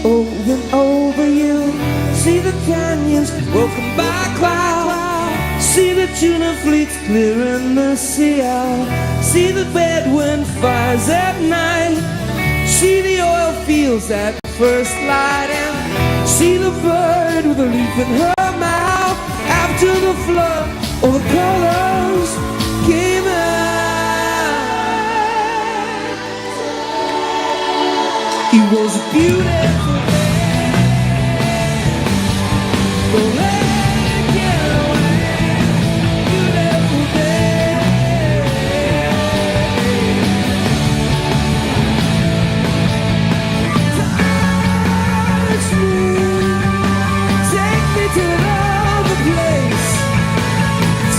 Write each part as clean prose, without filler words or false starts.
over and over you see the canyons broken by cloud. See the tuna fleets clearing the sea out. See the bedwind fires at night. See the oil fields at first light. And see the bird with a leaf in her mouth. After the flood, all the colors came out. It was a beautiful day. Don't let it get away. Beautiful day. Touch me, take me to another place.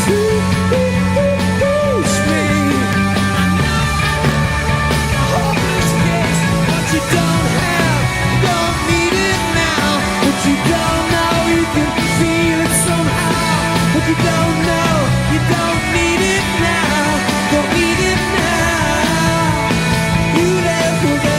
Teach me. Hopeless case, what you don't have, don't need it now. What you don't know, you can feel it somehow. What you don't know, you don't need it now. Don't need it now. Beautiful day.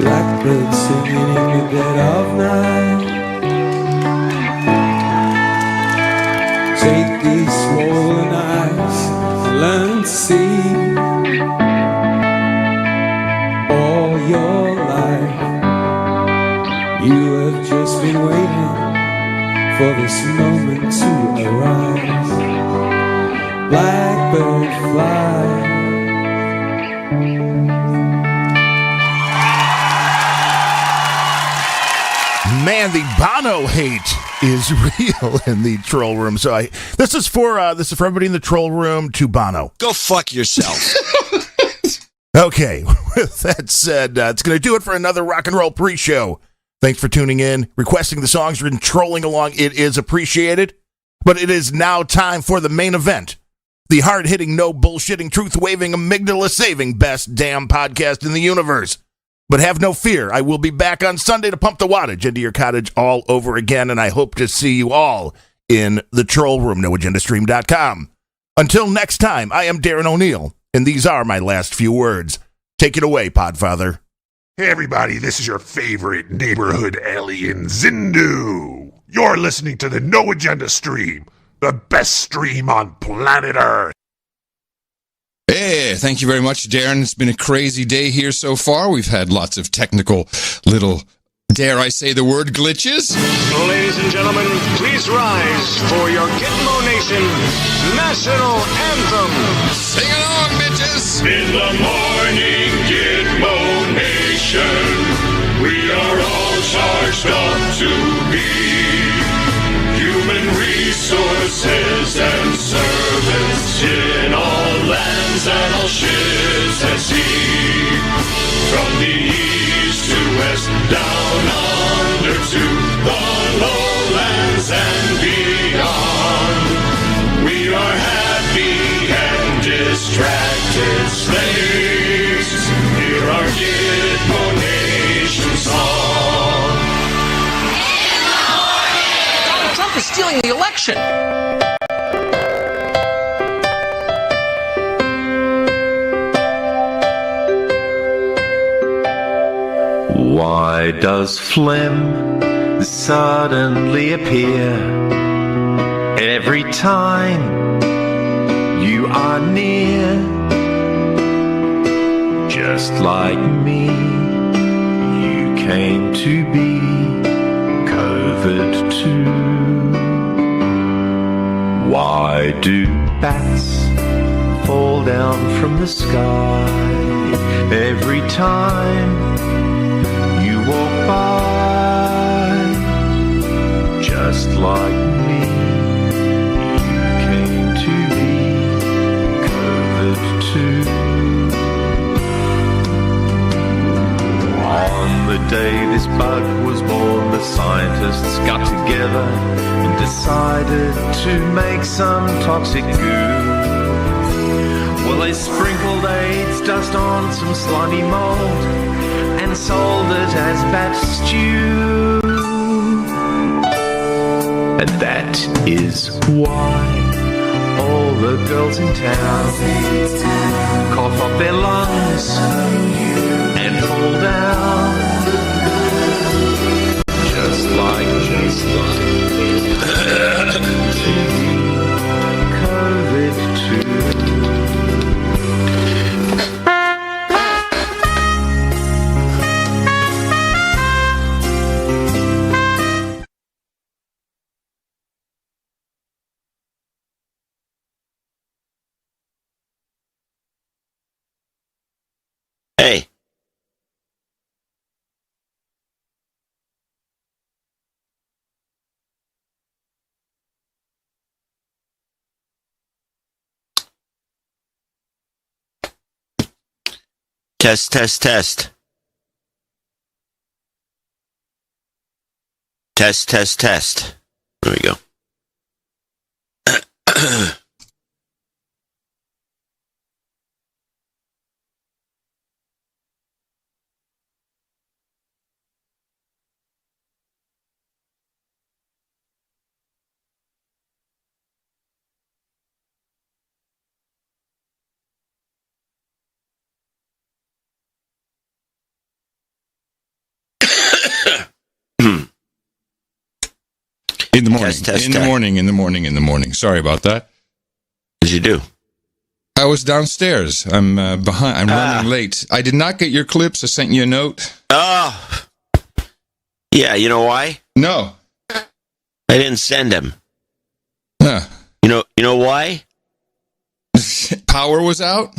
Blackbird singing in the dead of night. Take these swollen eyes, learn to see. All your life, you have just been waiting for this moment to arise. Blackbird fly. Man, the Bono hate is real in the troll room. So this is for everybody in the troll room to Bono. Go fuck yourself. Okay, with that said, it's going to do it for another rock and roll pre-show. Thanks for tuning in, requesting the songs, and trolling along. It is appreciated. But it is now time for the main event. The hard-hitting, no bullshitting, truth-waving, amygdala-saving best damn podcast in the universe. But have no fear, I will be back on Sunday to pump the wattage into your cottage all over again, and I hope to see you all in the troll room, noagendastream.com. Until next time, I am Darren O'Neill, and these are my last few words. Take it away, Podfather. Hey everybody, this is your favorite neighborhood alien, Zindu. You're listening to the No Agenda Stream, the best stream on planet Earth. Hey, thank you very much, Darren. It's been a crazy day here so far. We've had lots of technical little, dare I say the word, glitches. Ladies and gentlemen, please rise for your Gitmo Nation National Anthem. Sing along, bitches. In the morning, Gitmo Nation, we are all charged up to be human resources and servants in all lands and all ships at sea. From the east to west, down under to the lowlands and beyond. We are happy and distracted slaves. Hear our Gitmo Nation song. Donald Trump is stealing the election. Why does phlegm suddenly appear every time you are near? Just like me, you came to be COVID too. Why do bats fall down from the sky every time you walk by? Just like me, you came to be COVID too. together and decided to make some toxic goo. Well, they sprinkled AIDS dust on some slimy mold and sold it as bat stew. And that is why all the girls in town cough up their lungs and fall down. Just like COVID-2. Hey. Test, test, test. Test, test, test. There we go. In the morning. Test, in the morning. Sorry about that. What did you do? I was downstairs. I'm behind. I'm running late. I did not get your clips. I sent you a note. Oh. Yeah, you know why? No. I didn't send them. Huh. You know why? Power was out?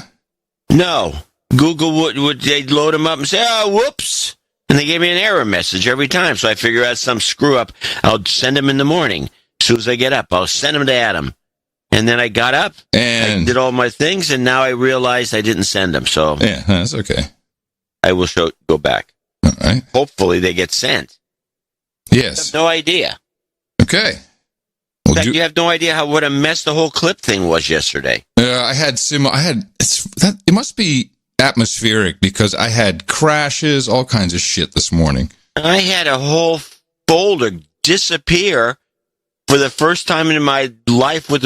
No. Google would they'd load them up and say, "Oh, whoops." And they gave me an error message every time. So I figure out some screw up. I'll send them in the morning. As soon as I get up, I'll send them to Adam. And then I got up and I did all my things, and now I realized I didn't send them. So yeah, that's okay. I will go back. All right. Hopefully they get sent. Yes. I have no idea. Okay. In fact, you have no idea what a mess the whole clip thing was yesterday. It must be atmospheric because I had crashes, all kinds of shit this morning. I had a whole folder disappear for the first time in my life with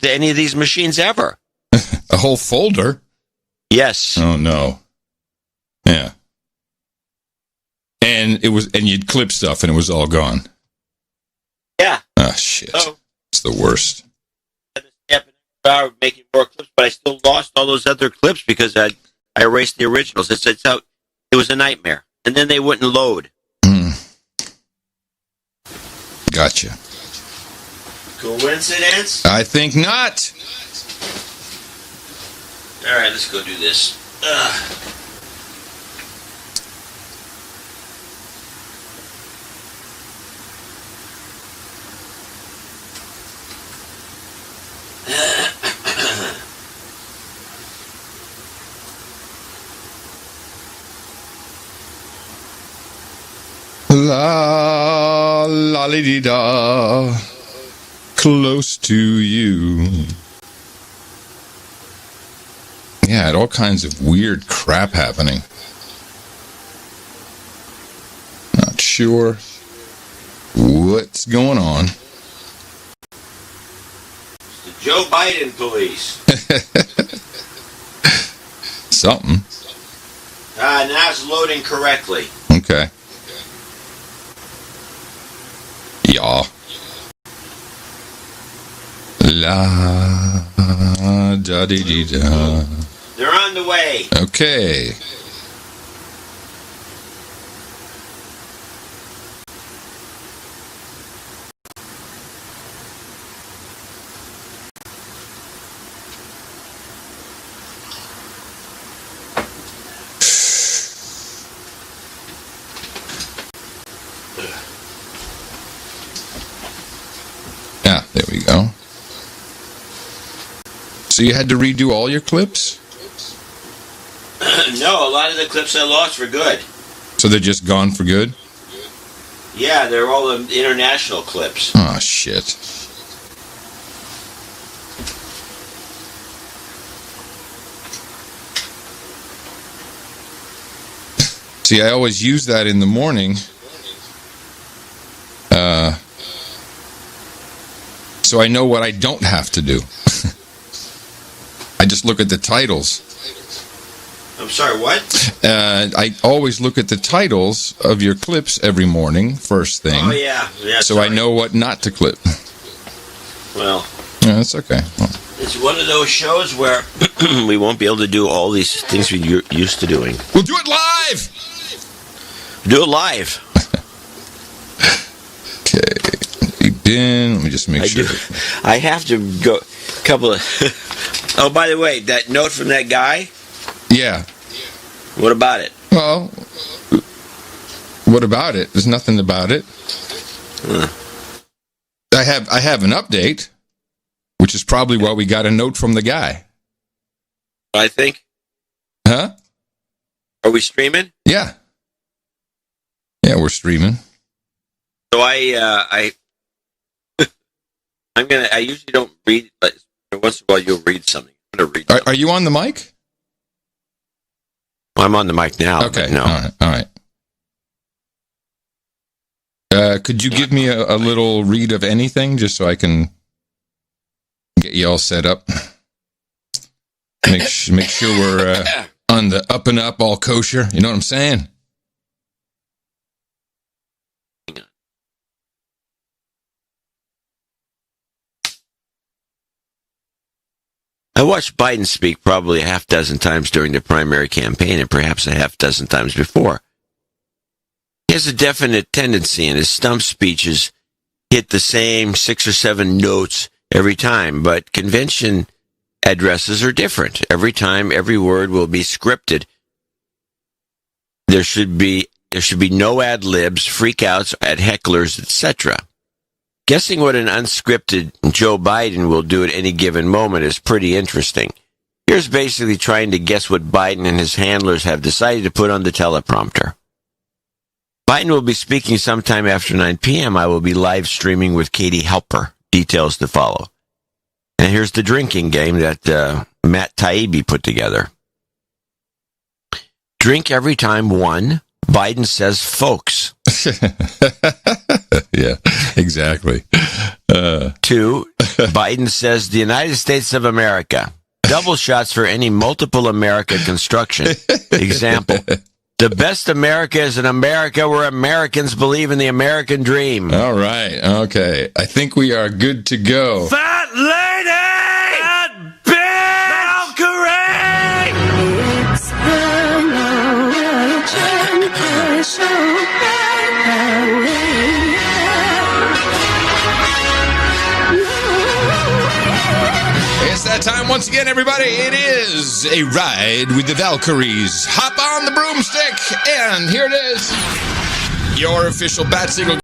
any of these machines ever. A whole folder? Yes. Oh no. Yeah. And you'd clip stuff and it was all gone. Yeah. Ah, shit. Oh. It's the worst. Making more clips, but I still lost all those other clips because I erased the originals. It was a nightmare, and then they wouldn't load. Gotcha. Coincidence? I think not. All right, let's go do this. La la dee da, close to you. Yeah, I had all kinds of weird crap happening. Not sure what's going on. It's the Joe Biden police. Something. Now it's loading correctly. Okay. Yeah. La da dee dee da. They're on the way. Okay. Yeah, there we go. So you had to redo all your clips? No, a lot of the clips I lost were good. So they're just gone for good? Yeah, they're all the international clips. Oh, shit. See, I always use that in the morning. So I know what I don't have to do. I just look at the titles. I'm sorry, what? I always look at the titles of your clips every morning, first thing. Oh, yeah. So I know what not to clip. Well, yeah, that's okay. Well, it's one of those shows where we won't be able to do all these things we're used to doing. we'll do it live! Do it live. Okay. Let me just make sure. I have to go. Couple of. Oh, by the way, that note from that guy. Yeah. What about it? Well, what about it? There's nothing about it. I have an update, which is probably why we got a note from the guy. I think. Huh? Are we streaming? Yeah. Yeah, we're streaming. So I usually don't read, but once in a while you'll read something. I'm gonna read. Are you on the mic? Well, I'm on the mic now. Okay. No. All right. Could you give me a little read of anything just so I can get you all set up? Make sure we're on the up and up, all kosher. You know what I'm saying? I watched Biden speak probably a half dozen times during the primary campaign and perhaps a half dozen times before. He has a definite tendency in his stump speeches hit the same 6 or 7 notes every time, but convention addresses are different. Every time, every word will be scripted. There should be no ad libs, freakouts at hecklers, etc. Guessing what an unscripted Joe Biden will do at any given moment is pretty interesting. Here's basically trying to guess what Biden and his handlers have decided to put on the teleprompter. Biden will be speaking sometime after 9 p.m. I will be live streaming with Katie Halper. Details to follow. And here's the drinking game that Matt Taibbi put together. Drink every time Biden says folks. Yeah, exactly. 2, Biden says the United States of America. Double shots for any multiple America construction. Example. The best America is an America where Americans believe in the American dream. All right. Okay. I think we are good to go. Fat lady! Fat bitch! Valkyrie! It's the Noah Agenda Show. It's that time once again, everybody. It is a ride with the Valkyries. Hop on the broomstick, and here it is. Your official Bat Signal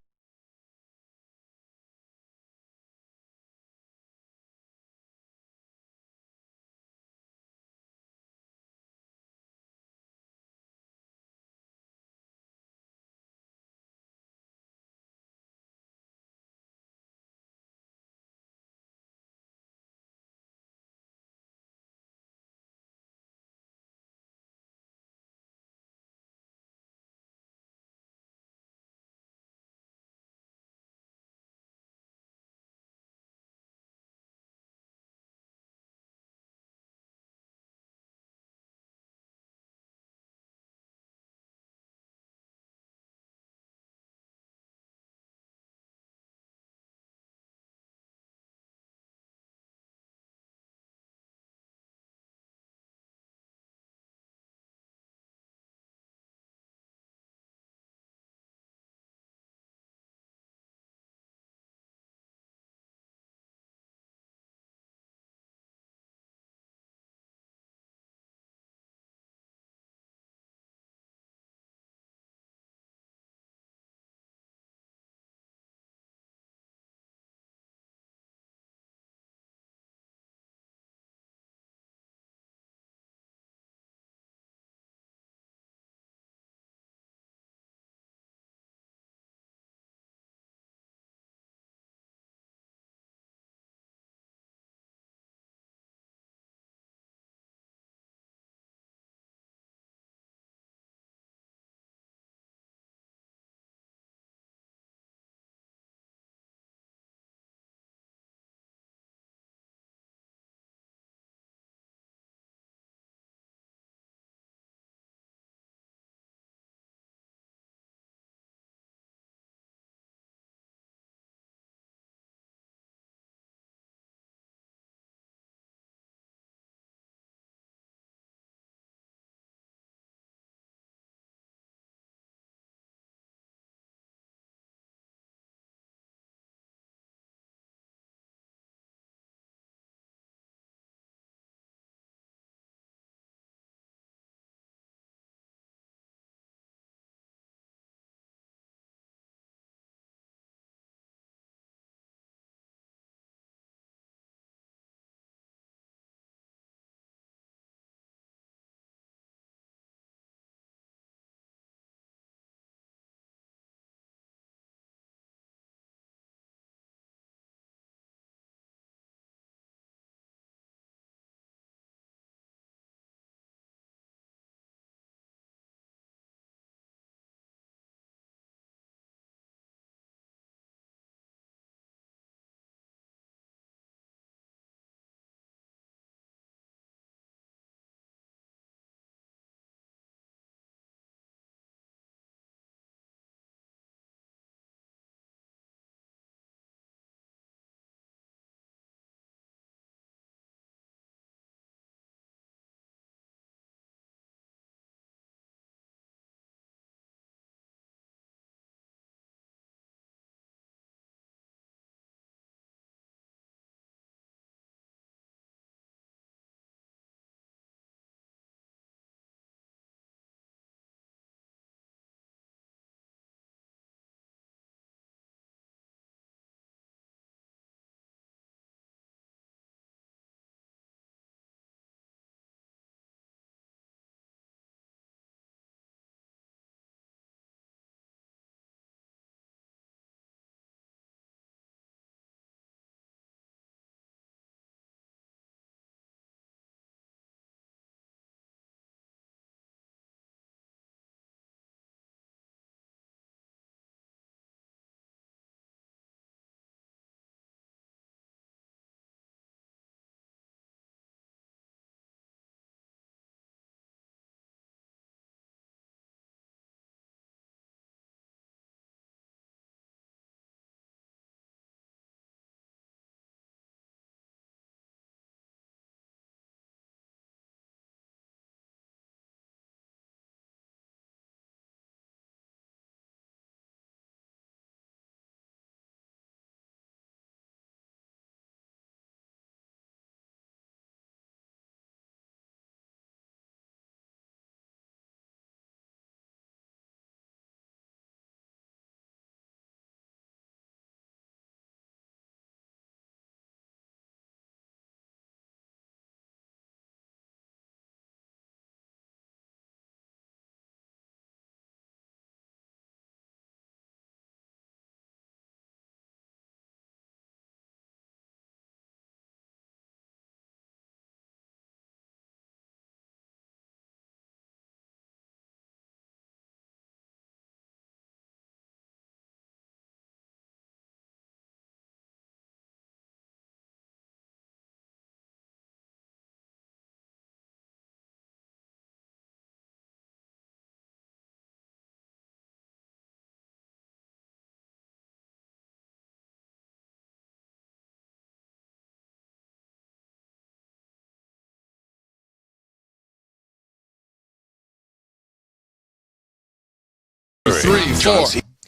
Curry. 3, 4.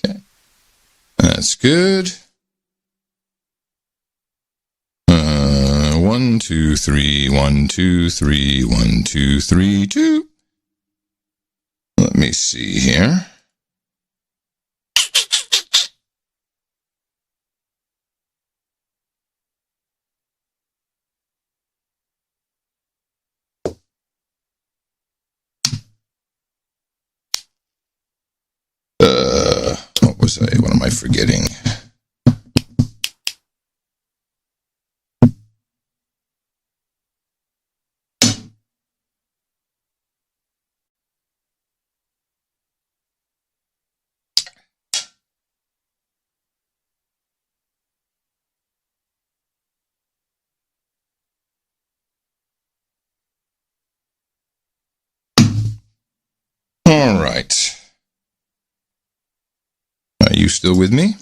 Okay. That's good. 1, 2, 3, 1, 2, 3, 1, 2, 3, 2. Let me see here. What am I forgetting? All right. Are you still with me?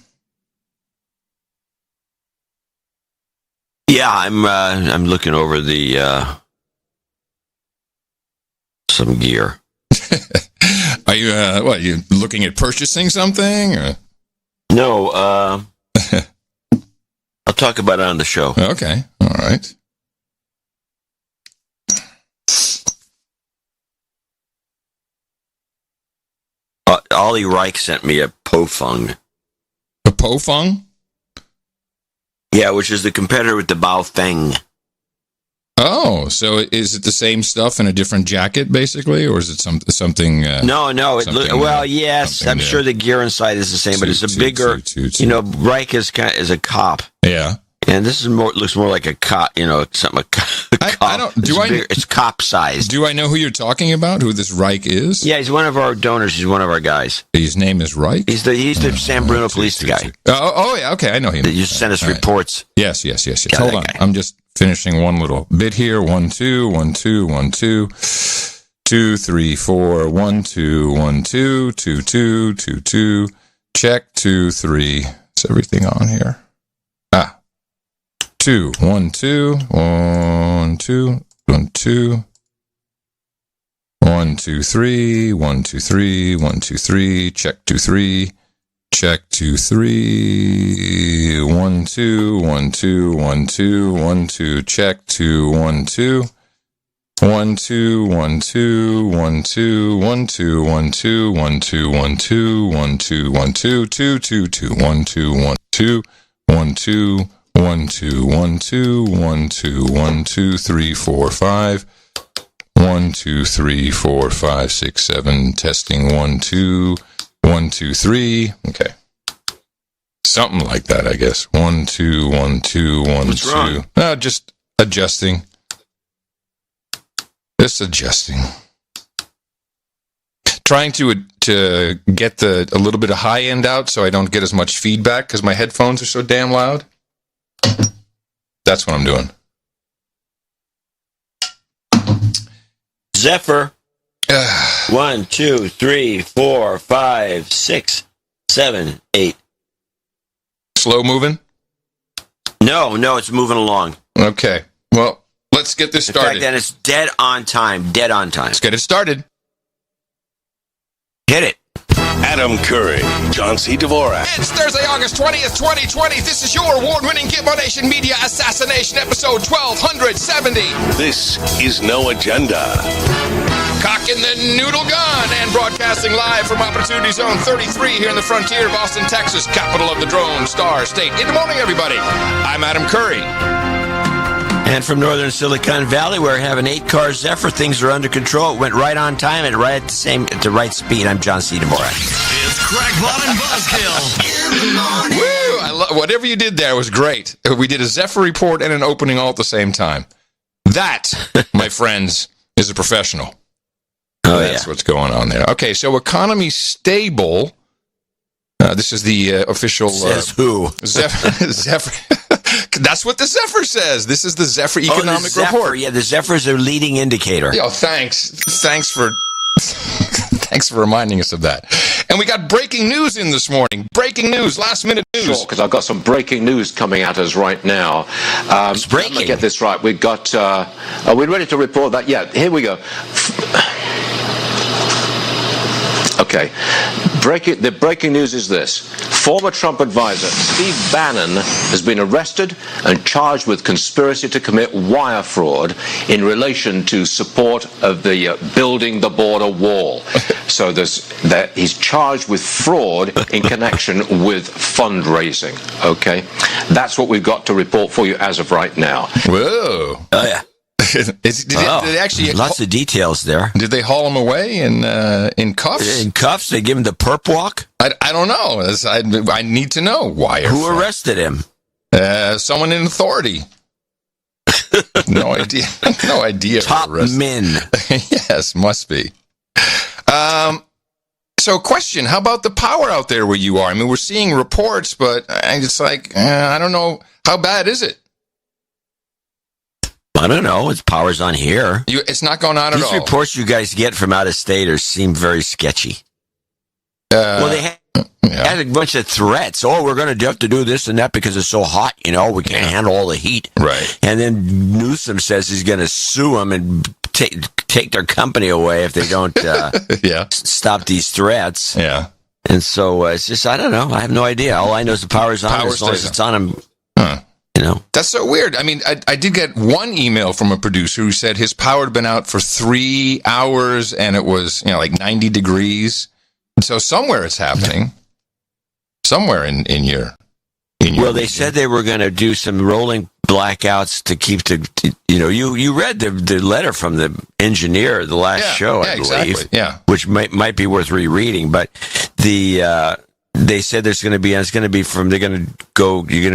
Yeah, I'm looking over the some gear. Are you you looking at purchasing something? Or? No, I'll talk about it on the show. Okay, all right. Ollie Reich sent me a Pofung. A Pofung? Yeah, which is the competitor with the Baofeng. Oh, so is it the same stuff in a different jacket, basically, or is it something? No. Yes, I'm sure the gear inside is the same, but it's a bigger. Reich is a cop. Yeah. And this is looks more like a cop, something. It's cop sized. Do I know who you're talking about? Who this Reich is? Yeah, he's one of our donors. He's one of our guys. His name is Reich. He's the San Bruno police guy. Oh, yeah. Okay, I know him. You send us reports. Yes. Hold on. I'm just finishing one little bit here. 1, 2, 1, 2, 1, 2. 2, 3, 4. 1, 2, 1, 2. 2, 2, 2, 2. Check 2, 3. Is everything on here? 2, 1, 2, 1, 2, 1, 2, 1, 2, 3, 1, 2, 3, 1, 2, 3, check 2, 3, check 2, 3, 1, 2, 1, 2, 1, 2, 1, 2, check 2, 1, 2, 1, 2, 1, 2, 1, 2, 1, 2, 1, 2, 1, 2, 1, 2, 1, 2, 1, 2, 2, 2, 2, 1, 2, 1, 2, 1, 2, 1, 2, 1, 2, 1, 2, 1, 2, 3, 4, 5. 1, 2, 3, 4, 5, 6, 7. Testing 1, 2, 1, 2, 3. Okay. Something like that, I guess. 1, 2, 1, 2, 1, What's 2. Wrong? No, just adjusting. Just adjusting. Trying to get a little bit of high end out so I don't get as much feedback because my headphones are so damn loud. That's what I'm doing. Zephyr. 1, 2, 3, 4, 5, 6, 7, 8. Slow moving? No, it's moving along. Okay. Well, let's get this started. In fact, then it's dead on time. Dead on time. Let's get it started. Hit it. Adam Curry, John C. Dvorak. It's Thursday, August 20th, 2020. This is your award-winning Gitmo Nation Media Assassination episode 1270. This is No Agenda. Cocking the noodle gun and broadcasting live from Opportunity Zone 33 here in the frontier of Austin, Texas, capital of the Drone Star State. In the morning, everybody. I'm Adam Curry. And from northern Silicon Valley, we're having 8-car Zephyr. Things are under control. It went right on time and right at the right speed. I'm John C. Dvorak. It's Crackpot and Buzzkill in the morning. Woo! Whatever you did there was great. We did a Zephyr report and an opening all at the same time. That, my friends, is a professional. That's what's going on there. Okay, so economy stable. This is the official. Says who? Zephyr. That's what the Zephyr says. This is the Zephyr economic report. Yeah, the Zephyr's a leading indicator. Yo, thanks for reminding us of that. And we got breaking news in this morning. Breaking news, last minute news. Sure, because I've got some breaking news coming at us right now. It's breaking. Let me get this right. We've got. Are we ready to report that? Yeah, here we go. Okay. The breaking news is this. Former Trump advisor Steve Bannon has been arrested and charged with conspiracy to commit wire fraud in relation to support of the building the border wall. So he's charged with fraud in connection with fundraising. Okay? That's what we've got to report for you as of right now. Whoa. Oh, yeah. Did they actually lots of details there. Did they haul him away in cuffs? In cuffs? They give him the perp walk? I don't know. I need to know why. Who arrested him? Someone in authority. No idea. No idea. Top men. Yes, must be. So, question: how about the power out there where you are? I mean, we're seeing reports, but it's like I don't know. How bad is it? I don't know. Its power's on here. It's not going on at all. These reports you guys get from out of state seem very sketchy. Well, they had a bunch of threats. Oh, we're going to have to do this and that because it's so hot. You know, we can't handle all the heat. Right. And then Newsom says he's going to sue them and take their company away if they don't stop these threats. Yeah. And so it's just, I don't know. I have no idea. All I know is the power's on. As long as it's on him. Huh. You know, that's so weird. I mean, I did get one email from a producer who said his power had been out for 3 hours and it was, like 90 degrees. And so somewhere it's happening. Somewhere in your well, they said they were going to do some rolling blackouts to keep you read the letter from the engineer the last show, I believe. Exactly. Yeah. Which might be worth rereading, but they said you're going to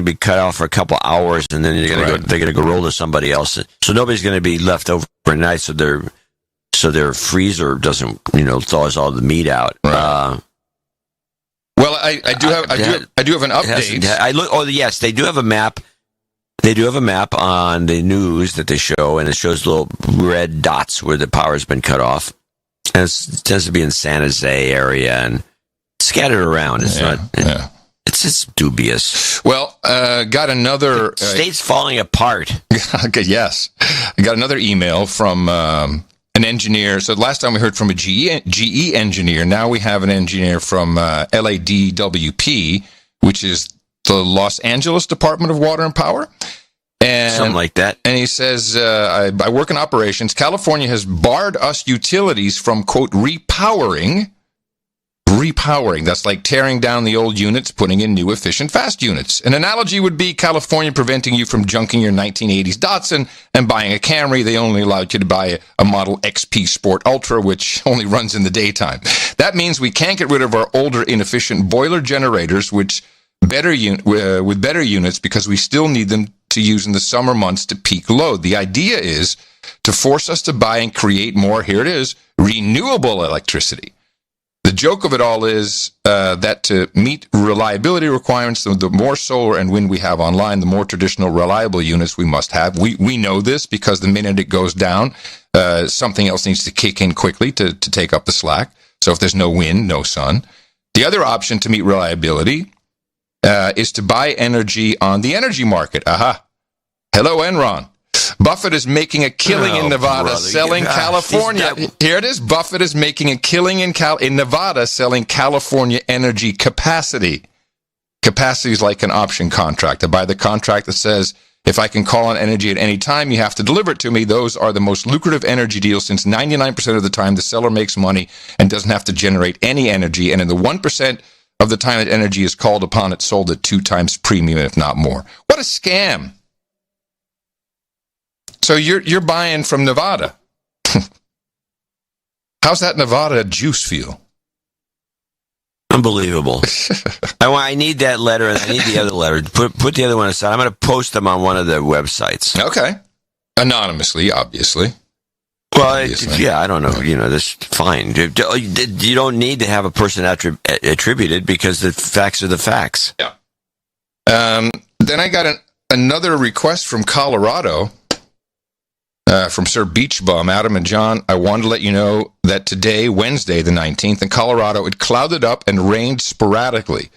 be cut off for a couple hours and then they're going to go roll to somebody else. So nobody's going to be left overnight. So their freezer doesn't, thaws all the meat out. Right. Well, I do have an update. Yes, they do have a map. They do have a map on the news that they show, and it shows little red dots where the power's been cut off. And it tends to be in San Jose area and scattered around. It's not. It's dubious. Well, got another state's falling apart. Okay, yes, I got another email from an engineer. So last time we heard from a GE engineer. Now we have an engineer from LADWP, which is the Los Angeles Department of Water and Power. And, something like that. And he says, I work in operations. California has barred us utilities from, quote, repowering. Repowering. That's like tearing down the old units, putting in new, efficient, fast units. An analogy would be California preventing you from junking your 1980s Datsun and buying a Camry. They only allowed you to buy a Model XP Sport Ultra, which only runs in the daytime. That means we can't get rid of our older, inefficient boiler generators, with better units, because we still need them to use in the summer months to peak load. The idea is to force us to buy and create more, here it is, renewable electricity. The joke of it all is that to meet reliability requirements, the more solar and wind we have online, the more traditional reliable units we must have. We know this because the minute it goes down, something else needs to kick in quickly to take up the slack. So if there's no wind, no sun. The other option to meet reliability is to buy energy on the energy market. Aha. Hello, Enron. Buffett is making a killing in Nevada selling California. Here it is. Buffett is making a killing in Nevada selling California energy capacity. Capacity is like an option contract. I buy the contract that says, if I can call on energy at any time, you have to deliver it to me. Those are the most lucrative energy deals, since 99% of the time the seller makes money and doesn't have to generate any energy. And in the 1% of the time that energy is called upon, it's sold at 2 times premium, if not more. What a scam. So you're buying from Nevada. How's that Nevada juice feel? Unbelievable. I need that letter, and I need the other letter. Put the other one aside. I'm going to post them on one of the websites. Okay. Anonymously, obviously. Well, I don't know. That's fine. You don't need to have a person attributed, because the facts are the facts. Yeah. Then I got another request from Colorado. From Sir Beach Bum, Adam and John, I wanted to let you know that today, Wednesday the 19th, in Colorado, it clouded up and rained sporadically.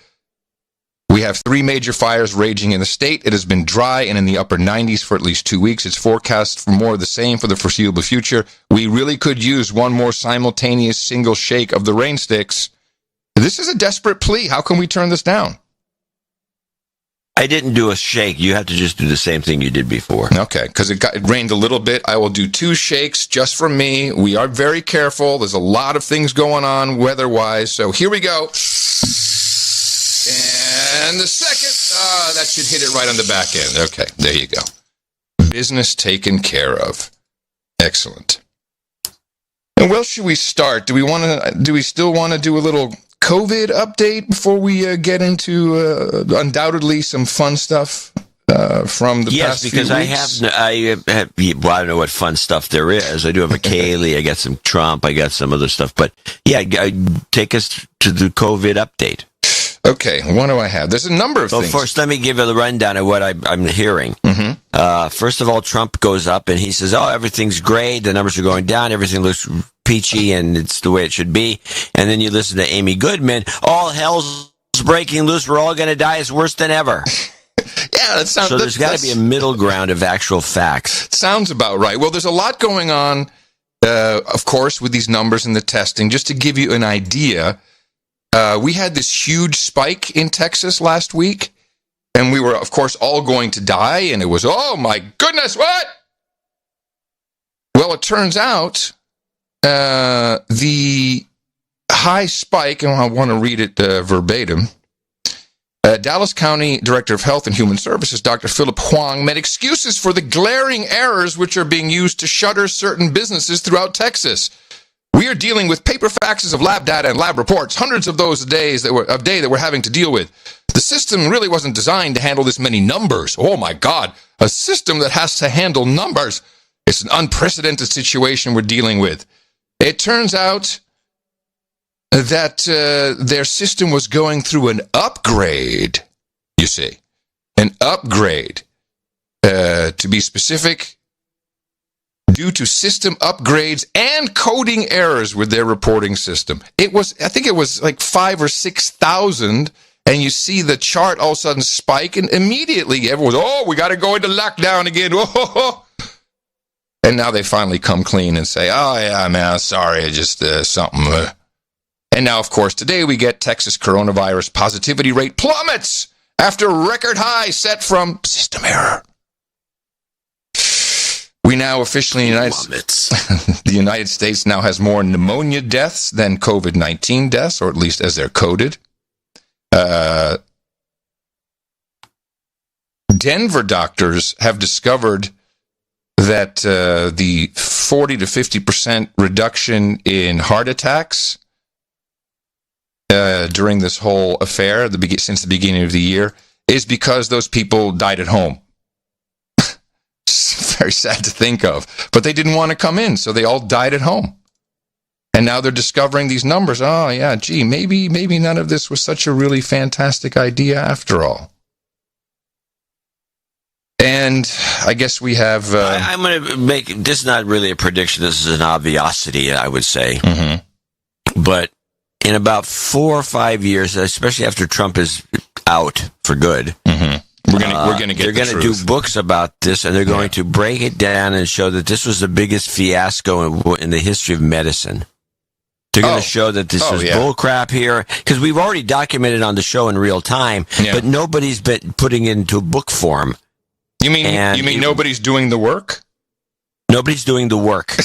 We have 3 major fires raging in the state. It has been dry and in the upper 90s for at least 2 weeks. It's forecast for more of the same for the foreseeable future. We really could use one more simultaneous single shake of the rain sticks. This is a desperate plea. How can we turn this down? I didn't do a shake. You have to just do the same thing you did before. Okay, because it rained a little bit. I will do 2 shakes just from me. We are very careful. There's a lot of things going on weather-wise. So here we go. And the second, that should hit it right on the back end. Okay, there you go. Business taken care of. Excellent. And where should we start? Do we still want to do a little COVID update before we get into undoubtedly some fun stuff from the past few weeks? Yes, because I don't know what fun stuff there is. I do have a Kaylee, I got some Trump, I got some other stuff. But yeah, take us to the COVID update. Okay, what do I have? There's a number of things. First, let me give you the rundown of what I'm hearing. Mm-hmm. First of all, Trump goes up and he says, everything's great, the numbers are going down, everything looks peachy, and it's the way it should be. And then you listen to Amy Goodman, all hell's breaking loose, we're all going to die, it's worse than ever. Yeah, that sounds... So there's got to be a middle ground of actual facts. Sounds about right. Well, there's a lot going on, of course, with these numbers and the testing. Just to give you an idea... we had this huge spike in Texas last week, and we were, of course, all going to die, and it was, oh my goodness, what? Well, it turns out the high spike, and I want to read it verbatim, Dallas County Director of Health and Human Services, Dr. Philip Huang, made excuses for the glaring errors which are being used to shutter certain businesses throughout Texas. We are dealing with paper faxes of lab data and lab reports, hundreds of those days that we're having to deal with. The system really wasn't designed to handle this many numbers. Oh my God, a system that has to handle numbers. It's an unprecedented situation we're dealing with. It turns out that their system was going through an upgrade, you see. An upgrade. To be specific, due to system upgrades and coding errors with their reporting system. I think it was like 5,000 or 6,000, and you see the chart all of a sudden spike, and immediately everyone's, we got to go into lockdown again. And now they finally come clean and say, oh, yeah, man, sorry, just something. And now, of course, today we get Texas coronavirus positivity rate plummets after record high set from system error. We now officially, the United States now has more pneumonia deaths than COVID-19 deaths, or at least as they're coded. Denver doctors have discovered that the 40 to 50% reduction in heart attacks during this whole affair, since the beginning of the year, is because those people died at home. It's very sad to think of. But they didn't want to come in, so they all died at home. And now they're discovering these numbers. Oh, yeah, gee, maybe none of this was such a really fantastic idea after all. And I guess we have... I'm going to make... This is not really a prediction. This is an obviosity, I would say. Mm-hmm. But in about 4 or 5 years, especially after Trump is out for good... Mm-hmm. We're going to get the truth. They're going to do books about this, and they're going to break it down and show that this was the biggest fiasco in the history of medicine. They're going to show that this is bullcrap here, because we've already documented on the show in real time, but nobody's been putting it into book form. You mean nobody's doing the work? Nobody's doing the work,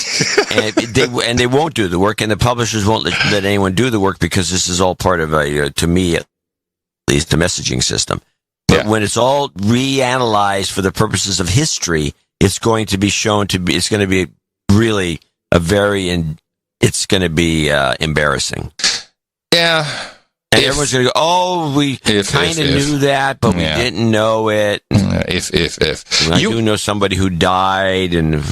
and they won't do the work, and the publishers won't let anyone do the work because this is all part of to me at least, the messaging system. But when it's all reanalyzed for the purposes of history, it's going to be shown to be. It's going to be really it's going to be embarrassing. Yeah. And everyone's going to go, we kind of knew that, but we didn't know it. I do know somebody who died. And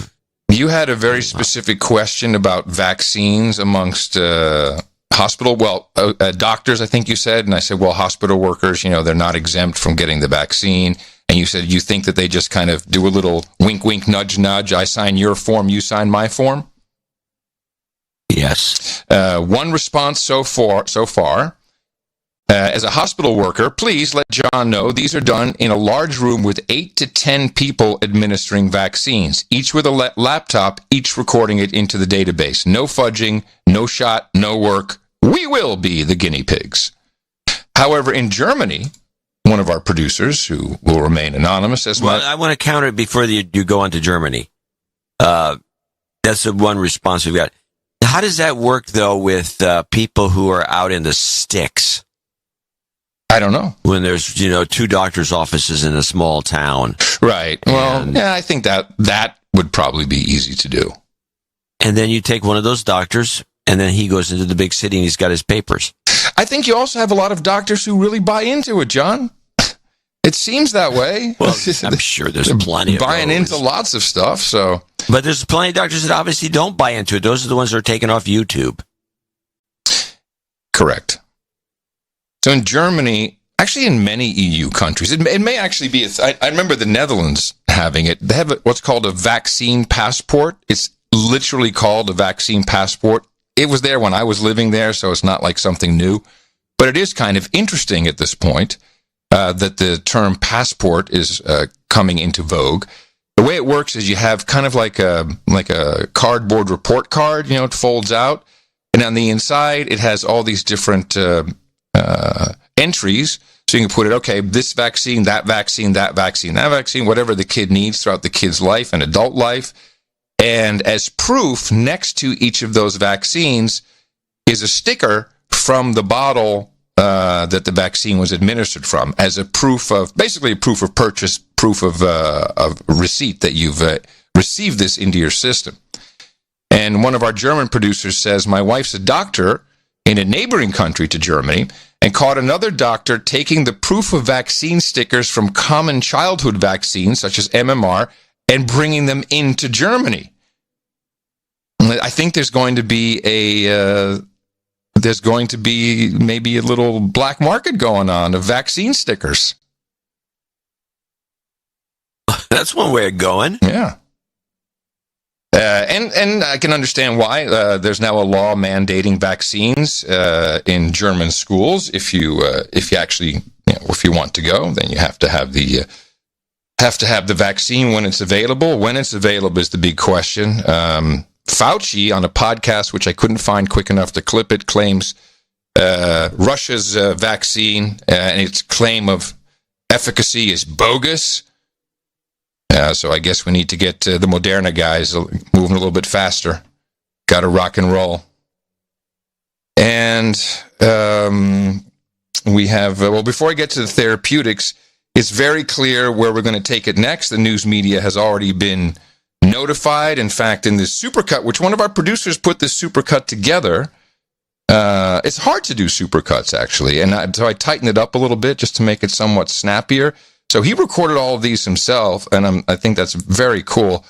you had a very specific question about vaccines amongst doctors, I think you said. And I said, well, hospital workers, they're not exempt from getting the vaccine. And you said you think that they just kind of do a little wink, wink, nudge, nudge. I sign your form, you sign my form. Yes. One response so far. As a hospital worker, please let John know these are done in a large room with 8 to 10 people administering vaccines, each with a laptop, each recording it into the database. No fudging, no shot, no work, We will be the guinea pigs. However, in Germany, one of our producers, who will remain anonymous, says, I want to counter it before you go on to Germany. That's the one response we've got. How does that work, though, with people who are out in the sticks? I don't know. When there's, 2 doctors' offices in a small town. Right. Well, yeah, I think that would probably be easy to do. And then you take one of those doctors, and then he goes into the big city and he's got his papers. I think you also have a lot of doctors who really buy into it, John. It seems that way. Well, I'm sure there's plenty of buying those. into lots of stuff. So, but there's plenty of doctors that obviously don't buy into it. Those are the ones that are taken off YouTube. Correct. So in Germany, actually in many EU countries, it may actually be. I remember the Netherlands having it. They have what's called a vaccine passport. It's literally called a vaccine passport. It was there when I was living there, so it's not like something new. But it is kind of interesting at this point that the term passport is coming into vogue. The way it works is you have kind of like a cardboard report card. It folds out, and on the inside it has all these different entries. So you can put it, okay, this vaccine, that vaccine, that vaccine, that vaccine, whatever the kid needs throughout the kid's life and adult life. And as proof, next to each of those vaccines is a sticker from the bottle that the vaccine was administered from, as a proof of, basically a proof of purchase, proof of receipt that you've received this into your system. And one of our German producers says, my wife's a doctor in a neighboring country to Germany and caught another doctor taking the proof of vaccine stickers from common childhood vaccines, such as MMR, and bringing them into Germany. I think there's going to be maybe a little black market going on of vaccine stickers. That's one way of going. Yeah. And I can understand why. There's now a law mandating vaccines in German schools. If you actually, if you want to go, then you have to have the vaccine when it's available. When it's available is the big question. Fauci, on a podcast which I couldn't find quick enough to clip it, claims Russia's vaccine and its claim of efficacy is bogus. So I guess we need to get the Moderna guys moving a little bit faster. Got to rock and roll. And we have, before I get to the therapeutics, it's very clear where we're going to take it next. The news media has already been notified. In fact, in this supercut, which one of our producers put this supercut together, it's hard to do supercuts, actually. And so I tightened it up a little bit just to make it somewhat snappier. So he recorded all of these himself, and I think that's very cool.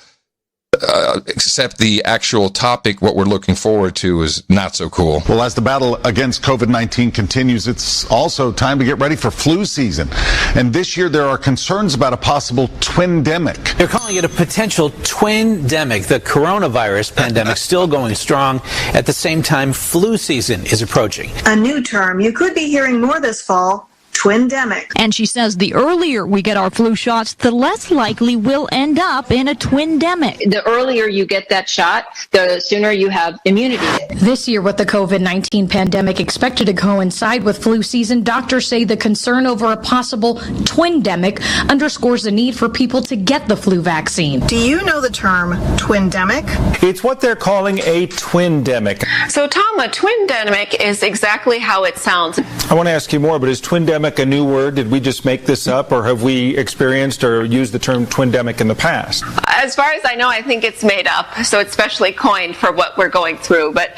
Except the actual topic, what we're looking forward to, is not so cool. Well, as the battle against COVID-19 continues, it's also time to get ready for flu season. And this year, there are concerns about a possible twindemic. They're calling it a potential twindemic. The coronavirus pandemic still going strong. At the same time, flu season is approaching. A new term you could be hearing more this fall. Twindemic. And she says the earlier we get our flu shots, the less likely we'll end up in a twindemic. The earlier you get that shot, the sooner you have immunity. This year, with the COVID-19 pandemic expected to coincide with flu season, doctors say the concern over a possible twindemic underscores the need for people to get the flu vaccine. Do you know the term twindemic? It's what they're calling a twindemic. So, Tom, a twindemic is exactly how it sounds. I want to ask you more, but is twindemic a new word? Did we just make this up, or have we experienced or used the term twindemic in the past? As far as I know, I think it's made up, so it's specially coined for what we're going through. But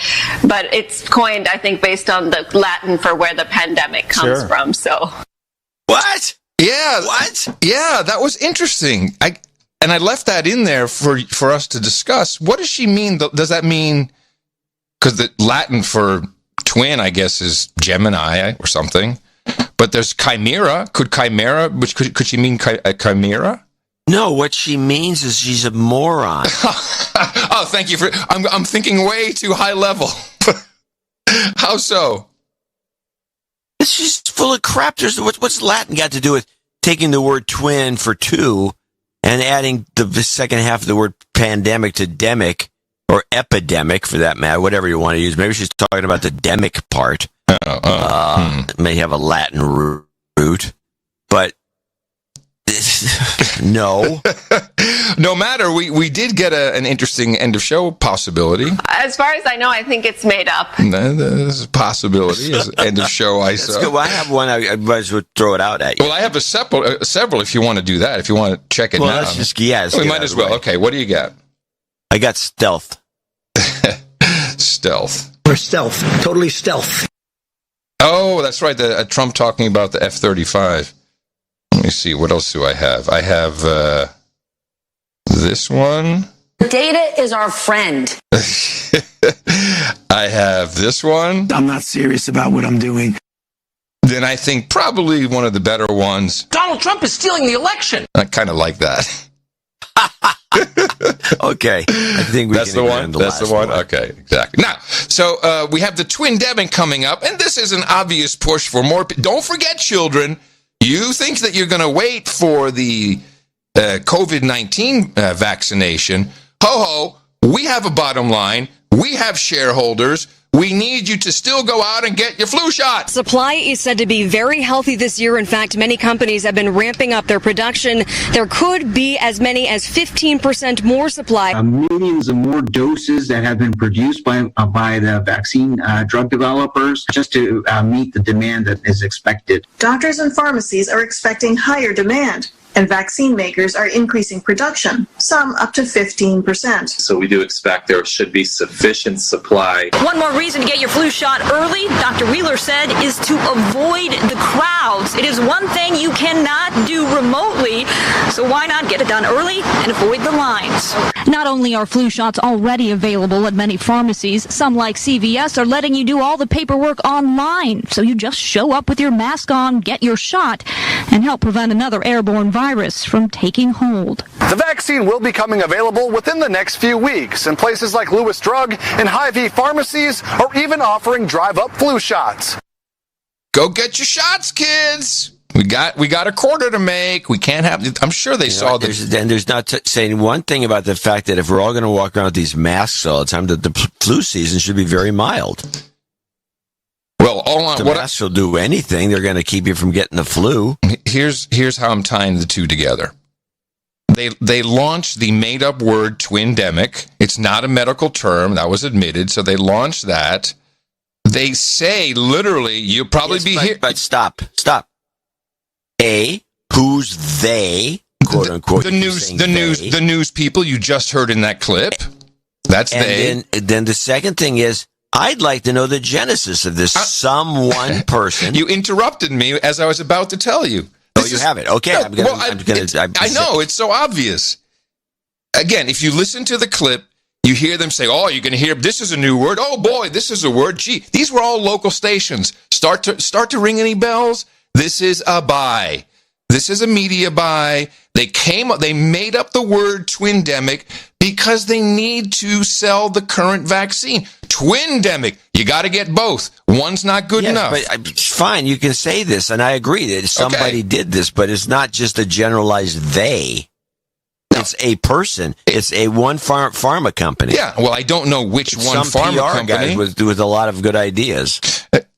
it's coined, I think, based on the Latin for where the pandemic comes from. So, what? Yeah, what? Yeah, that was interesting. I left that in there for us to discuss. What does she mean? Does that mean, because the Latin for twin, I guess, is Gemini or something? But there's chimera. Could she mean a chimera? No, what she means is she's a moron. Oh, thank you for. I'm thinking way too high level. How so? She's full of crap. What's Latin got to do with taking the word twin for two and adding the second half of the word pandemic to demic? or epidemic for that matter, whatever you want to use. Maybe she's talking about the demic part. It may have a Latin root, but no. No matter, we did get an interesting end of show possibility. As far as I know, I think it's made up. There's a possibility. End of show I saw. Well, I have one. I might as well throw it out at you. Well, I have several if you want to do that. If you want to check it now. Let's just, we might as well. Okay, what do you got? I got stealth. Stealth. Or stealth. Totally stealth. Oh, that's right. Trump talking about the F-35. Let me see. What else do I have? I have this one. Data is our friend. I have this one. I'm not serious about what I'm doing. Then I think probably one of the better ones. Donald Trump is stealing the election. I kind of like that. Okay. I think that's the one. That's the one. Okay, exactly. Now, so we have the twindemic coming up, and this is an obvious push for more. Don't forget, children. You think that you're going to wait for the COVID-19 vaccination. Ho, we have a bottom line. We have shareholders. We need you to still go out and get your flu shot. Supply is said to be very healthy this year. In fact, many companies have been ramping up their production. There could be as many as 15% more supply. Millions of more doses that have been produced by the vaccine drug developers just to meet the demand that is expected. Doctors and pharmacies are expecting higher demand, and vaccine makers are increasing production, some up to 15%. So we do expect there should be sufficient supply. One more reason to get your flu shot early, Dr. Wheeler said, is to avoid the crowds. It is one thing you cannot do remotely, so why not get it done early and avoid the lines? Not only are flu shots already available at many pharmacies, some like CVS are letting you do all the paperwork online. So you just show up with your mask on, get your shot, and help prevent another airborne virus from taking hold. The vaccine will be coming available within the next few weeks, and places like Lewis Drug and Hy-Vee pharmacies are even offering drive-up flu shots. Go get your shots, kids. We got a quarter to make. We can't have. I'm sure they saw this. And there's not saying one thing about the fact that if we're all going to walk around with these masks all the time, the flu season should be very mild. Well, the masks will do anything. They're going to keep you from getting the flu. Here's how I'm tying the two together. They launched the made-up word twindemic. It's not a medical term. That was admitted. So they launched that. They say literally you'll probably be here. But stop. Who's they? Quote unquote. The news people you just heard in that clip. That's they. Then the second thing is, I'd like to know the genesis of this someone person. You interrupted me as I was about to tell you. You have it. Okay. I know. It's so obvious. Again, if you listen to the clip, you hear them say, oh, you're going to hear, this is a new word. Oh, boy, this is a word. Gee, these were all local stations. Start to ring any bells? This is a buy. This is a media buy. They made up the word twindemic because they need to sell the current vaccine. Twindemic. You got to get both. One's not good enough. But fine, you can say this, and I agree that somebody did this, but it's not just a generalized they. No. It's a person. It's a one pharma company. Yeah, well, I don't know which one pharma PR company. Guy with a lot of good ideas.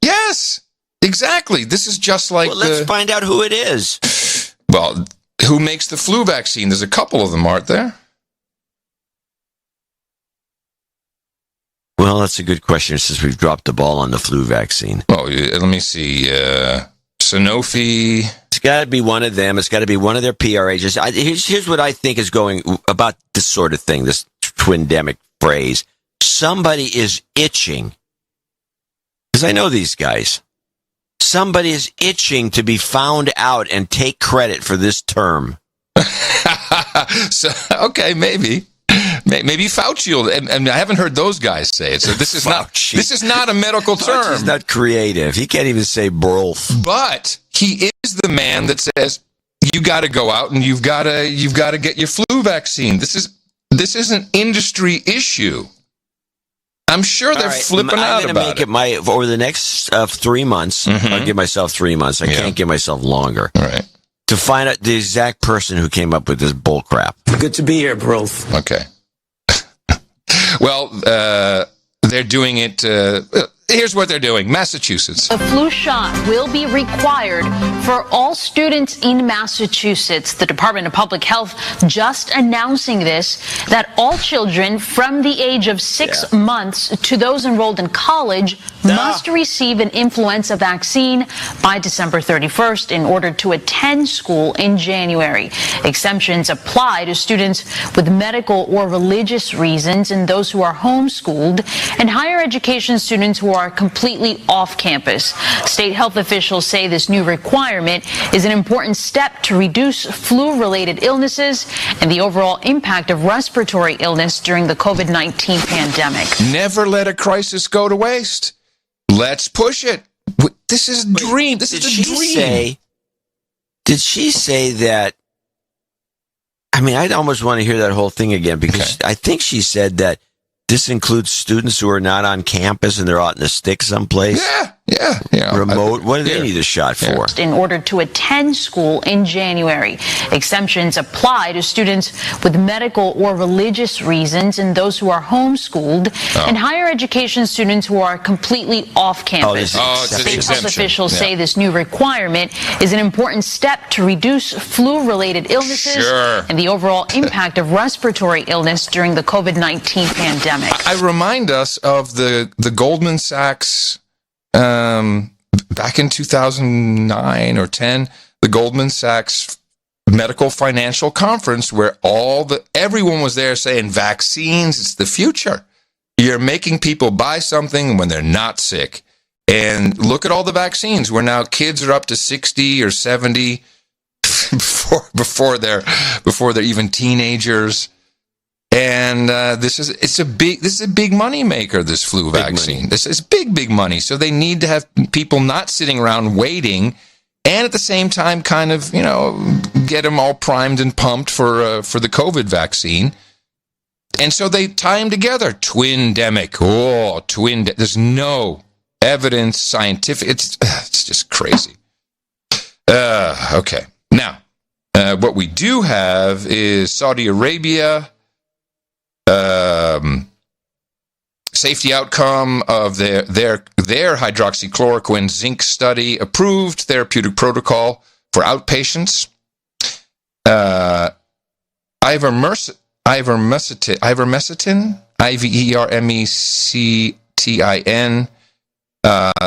Yes, exactly. This is just like let's find out who it is. Well, who makes the flu vaccine? There's a couple of them, aren't there? Well, that's a good question since we've dropped the ball on the flu vaccine. Oh, let me see. Sanofi. It's got to be one of them. It's got to be one of their PR agents. Here's what I think is going about this sort of thing, this twindemic phrase. Somebody is itching. Because I know these guys. Somebody is itching to be found out and take credit for this term. Okay, maybe Fauci will, and I haven't heard those guys say it. So this is not a medical term. He's not creative. He can't even say brolf. But he is the man that says you got to go out and you've got to get your flu vaccine. This is an industry issue. I'm sure they're flipping out about it. I'm going to make it over the next 3 months. Mm-hmm. I'll give myself 3 months. I can't give myself longer. All right. To find out the exact person who came up with this bull crap. Good to be here, bro. Okay. Well, they're doing it. Here's what they're doing. Massachusetts. A flu shot will be required for all students in Massachusetts. The Department of Public Health just announcing this, that all children from the age of 6 months to those enrolled in college must receive an influenza vaccine by December 31st in order to attend school in January. Exemptions apply to students with medical or religious reasons and those who are homeschooled, and higher education students who are completely off campus. State health officials say this new requirement is an important step to reduce flu-related illnesses and the overall impact of respiratory illness during the COVID-19 pandemic. Never let a crisis go to waste. Let's push it. This is a dream. This is a dream. Did she say that? I mean, I'd almost want to hear that whole thing again, because I think she said that this includes students who are not on campus and they're out in the sticks someplace. Yeah. Remote. What do they need a shot for? In order to attend school in January. Exemptions apply to students with medical or religious reasons and those who are homeschooled, and higher education students who are completely off campus. State health officials say this new requirement is an important step to reduce flu-related illnesses and the overall impact of respiratory illness during the COVID-19 pandemic. I remind us of the Goldman Sachs back in 2009 or 10, the Goldman Sachs Medical Financial Conference, where everyone was there saying vaccines, it's the future. You're making people buy something when they're not sick. And look at all the vaccines where now kids are up to 60 or 70 before they're even teenagers. And this is a big money maker, this flu vaccine. This is big money. So they need to have people not sitting around waiting, and at the same time, kind of get them all primed and pumped for the COVID vaccine. And so they tie them together. Twin-demic. There's no evidence, scientific. It's just crazy. Okay. Now, what we do have is Saudi Arabia. Safety outcome of their hydroxychloroquine zinc study approved. Therapeutic protocol for outpatients. Ivermectin, Ivermectin.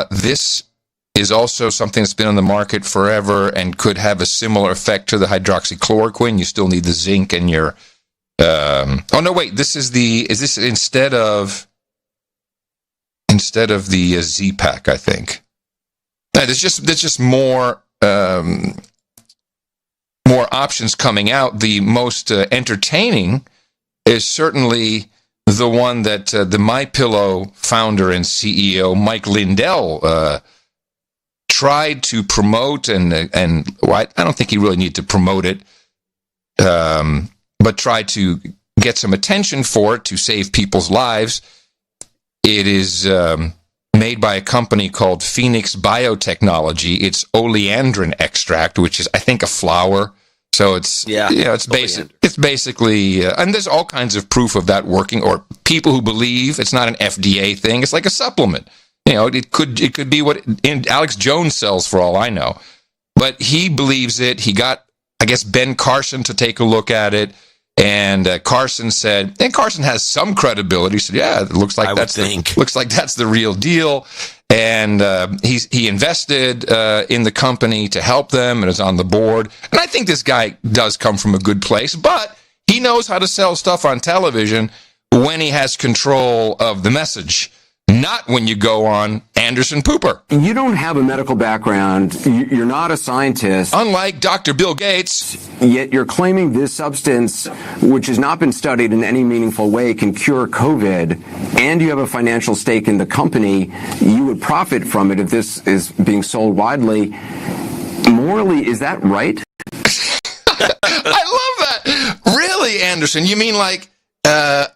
This is also something that's been on the market forever and could have a similar effect to the hydroxychloroquine. You still need the zinc in your. This is this instead of the Z-Pack, I think. There's just more options coming out. The most entertaining is certainly the one that the MyPillow founder and CEO Mike Lindell tried to promote, and I don't think he really needed to promote it. But try to get some attention for it to save people's lives. It is made by a company called Phoenix Biotechnology. It's oleandrin extract, which is, I think, a flower. So it's it's basically, and there's all kinds of proof of that working, or people who believe it's not an FDA thing. It's like a supplement. It could be what Alex Jones sells, for all I know. But he believes it. He got, I guess, Ben Carson to take a look at it. And Carson said, and Carson has some credibility. He said, "Yeah, it looks like that's the real deal." And he invested in the company to help them, and is on the board. And I think this guy does come from a good place, but he knows how to sell stuff on television when he has control of the message. Not when you go on Anderson Pooper. You don't have a medical background. You're not a scientist. Unlike Dr. Bill Gates. Yet you're claiming this substance, which has not been studied in any meaningful way, can cure COVID, and you have a financial stake in the company. You would profit from it if this is being sold widely. Morally, is that right? I love that. Really, Anderson? You mean like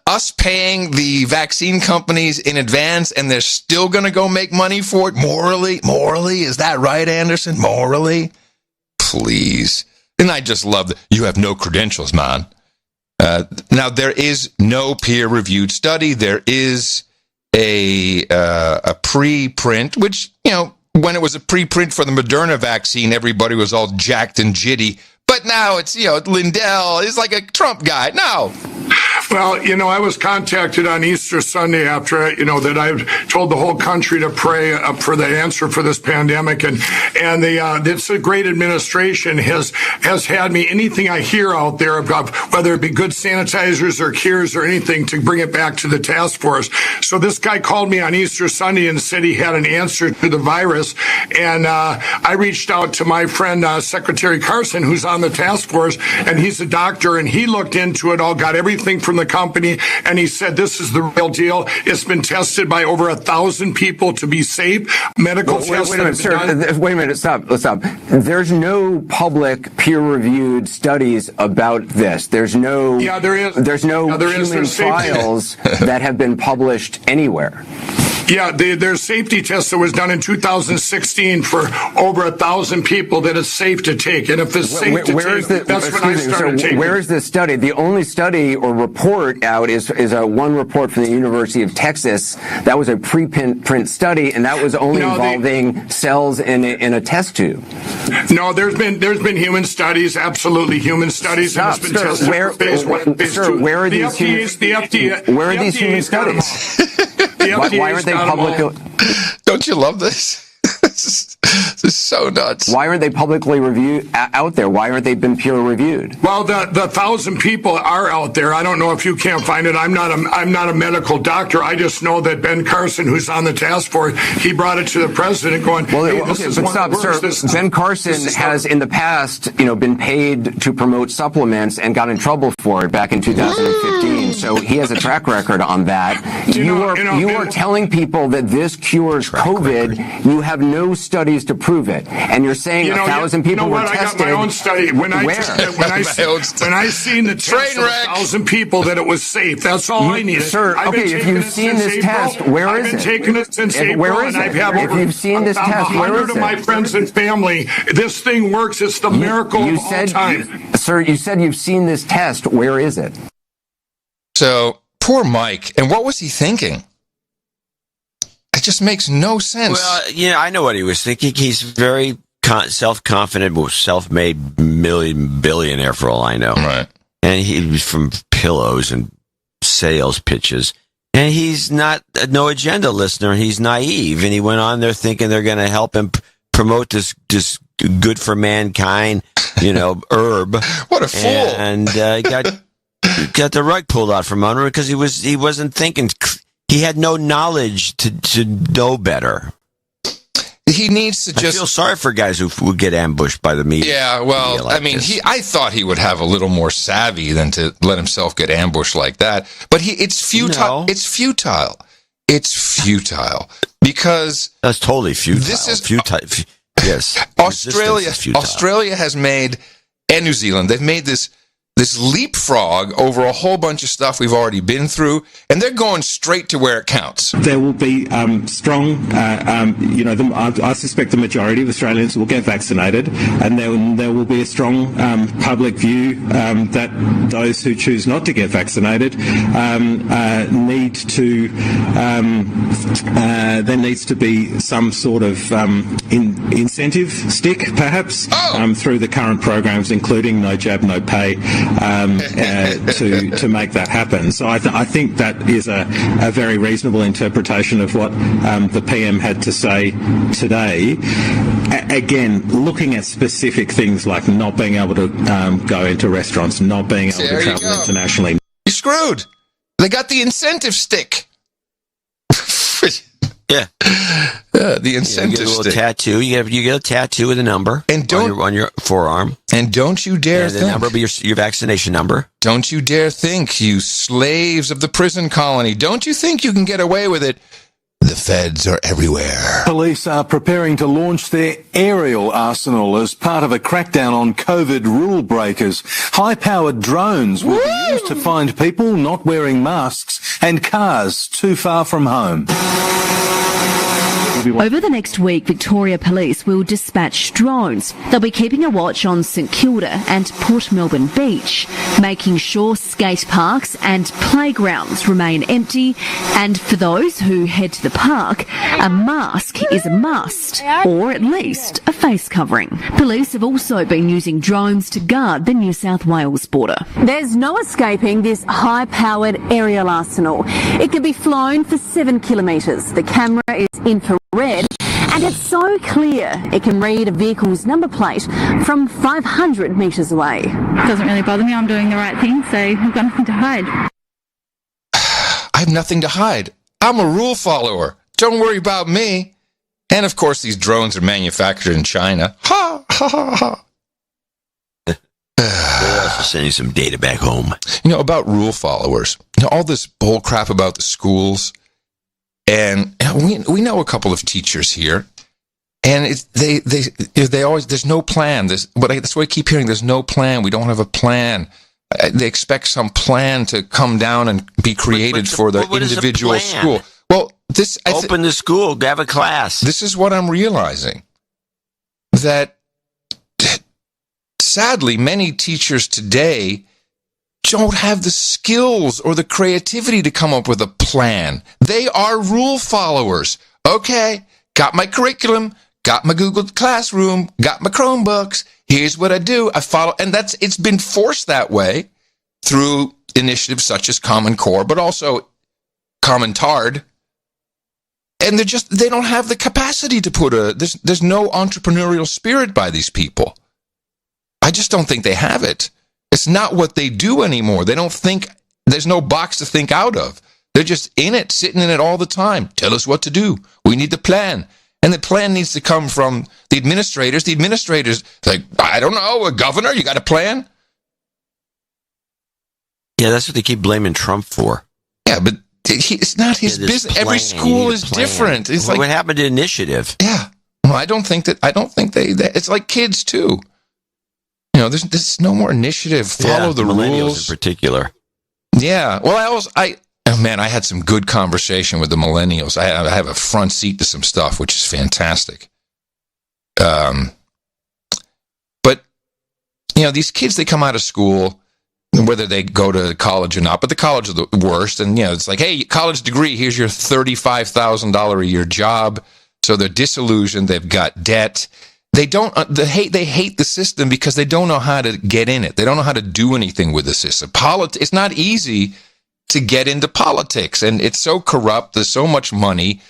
us paying the vaccine companies in advance, and they're still going to go make money for it? Morally, is that right, Anderson? Morally, please. And I just love that you have no credentials, man. Now, there is no peer-reviewed study. There is a preprint, which, when it was a preprint for the Moderna vaccine, everybody was all jacked and jitty. But now it's, Lindell is like a Trump guy. No. Well, I was contacted on Easter Sunday after, that I've told the whole country to pray for the answer for this pandemic. And it's a great administration has had me, anything I hear out there about whether it be good sanitizers or cures or anything, to bring it back to the task force. So this guy called me on Easter Sunday and said he had an answer to the virus. And I reached out to my friend, Secretary Carson, who's on the task force, and he's a doctor, and he looked into it all, got everything from the company, and he said this is the real deal. It's been tested by over 1,000 people to be safe. Medical tests. Wait a minute, sir. Wait a minute. Stop. There's no public peer-reviewed studies about this. There's no. Yeah, there is. There's no human trials that have been published anywhere. Yeah, there's safety tests that was done in 2016 for over 1,000 people that it's safe to take. And if it's safe to take, that's when I started taking. Where is this study? The only study or report out is one report from the University of Texas. That was a preprint study, and that was only involving cells in a test tube. No, there's been human studies, absolutely human studies, and it's been tested for phase 1, phase 2. Where are these human studies? Why aren't they public? Don't you love this? This is so nuts. Why aren't they publicly reviewed out there? Why aren't they been peer reviewed? Well, the 1,000 people are out there. I don't know if you can't find it. I'm not a medical doctor. I just know that Ben Carson, who's on the task force, he brought it to the president, going, Ben Carson has in the past, been paid to promote supplements and got in trouble for it back in 2015. So he has a track record on that. You are telling people that this cures COVID. You have no studies to prove it, and you're saying 1,000 people were tested. I got my own study. When I seen the test of 1,000 people that it was safe, that's all I needed. Sir, if you've seen this test, where is it? I've been taking it since April. Where is it? If you've seen this test, where is it? To my friends and family, this thing works. It's the miracle of all time. Sir, you said you've seen this test. Where is it? So poor Mike, and what was he thinking? It just makes no sense. Well, I know what he was thinking. He's very self-confident, self-made billionaire for all I know. Right. And he was from pillows and sales pitches. And he's not a no agenda listener. He's naive. And he went on there thinking they're going to help him promote this good for mankind, herb. What a fool. And got the rug pulled out from under him because he wasn't thinking. He had no knowledge to know better. He needs to just... I feel sorry for guys who would get ambushed by the media. Yeah, well, I thought he would have a little more savvy than to let himself get ambushed like that. But it's futile. No. It's futile. It's futile. Because... That's totally futile. This is... futile. Yes. Australia has made, and New Zealand, they've made this leapfrog over a whole bunch of stuff we've already been through, and they're going straight to where it counts. There will be strong, I suspect the majority of Australians will get vaccinated, and there will be a strong public view that those who choose not to get vaccinated need to, there needs to be some sort of incentive stick, perhaps, through the current programs, including No Jab, No Pay, to make that happen. So I think that is a very reasonable interpretation of what the PM had to say today. Again, looking at specific things like not being able to go into restaurants, not being able to travel internationally. You're screwed. They got the incentive stick. Yeah. The incentive you get a little stick. Tattoo. You get a tattoo with a number on your forearm. And don't you dare think. The number will be your vaccination number. Don't you dare think, you slaves of the prison colony. Don't you think you can get away with it? The feds are everywhere. Police are preparing to launch their aerial arsenal as part of a crackdown on COVID rule breakers. High-powered drones will be used to find people not wearing masks and cars too far from home. Over the next week, Victoria Police will dispatch drones. They'll be keeping a watch on St Kilda and Port Melbourne Beach, making sure skate parks and playgrounds remain empty, and for those who head to the park, a mask is a must, or at least a face covering. Police have also been using drones to guard the New South Wales border. There's no escaping this high-powered aerial arsenal. It can be flown for 7 kilometres. The camera is infrared, and it's so clear it can read a vehicle's number plate from 500 metres away. It doesn't really bother me. I'm doing the right thing, so I've got nothing to hide. I have nothing to hide. I'm a rule follower. Don't worry about me. And of course, these drones are manufactured in China. Ha, ha, ha, ha. They're also sending some data back home. About rule followers. All this bull crap about the schools. And we know a couple of teachers here. And they always, there's no plan. That's what I keep hearing. There's no plan. We don't have a plan. They expect some plan to come down and be created for the individual school. Well, open the school, have a class. This is what I'm realizing. That sadly, many teachers today don't have the skills or the creativity to come up with a plan. They are rule followers. Okay, got my curriculum, got my Google Classroom, got my Chromebooks. Here's what I do. I follow, and it's been forced that way through initiatives such as Common Core, but also Common Tard. And they don't have the capacity to there's no entrepreneurial spirit by these people. I just don't think they have it. It's not what they do anymore. They don't think, there's no box to think out of. They're just in it, sitting in it all the time. Tell us what to do. We need the plan. And the plan needs to come from the administrators. The administrators, like, I don't know, a governor, you got a plan? Yeah, that's what they keep blaming Trump for. Yeah, but it's not his business. Every school is different. It's what happened to initiative? Yeah. Well, I don't think they it's like kids too. There's no more initiative. Follow the rules. In particular. Yeah. Well, I had some good conversation with the millennials. I have a front seat to some stuff, which is fantastic. But these kids, they come out of school, whether they go to college or not, but the college are the worst. And, it's like, hey, college degree, here's your $35,000 a year job. So they're disillusioned. They've got debt. They hate the system because they don't know how to get in it. They don't know how to do anything with the system. It's not easy to get into politics, and it's so corrupt. There's so much money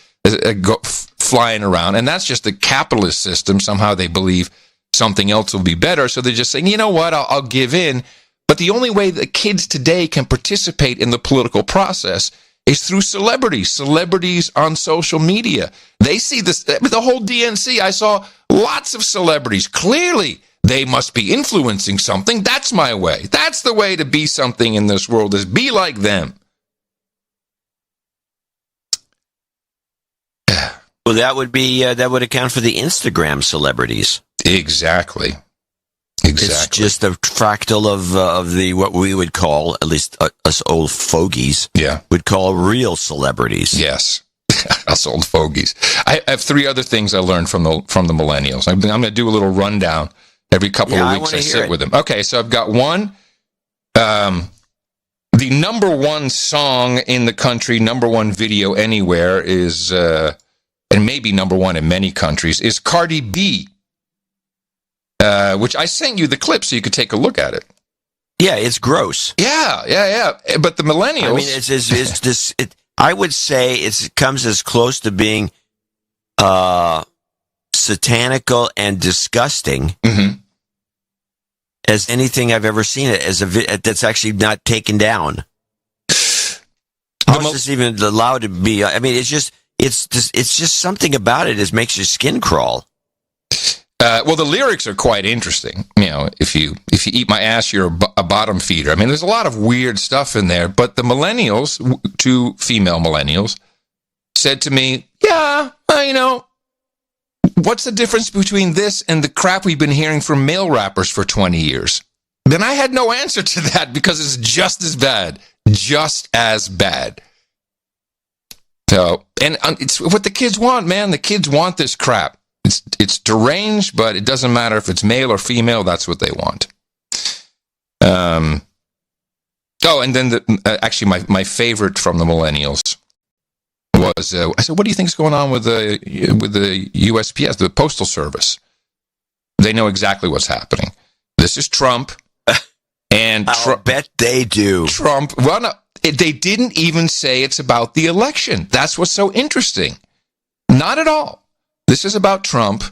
flying around, and that's just the capitalist system. Somehow they believe something else will be better, so they're just saying, you know what, I'll give in. But the only way that kids today can participate in the political process is through celebrities on social media. They see this, the whole DNC. I saw lots of celebrities. Clearly, they must be influencing something. That's my way. That's the way to be something in this world, is be like them. Well, that would account for the Instagram celebrities. Exactly. It's just a fractal of the what we would call, at least us old fogies, would call real celebrities. Yes, us old fogies. I have 3 other things I learned from the millennials. I'm going to do a little rundown every couple of weeks. I sit with them. Okay, so I've got one. The number one song in the country, number one video anywhere is, and maybe number one in many countries, is Cardi B. Which I sent you the clip so you could take a look at it. Yeah, it's gross. Yeah. But the millennials... I mean, it's this... I would say it comes as close to being satanical and disgusting as anything I've ever seen it that's actually not taken down. How is this even allowed to be? I mean, it's just something about it that makes your skin crawl. Well, the lyrics are quite interesting. If you eat my ass, you're a bottom feeder. I mean, there's a lot of weird stuff in there. But the millennials, 2 female millennials, said to me, what's the difference between this and the crap we've been hearing from male rappers for 20 years? Then I had no answer to that because it's just as bad. Just as bad. So, and it's what the kids want, man. The kids want this crap. It's deranged, but it doesn't matter if it's male or female. That's what they want. And then actually my favorite from the millennials was I said, "What do you think is going on with the USPS, the Postal Service?" They know exactly what's happening. This is Trump, and I'll bet they do. Trump. Well, no, they didn't even say it's about the election. That's what's so interesting. Not at all. This is about Trump.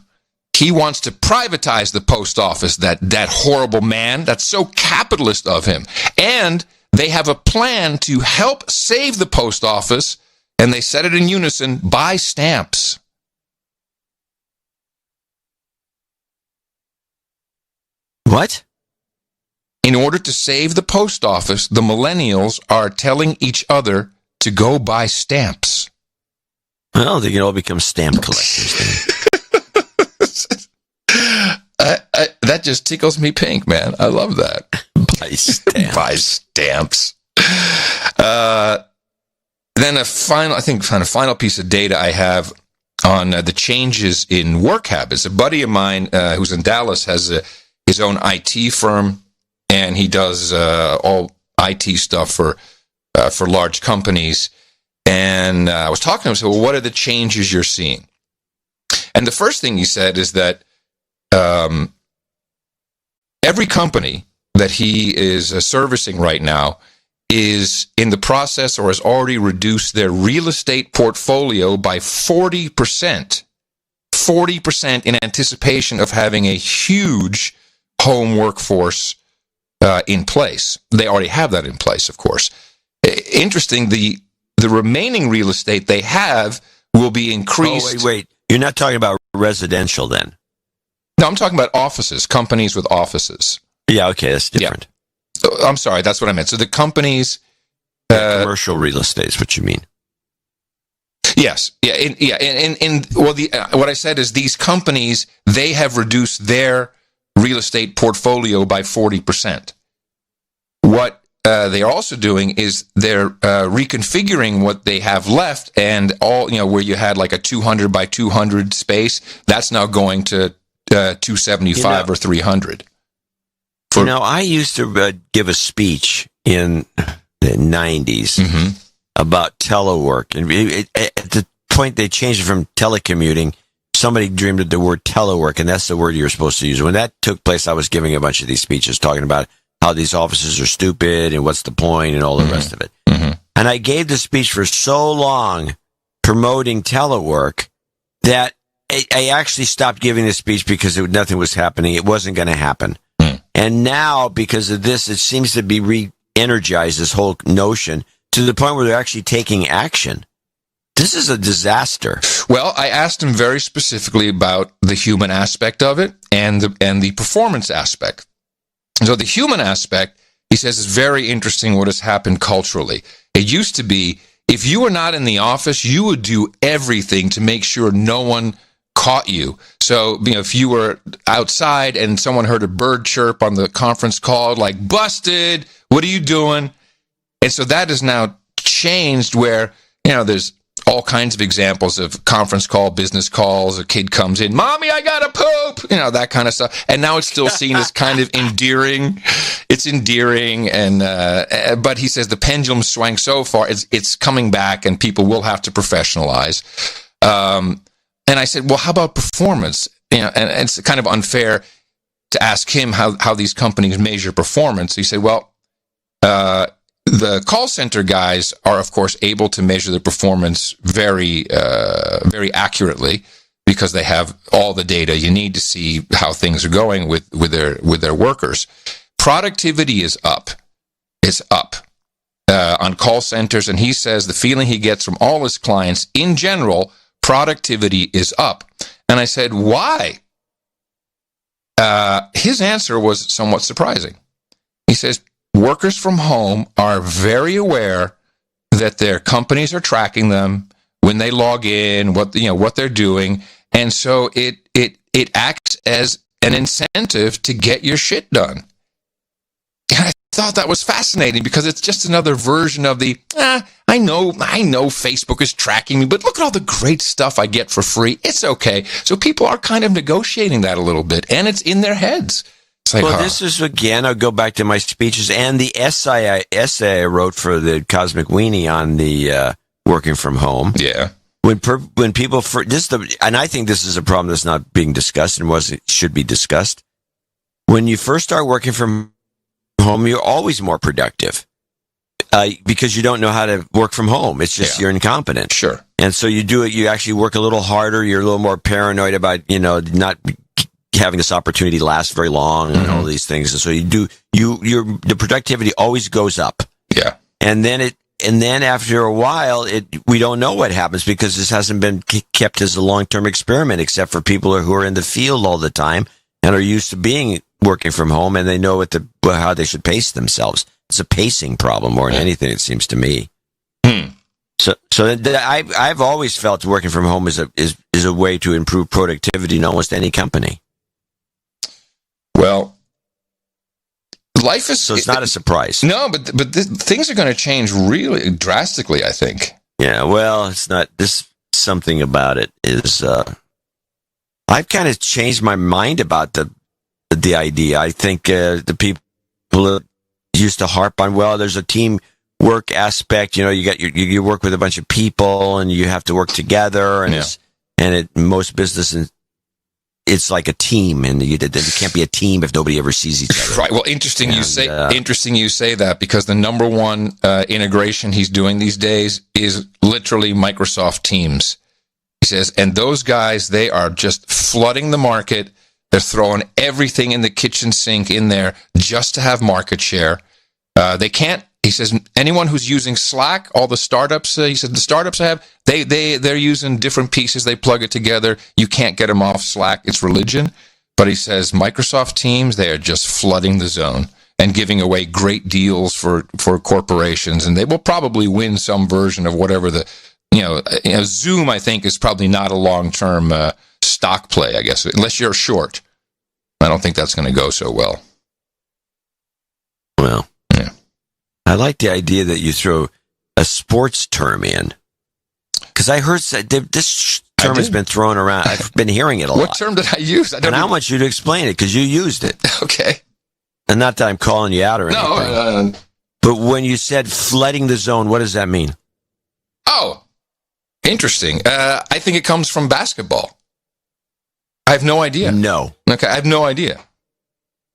He wants to privatize the post office, that horrible man. That's so capitalist of him. And they have a plan to help save the post office, and they said it in unison, buy stamps. What? In order to save the post office, the millennials are telling each other to go buy stamps. Well, they can all become stamp collectors then. That just tickles me pink, man. I love that. Buy stamps. Buy stamps. Then a final piece of data I have on the changes in work habits. A buddy of mine who's in Dallas has his own IT firm, and he does all IT stuff for large companies. And I was talking to him, I said, well, what are the changes you're seeing? And the first thing he said is that every company that he is servicing right now is in the process or has already reduced their real estate portfolio by 40%. 40% in anticipation of having a huge home workforce in place. They already have that in place, of course. Interesting, the remaining real estate they have will be increased. Oh, wait. You're not talking about residential then? No, I'm talking about offices, companies with offices. Yeah, okay, that's different. Yeah. I'm sorry, that's what I meant. So the companies... commercial real estate is what you mean. Yes. What I said is these companies, they have reduced their real estate portfolio by 40%. What they are also doing is they're reconfiguring what they have left, and all, where you had like a 200 by 200 space, that's now going to 275 or 300. I used to give a speech in the 90s about telework, and at the point they changed it from telecommuting, somebody dreamed of the word telework, and that's the word you were supposed to use. When that took place, I was giving a bunch of these speeches talking about how these offices are stupid and what's the point and all the rest of it. And I gave the speech for so long promoting telework that I actually stopped giving the speech because nothing was happening. It wasn't going to happen. And now, because of this, it seems to be re-energized, this whole notion, to the point where they're actually taking action. This is a disaster. Well, I asked him very specifically about the human aspect of it and the performance aspect. So the human aspect, he says, is very interesting what has happened culturally. It used to be, if you were not in the office, you would do everything to make sure no one caught you. So, if you were outside and someone heard a bird chirp on the conference call, like, busted, what are you doing? And so that is now changed where, there's all kinds of examples of conference call, business calls. A kid comes in, Mommy, I got to poop, that kind of stuff. And now it's still seen as kind of endearing. It's endearing. But he says the pendulum swung so far, it's coming back and people will have to professionalize. And I said, well, how about performance? And it's kind of unfair to ask him how these companies measure performance. He said, well, the call center guys are, of course, able to measure the performance very, very accurately because they have all the data you need to see how things are going with their workers. Productivity is up. It's up on call centers, and he says the feeling he gets from all his clients in general, productivity is up. And I said, why? His answer was somewhat surprising. He says, workers from home are very aware that their companies are tracking them when they log in, what they're doing, and so it acts as an incentive to get your shit done. thought that was fascinating because it's just another version of the, I know Facebook is tracking me, but look at all the great stuff I get for free. It's okay. So people are kind of negotiating that a little bit, and it's in their heads. It's like, this is, again, I'll go back to my speeches and the essay I wrote for the Cosmic Weenie on the working from home. Yeah. When people, and I think this is a problem that's not being discussed and should be discussed. When you first start working from home, you're always more productive because you don't know how to work from home. It's just you're incompetent. Sure. And so you actually work a little harder. You're a little more paranoid about, not having this opportunity last very long and all these things. And so the productivity always goes up. Yeah. And then after a while, we don't know what happens because this hasn't been kept as a long-term experiment, except for people who are in the field all the time and are used to working from home, and they know how they should pace themselves. It's a pacing problem more than anything, it seems to me. So I've always felt working from home is a way to improve productivity in almost any company. Well, life is... So it's not a surprise. No, but things are going to change really drastically, I think. Yeah, well, it's not... Something about it is... I've kind of changed my mind about the idea. I think the people used to harp on, well, there's a teamwork aspect. You work with a bunch of people and you have to work together. And most businesses, it's like a team, and you can't be a team if nobody ever sees each other. Right. Well, interesting you say that, because the number one integration he's doing these days is literally Microsoft Teams. He says, and those guys, they are just flooding the market. They're throwing everything in the kitchen sink in there just to have market share. They can't, he says, anyone who's using Slack, all the startups, he said, the startups I have, they're using different pieces. They plug it together. You can't get them off Slack. It's religion. But he says, Microsoft Teams, they are just flooding the zone and giving away great deals for corporations. And they will probably win some version of whatever Zoom, I think, is probably not a long-term stock play, I guess, unless you're short. I don't think that's going to go so well. Well, yeah. I like the idea that you throw a sports term in, because I heard this term has been thrown around. I've been hearing it a lot. What term did I use? And I want you to explain it, because you used it. Okay. And not that I'm calling you out or anything. No. But when you said flooding the zone, what does that mean? Oh, interesting. I think it comes from basketball. I have no idea. No. Okay, I have no idea.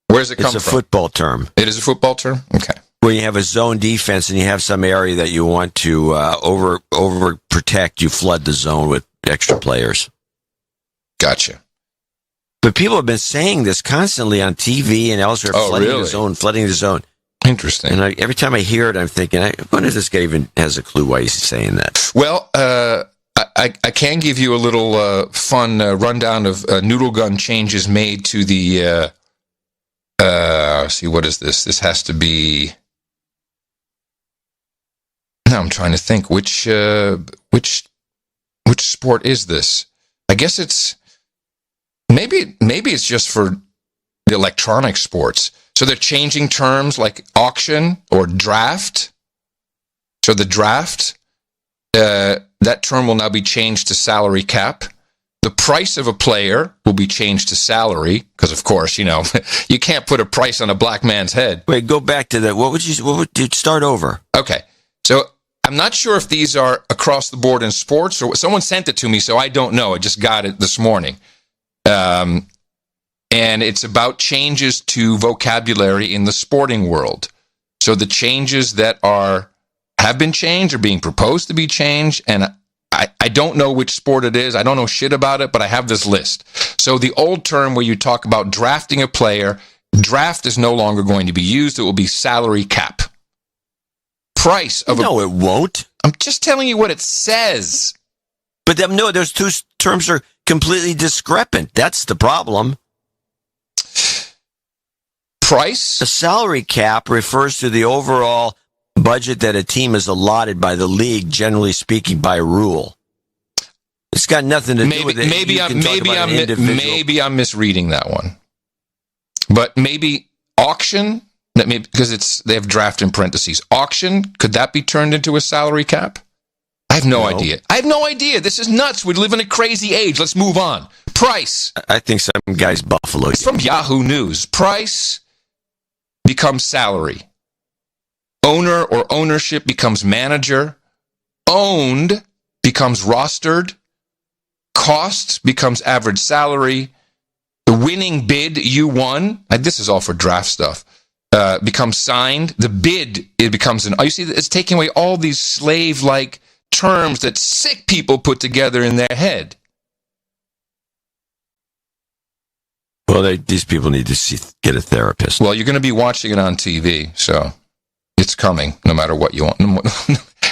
Where does it come from? It's a football term. It is a football term? Okay. When you have a zone defense and you have some area that you want to over protect, you flood the zone with extra players. Gotcha. But people have been saying this constantly on TV and elsewhere, flooding the zone. Interesting. And every time I hear it, I'm thinking, I wonder if this guy even has a clue why he's saying that. Well, I can give you a little fun rundown of noodle gun changes made to the... see, what is this? This has to be... Now I'm trying to think which sport is this? I guess it's maybe it's just for the electronic sports. So they're changing terms like auction or draft. So the draft, that term will now be changed to salary cap. The price of a player will be changed to salary because, of course, you can't put a price on a black man's head. Wait, go back to that. What would you start over? Okay, so I'm not sure if these are across the board in sports or someone sent it to me, so I don't know. I just got it this morning. And it's about changes to vocabulary in the sporting world. So the changes that have been changed are being proposed to be changed, and I don't know which sport it is. I don't know shit about it, but I have this list. So the old term where you talk about drafting a player, draft is no longer going to be used. It will be salary cap. Price of No, it won't. I'm just telling you what it says. But no, those two terms are completely discrepant. That's the problem. Price? The salary cap refers to the overall budget that a team is allotted by the league, generally speaking, by rule. It's got nothing to do with it. Maybe I'm misreading that one. But maybe auction Because they have draft in parentheses. Auction, could that be turned into a salary cap? I have no idea. I have no idea. This is nuts. We live in a crazy age. Let's move on. Price. I think some guy's Buffalo. It's from Yahoo News. Price becomes salary. Owner or ownership becomes manager. Owned becomes rostered. Cost becomes average salary. The winning bid you won, this is all for draft stuff, becomes signed. The bid, it becomes you see, it's taking away all these slave-like terms that sick people put together in their head. Well, these people need to get a therapist. Well, you're going to be watching it on TV, so it's coming, no matter what you want.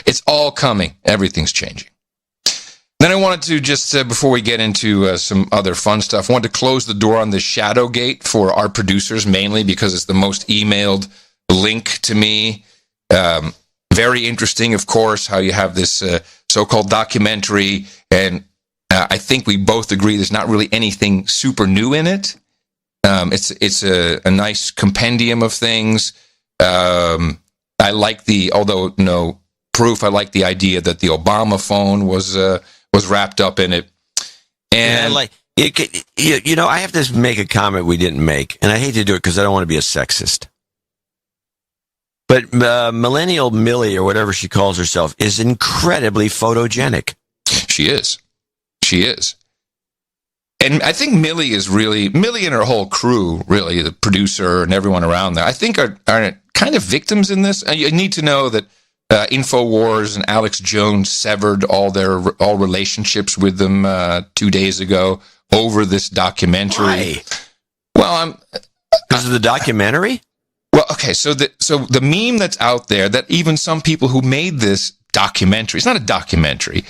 It's all coming. Everything's changing. Then I wanted to just, before we get into some other fun stuff, I wanted to close the door on the Shadowgate for our producers, mainly because it's the most emailed link to me. Very interesting, of course, how you have this so-called documentary, and I think we both agree there's not really anything super new in it. It's a nice compendium of things. I like although no proof, I like the idea that the Obama phone was wrapped up in it. And I have to make a comment we didn't make, and I hate to do it because I don't want to be a sexist. But Millennial Millie, or whatever she calls herself, is incredibly photogenic. She is. And I think Millie and her whole crew, really, the producer and everyone around there, I think are kind of victims in this. You need to know that InfoWars and Alex Jones severed all relationships with them 2 days ago over this documentary. Why? Well, because of the documentary? Well, okay, so the meme that's out there, that even some people who made this documentary, it's not a documentary,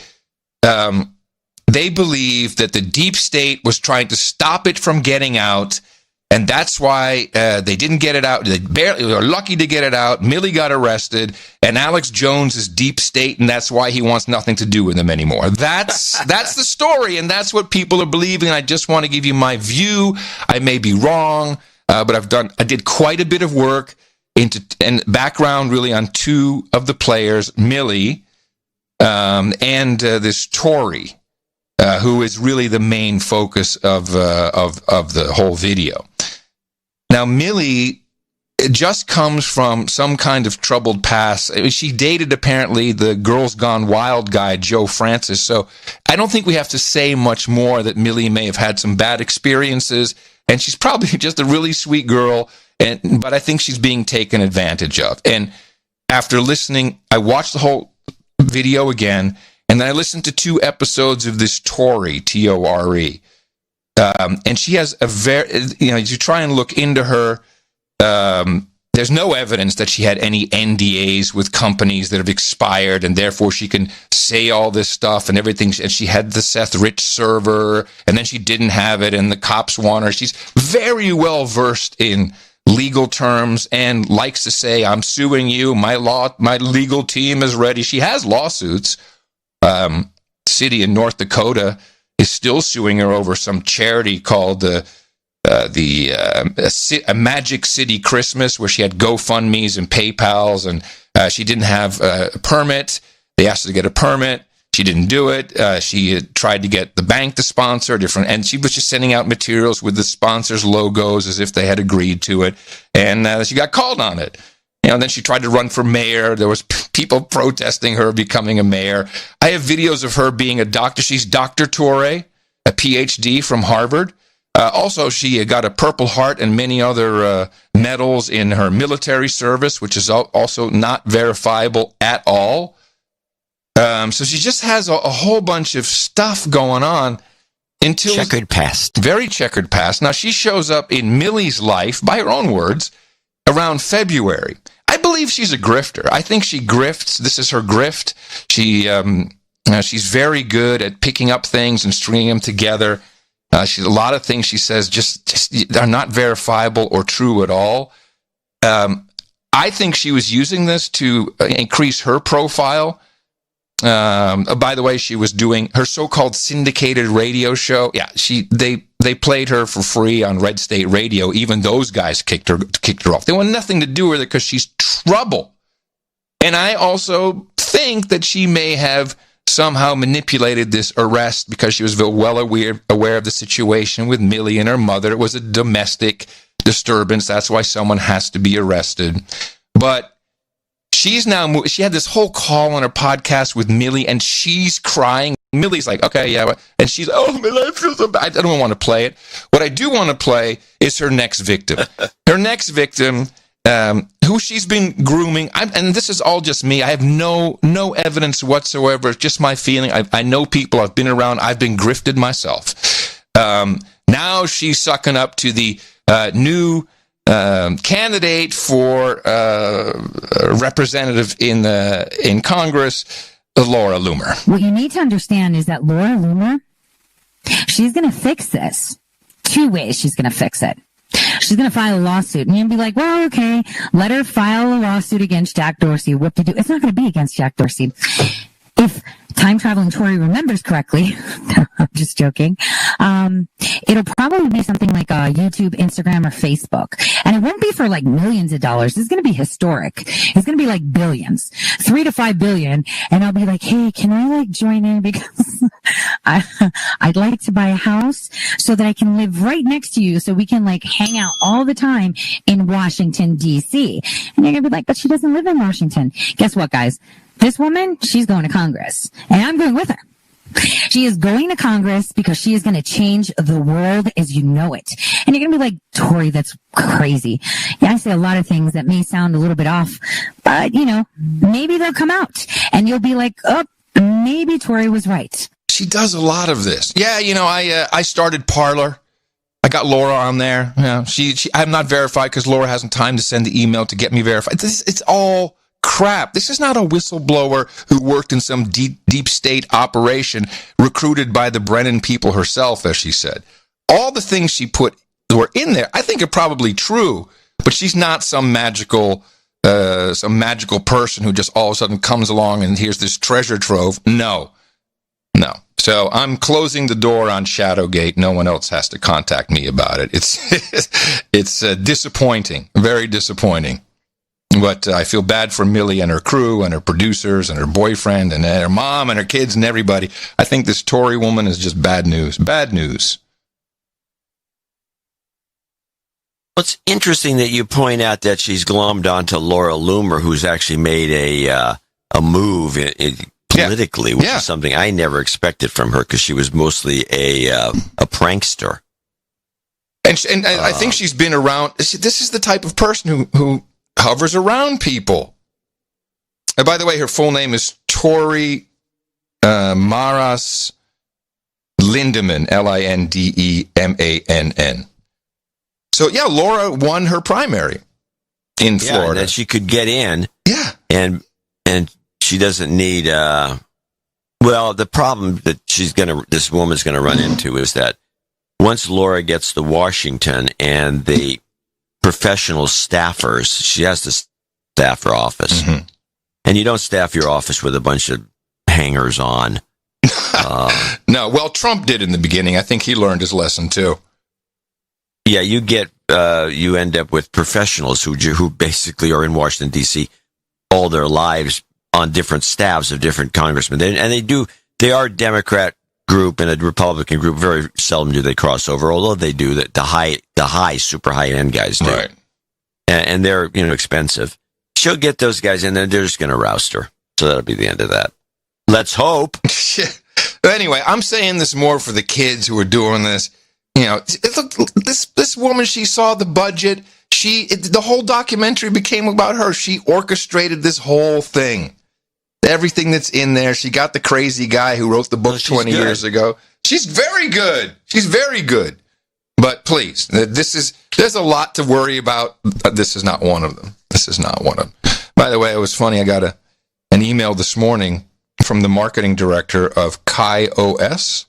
they believe that the deep state was trying to stop it from getting out, and that's why they didn't get it out. They were lucky to get it out. Millie got arrested, and Alex Jones is deep state, and that's why he wants nothing to do with them anymore. That's the story, and that's what people are believing. I just want to give you my view. I may be wrong. But I did quite a bit of work and background really on two of the players, Millie and this Tory, who is really the main focus of the whole video. Now, Millie just comes from some kind of troubled past. She dated, apparently, the Girls Gone Wild guy, Joe Francis. So I don't think we have to say much more that Millie may have had some bad experiences. And she's probably just a really sweet girl, but I think she's being taken advantage of. And after listening, I watched the whole video again, and then I listened to 2 episodes of this Tory, T-O-R-E. And she has as you try and look into her, there's no evidence that she had any NDAs with companies that have expired, and therefore she can say all this stuff and everything. And she had the Seth Rich server, and then she didn't have it, and the cops want her. She's very well versed in legal terms and likes to say, "I'm suing you. My legal team is ready." She has lawsuits. City in North Dakota is still suing her over some charity called a Magic City Christmas, where she had GoFundMes and PayPals, and she didn't have a permit. They asked her to get a permit. She didn't do it. She had tried to get the bank to sponsor and she was just sending out materials with the sponsors' logos as if they had agreed to it, and she got called on it. And then she tried to run for mayor. There was people protesting her becoming a mayor. I have videos of her being a doctor. She's Dr. Torre, a PhD from Harvard. Also, she got a Purple Heart and many other medals in her military service, which is also not verifiable at all. So she just has a whole bunch of stuff going on. Checkered past. Very checkered past. Now, she shows up in Millie's life, by her own words, around February. I believe she's a grifter. I think she grifts. This is her grift. She's very good at picking up things and stringing them together. A lot of things she says just are not verifiable or true at all. I think she was using this to increase her profile. By the way, she was doing her so-called syndicated radio show. Yeah, they they played her for free on Red State Radio. Even those guys kicked her off. They want nothing to do with her because she's trouble. And I also think that she may have somehow manipulated this arrest because she was well aware of the situation with Millie and her mother. It was a domestic disturbance. That's why someone has to be arrested. But she had this whole call on her podcast with Millie, and she's crying. Millie's like, okay, yeah. And she's, oh, Millie, I feel so bad. I don't want to play it. What I do want to play is her next victim. Her next victim, who she's been grooming. And this is all just me. I have no evidence whatsoever. It's just my feeling. I know people. I've been around. I've been grifted myself. Now she's sucking up to the new candidate for representative in Congress, Laura Loomer. What you need to understand is that Laura Loomer, she's going to fix this. 2 ways she's going to fix it. She's going to file a lawsuit, and you'll be like, well, okay, let her file a lawsuit against Jack Dorsey. What to do? It's not going to be against Jack Dorsey. If time-traveling Tory remembers correctly, I'm just joking, it'll probably be something like YouTube, Instagram, or Facebook. And it won't be for like millions of dollars. It's going to be historic. It's going to be like billions, 3 to 5 billion. And I'll be like, hey, can I like join in? Because I'd like to buy a house so that I can live right next to you so we can like hang out all the time in Washington, D.C. And you're going to be like, but she doesn't live in Washington. Guess what, guys? This woman, she's going to Congress, and I'm going with her. She is going to Congress because she is going to change the world as you know it. And you're going to be like, Tori, that's crazy. Yeah, I say a lot of things that may sound a little bit off, but, you know, maybe they'll come out, and you'll be like, oh, maybe Tori was right. She does a lot of this. Yeah, you know, I started Parler. I got Laura on there. You know, I'm not verified because Laura hasn't time to send the email to get me verified. It's all crap. This is not a whistleblower who worked in some deep state operation recruited by the Brennan people herself, as she said. All the things she put were in there. I think are probably true, but she's not some magical person who just all of a sudden comes along and here's this treasure trove. No. So I'm closing the door on Shadowgate. No one else has to contact me about it. It's disappointing, very disappointing. But I feel bad for Millie and her crew and her producers and her boyfriend and her mom and her kids and everybody. I think this Tory woman is just bad news. Bad news. Well, it's interesting that you point out that she's glommed onto Laura Loomer, who's actually made a move politically, which is something I never expected from her because she was mostly a prankster. And I think she's been around. This is the type of person who hovers around people. And by the way, her full name is Tori Maras Lindemann, Lindemann. So, yeah, Laura won her primary in Florida. And that she could get in. Yeah. And she doesn't need... well, the problem that this woman's going to run into is that once Laura gets to Washington and the professional staffers, she has to staff her office. Mm-hmm. And you don't staff your office with a bunch of hangers on. No, well, Trump did in the beginning. I think he learned his lesson too. Yeah, you end up with professionals who basically are in Washington, D.C. all their lives on different staffs of different congressmen. They are a Democrat group and a Republican group. Very seldom do they cross over, although they do. The super high end guys do, right? And they're expensive. She'll get those guys, and then they're just going to roust her. So that'll be the end of that. Let's hope. Anyway, I'm saying this more for the kids who are doing this. You know, look, this woman. She saw the budget. The whole documentary became about her. She orchestrated this whole thing. Everything that's in there. She got the crazy guy who wrote the book 20 years ago. She's very good. She's very good. But please, there's a lot to worry about. This is not one of them. This is not one of them. By the way, it was funny. I got an email this morning from the marketing director of KaiOS,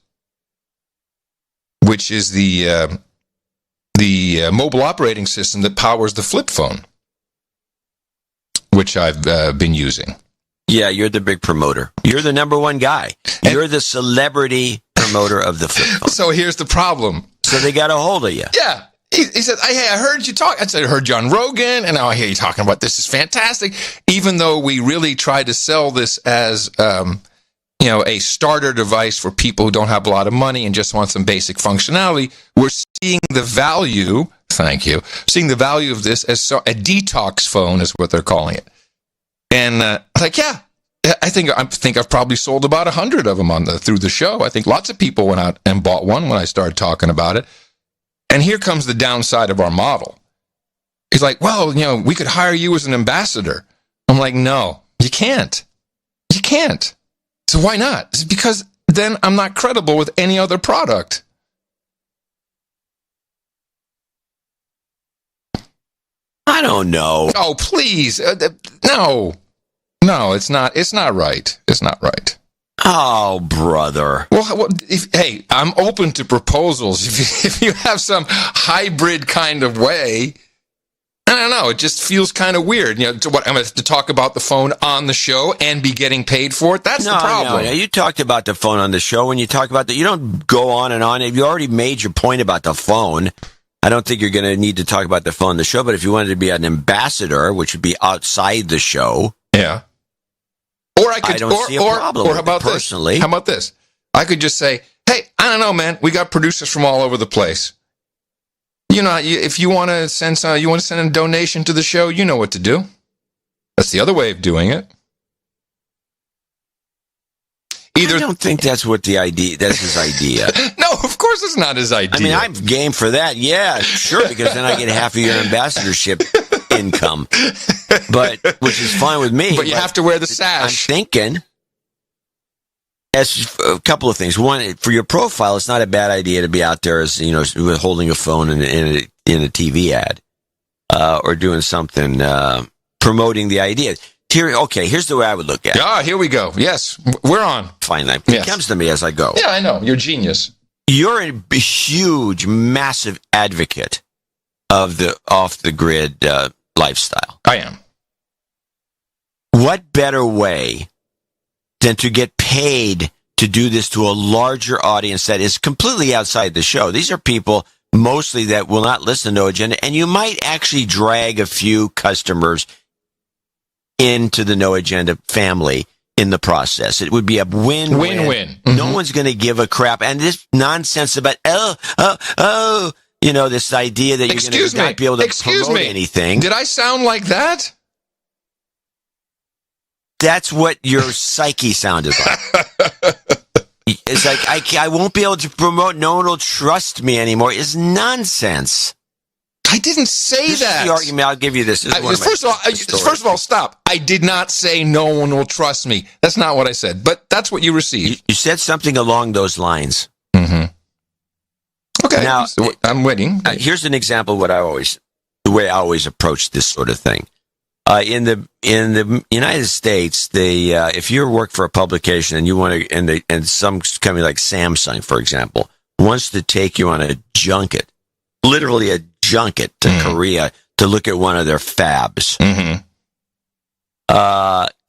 which is the mobile operating system that powers the flip phone, which I've been using. Yeah, you're the big promoter. You're the number one guy. You're the celebrity promoter of the flip phone. So here's the problem. So they got a hold of you. Yeah. He said, hey, I heard you talk. I said, I heard you on Rogan, and now I hear you talking about this is fantastic. Even though we really tried to sell this as, a starter device for people who don't have a lot of money and just want some basic functionality, we're seeing the value, seeing the value of this as a detox phone is what they're calling it. And I was like, yeah, I think I've probably sold about 100 of them through the show. I think lots of people went out and bought one when I started talking about it. And here comes the downside of our model. He's like, well, we could hire you as an ambassador. I'm like, no, you can't. You can't. So why not? It's because then I'm not credible with any other product. I don't know. Oh, please. No, it's not. It's not right. It's not right. Oh, brother. Well, hey, I'm open to proposals. If you have some hybrid kind of way, I don't know. It just feels kind of weird. I'm going to have to talk about the phone on the show and be getting paid for it. That's the problem. No. You talked about the phone on the show. When you talk about that, you don't go on and on. You already made your point about the phone. I don't think you're going to need to talk about the phone on the show. But if you wanted to be an ambassador, which would be outside the show, yeah. Or I could, I don't see a problem or how about personally. This? How about this? I could just say, hey, I don't know, man. We got producers from all over the place. If you want to send a donation to the show, you know what to do. That's the other way of doing it. I don't think that's that's his idea. No, of course it's not his idea. I mean, I'm game for that. Yeah, sure, because then I get half of your ambassadorship income, which is fine with me. But you have to wear the sash. I'm thinking, as a couple of things. One, for your profile, it's not a bad idea to be out there as holding a phone in a TV ad, or doing something promoting the idea. Here's the way I would look at it. Ah, here we go. Yes, we're on. Fine, it comes to me as I go. Yeah, I know. You're a genius. You're a huge, massive advocate of the off-the-grid lifestyle. I am. What better way than to get paid to do this to a larger audience that is completely outside the show? These are people mostly that will not listen to No Agenda, and you might actually drag a few customers into the No Agenda family in the process. It would be a win-win. Win-win. Mm-hmm. No one's going to give a crap. And this nonsense about, this idea that you're going to not be able to promote anything. Did I sound like that? That's what your psyche sounded like. It's like, I won't be able to promote. No one will trust me anymore. It's nonsense. I didn't say this that. Is the argument. I'll give you this. First of all, stop. I did not say no one will trust me. That's not what I said. But that's what you received. You said something along those lines. Mm-hmm. Okay. Now I'm waiting. Here's an example of the way I always approach this sort of thing. In the United States, if you work for a publication and you want to, and some company like Samsung, for example, wants to take you on a junket, literally a junket to Korea to look at one of their fabs. Mm-hmm.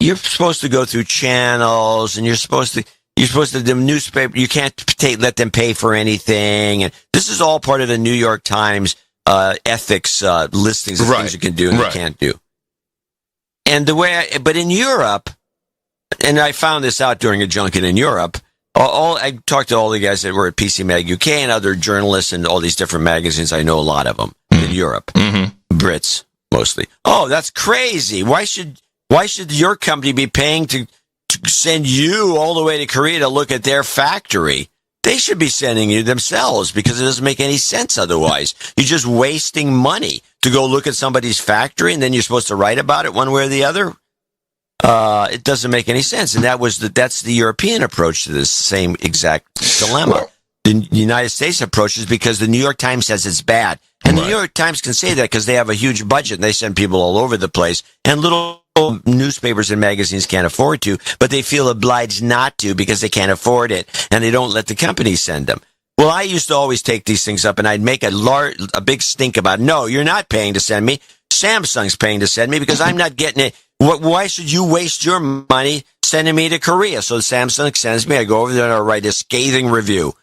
You're supposed to go through channels, and you're supposed to the newspaper. You can't let them pay for anything, and this is all part of the New York Times ethics listings of things you can do and you can't do. And but in Europe, and I found this out during a junket in Europe. I talked to all the guys that were at PC Mag UK and other journalists and all these different magazines. I know a lot of them in Europe, Brits mostly. Oh, that's crazy! Why should your company be paying to send you all the way to Korea to look at their factory? They should be sending you themselves because it doesn't make any sense otherwise. You're just wasting money to go look at somebody's factory and then you're supposed to write about it one way or the other. It doesn't make any sense. And that's the European approach to this same exact dilemma. The United States approach is because the New York Times says it's bad. And the New York Times can say that because they have a huge budget and they send people all over the place. And little newspapers and magazines can't afford to, but they feel obliged not to because they can't afford it. And they don't let the companies send them. Well, I used to always take these things up and I'd make a big stink about, no, you're not paying to send me. Samsung's paying to send me because I'm not getting it. Why should you waste your money sending me to Korea? So Samsung sends me. I go over there and I write a scathing review.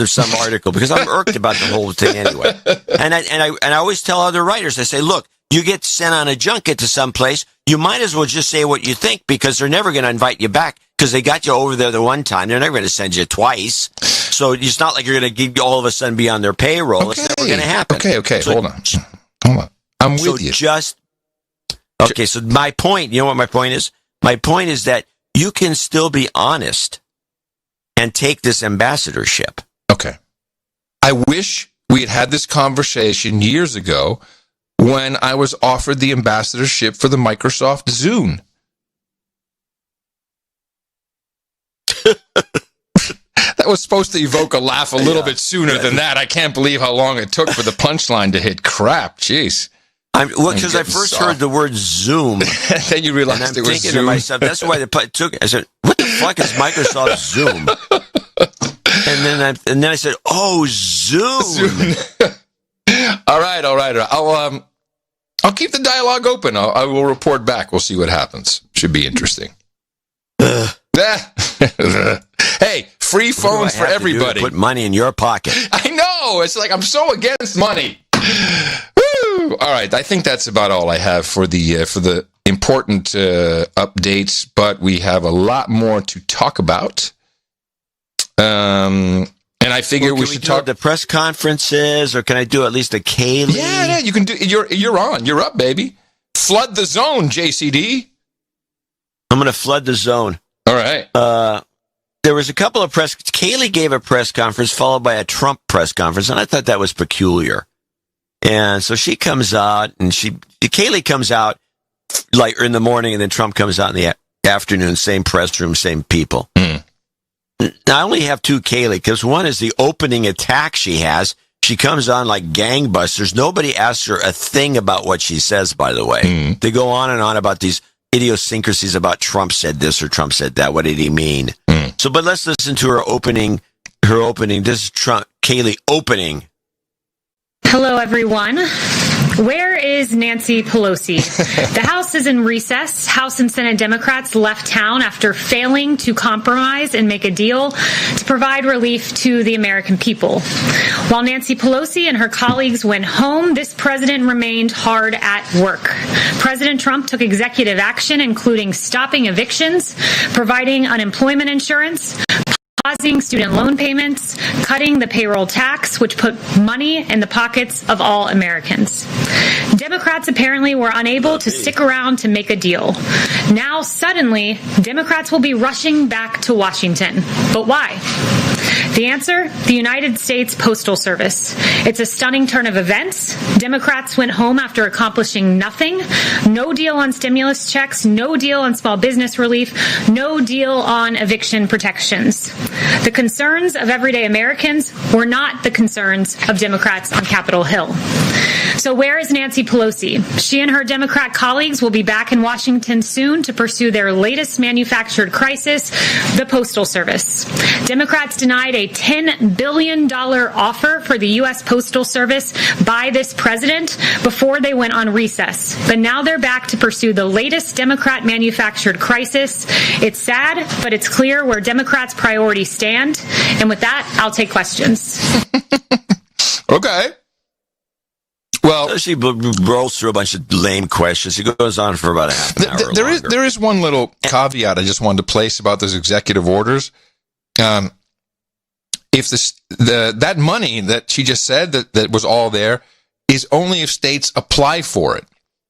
some article because I'm irked about the whole thing anyway. And I always tell other writers, I say, look, you get sent on a junket to some place, you might as well just say what you think because they're never going to invite you back because they got you over there the one time. They're never going to send you twice. So it's not like you're going to all of a sudden be on their payroll. Okay. It's never going to happen. Okay. So, hold on. I'm with you. So my point, you know what my point is? My point is that you can still be honest and take this ambassadorship. Okay. I wish we had had this conversation years ago when I was offered the ambassadorship for the Microsoft Zune. That was supposed to evoke a laugh a little bit sooner than that. I can't believe how long it took for the punchline to hit. Crap, jeez. Because I first heard the word Zoom. Then you realized it was thinking Zoom. to myself, that's why they took. I said, "What the fuck is Microsoft Zoom?" And then I said, "Oh, Zoom." All right. I'll keep the dialogue open. I will report back. We'll see what happens. Should be interesting. Hey, free phones for everybody. Put money in your pocket. I know. It's like I'm so against money. Woo! All right. I think that's about all I have for the important updates, but we have a lot more to talk about. And I figure we should talk the press conferences, or can I do at least a Kaylee? Yeah, you can do. You're on. You're up, baby. Flood the zone, JCD. I'm going to flood the zone. All right. There was a couple of Kaylee gave a press conference followed by a Trump press conference, and I thought that was peculiar. And so she comes out, and Kaylee comes out like in the morning, and then Trump comes out in the afternoon. Same press room, same people. I only have two Kaylee because one is the opening attack she has. She comes on like gangbusters. Nobody asks her a thing about what she says, by the way. They go on and on about these idiosyncrasies about Trump said this or Trump said that. What did he mean? So, but let's listen to her opening. This is Kaylee opening. Hello, everyone. Where is Nancy Pelosi? The House is in recess. House and Senate Democrats left town after failing to compromise and make a deal to provide relief to the American people. While Nancy Pelosi and her colleagues went home, this president remained hard at work. President Trump took executive action, including stopping evictions, providing unemployment insurance, pausing student loan payments, cutting the payroll tax, which put money in the pockets of all Americans. Democrats apparently were unable to stick around to make a deal. Now, suddenly, Democrats will be rushing back to Washington. But why? The answer? The United States Postal Service. It's a stunning turn of events. Democrats went home after accomplishing nothing. No deal on stimulus checks, no deal on small business relief, no deal on eviction protections. The concerns of everyday Americans were not the concerns of Democrats on Capitol Hill. So where is Nancy Pelosi? She and her Democrat colleagues will be back in Washington soon to pursue their latest manufactured crisis, the Postal Service. Democrats denied a $10 billion offer for the U.S. Postal Service by this president before they went on recess. But now they're back to pursue the latest Democrat manufactured crisis. It's sad, but it's clear where Democrats' priorities stand. And with that, I'll take questions. Okay. Well, she rolls through a bunch of lame questions. It goes on for about a half an hour. There is one little caveat I just wanted to place about those executive orders. If that money that she just said that was all there is only if states apply for it.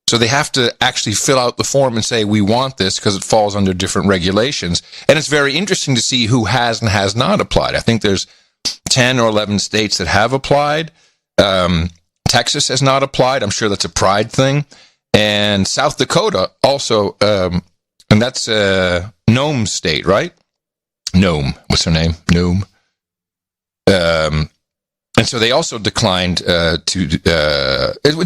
So they have to actually fill out the form and say, we want this because it falls under different regulations. And it's very interesting to see who has and has not applied. I think there's 10 or 11 states that have applied. Texas has not applied. I'm sure that's a pride thing. And South Dakota also, and that's Nome State, right? Nome. What's her name? Nome. And so they also declined which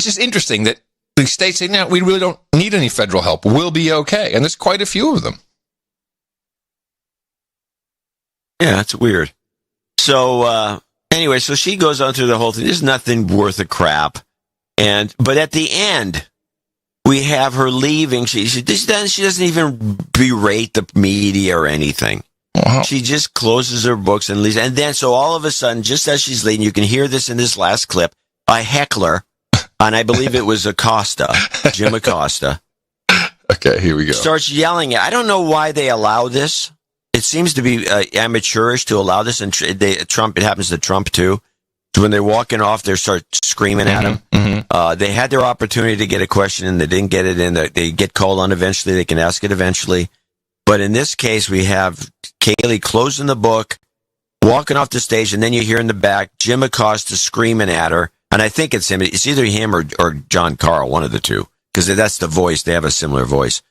is interesting that the states say, no, we really don't need any federal help. We'll be okay. And there's quite a few of them. Yeah, that's weird. So, anyway, so she goes on through the whole thing. There's nothing worth a crap. But at the end, we have her leaving. She doesn't even berate the media or anything. She just closes her books and leaves. And then, so all of a sudden, just as she's leaving, you can hear this in this last clip, a heckler, and I believe it was Acosta, Jim Acosta. Okay, here we go. Starts yelling. I don't know why they allow this. It seems to be amateurish to allow this, and Trump. It happens to Trump too. So when they're walking off, they start screaming at him. They had their opportunity to get a question in, they didn't get it in. They get called on eventually. They can ask it eventually. But in this case, we have Kayleigh closing the book, walking off the stage, and then you hear in the back Jim Acosta screaming at her. And I think it's him. It's either him or John Carl, one of the two, because that's the voice. They have a similar voice.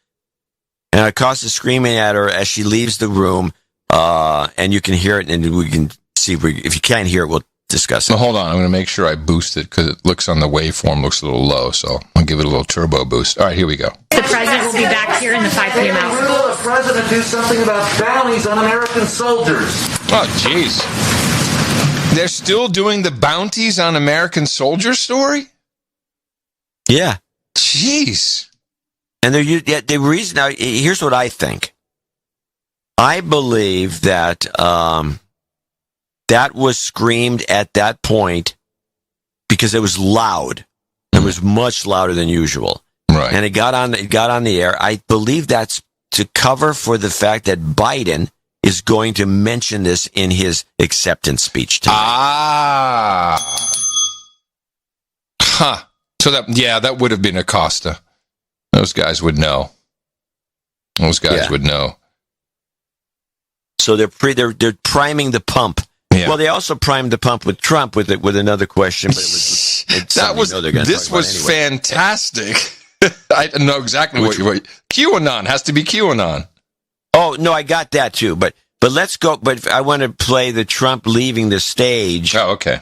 And Acosta screaming at her as she leaves the room, and you can hear it, and we can see if you can't hear it, we'll discuss it. Well, hold on. I'm going to make sure I boost it because it looks on the waveform, looks a little low. So I'll give it a little turbo boost. All right, here we go. The president will be back here in the 5 p.m. hour. Will the president do something about bounties on American soldiers? Oh, jeez. They're still doing the bounties on American soldiers story? Yeah. Jeez. And the reason, now, here's what I think. I believe that that was screamed at that point because it was loud. It was much louder than usual. Right. And it got on the air. I believe that's to cover for the fact that Biden is going to mention this in his acceptance speech tonight. Huh. So that would have been Acosta. Those guys would know. Would know. So they're priming the pump. Yeah. Well, they also primed the pump with Trump with another question, but this was fantastic. I know exactly what QAnon has to be QAnon. Oh no, I got that too. But let's go. But I want to play the Trump leaving the stage. Oh, okay.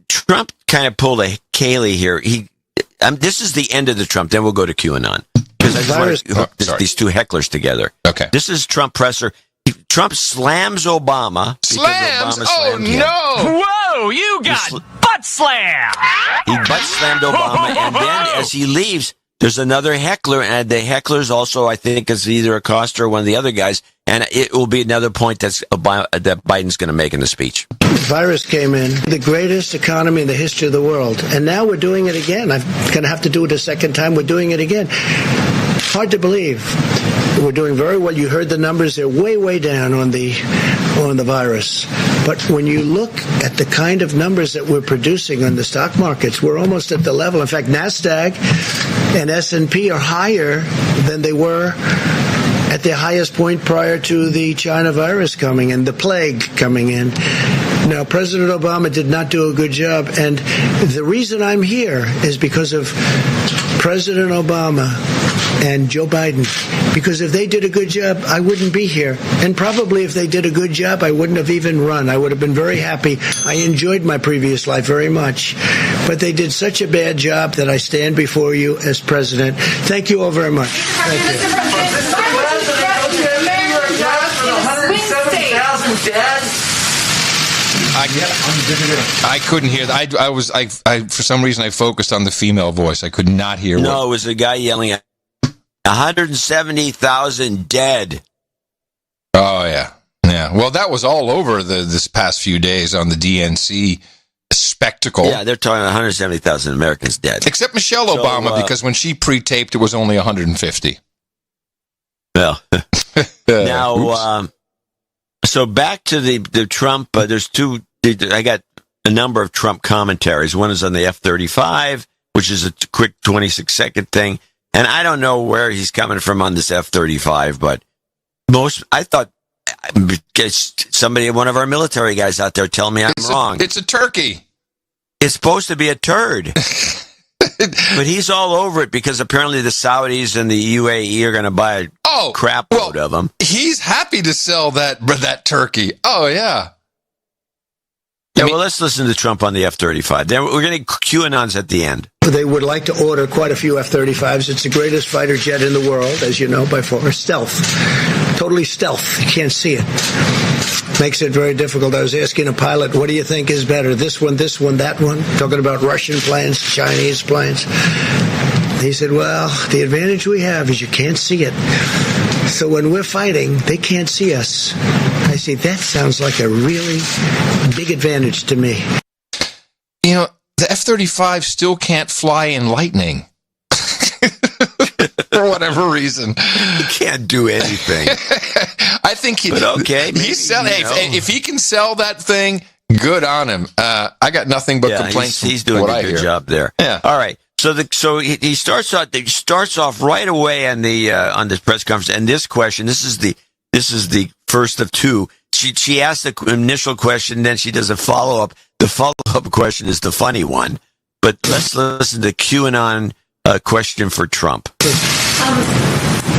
Trump kind of pulled a Kayleigh here. This is the end of the Trump. Then we'll go to QAnon because I just want to hook these two hecklers together. Okay. This is Trump presser. Trump slams Obama. Slams? Oh, no. Whoa, you got butt slam. He butt slammed Obama, and then as he leaves, there's another heckler, and the heckler's also, I think, is either Acosta or one of the other guys, and it will be another point that Biden's going to make in the speech. The virus came in, the greatest economy in the history of the world, and now we're doing it again. I'm going to have to do it a second time. We're doing it again. Hard to believe. We're doing very well. You heard the numbers. They're way, way down on the virus. But when you look at the kind of numbers that we're producing on the stock markets, we're almost at the level. In fact, NASDAQ and S&P are higher than they were at their highest point prior to the China virus coming and the plague coming in. Now, President Obama did not do a good job, and the reason I'm here is because of President Obama and Joe Biden, because if they did a good job, I wouldn't be here. And probably if they did a good job, I wouldn't have even run. I would have been very happy. I enjoyed my previous life very much. But they did such a bad job that I stand before you as president. Thank you all very much. Thank you. I couldn't hear that. I for some reason I focused on the female voice. I could not hear. No, it was a guy yelling at 170,000 dead. Oh yeah. Well, that was all over this past few days on the DNC spectacle. Yeah, they're talking 170,000 Americans dead. Except Michelle Obama, because when she pre-taped, it was only 150. Well, now, so back to the Trump. There's two. I got a number of Trump commentaries. One is on the F-35, which is a quick 26-second thing. And I don't know where he's coming from on this F-35, but I thought one of our military guys out there tell me I'm wrong. It's a turkey. It's supposed to be a turd. But he's all over it because apparently the Saudis and the UAE are going to buy a crap load of them. He's happy to sell that turkey. Oh, yeah. Yeah, well, let's listen to Trump on the F-35. Then we're going to QAnon's at the end. They would like to order quite a few F-35s. It's the greatest fighter jet in the world, as you know, by far. Stealth. Totally stealth. You can't see it. Makes it very difficult. I was asking a pilot, what do you think is better? This one, that one? Talking about Russian planes, Chinese planes. He said, well, the advantage we have is you can't see it. So when we're fighting, they can't see us. I say, that sounds like a really big advantage to me. You know, the F-35 still can't fly in lightning. For whatever reason. He can't do anything. I think he... But okay. Maybe, if he can sell that thing, good on him. I got nothing but complaints. He's doing a good job there. Yeah. All right. So he starts off right away on this press conference, and this question, this is the first of two. She asked the initial question, then she does a follow-up. The follow-up question is the funny one. But let's listen to QAnon question for Trump.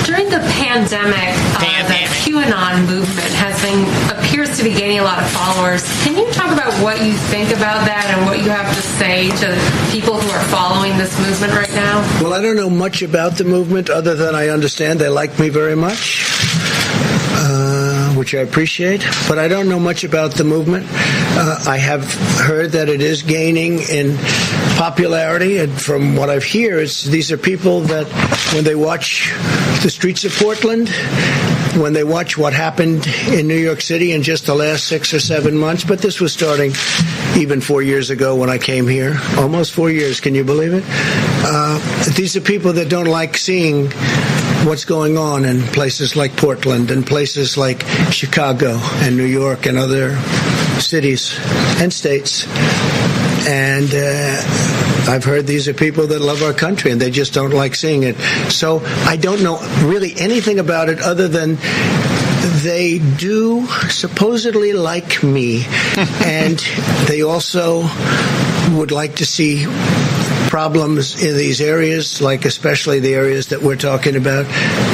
During the pandemic, the QAnon movement appears to be gaining a lot of followers. Can you talk about what you think about that and what you have to say to people who are following this movement right now? Well, I don't know much about the movement other than I understand they like me very much, which I appreciate. But I don't know much about the movement. I have heard that it is gaining in popularity, and from what I've heard, these are people that when they watch the streets of Portland, when they watch what happened in New York City in just the last 6 or 7 months, but this was starting even 4 years ago when I came here, almost 4 years, can you believe it? These are people that don't like seeing what's going on in places like Portland and places like Chicago and New York and other cities and states. And I've heard these are people that love our country and they just don't like seeing it. So I don't know really anything about it other than they do supposedly like me. And they also would like to see problems in these areas, like especially the areas that we're talking about,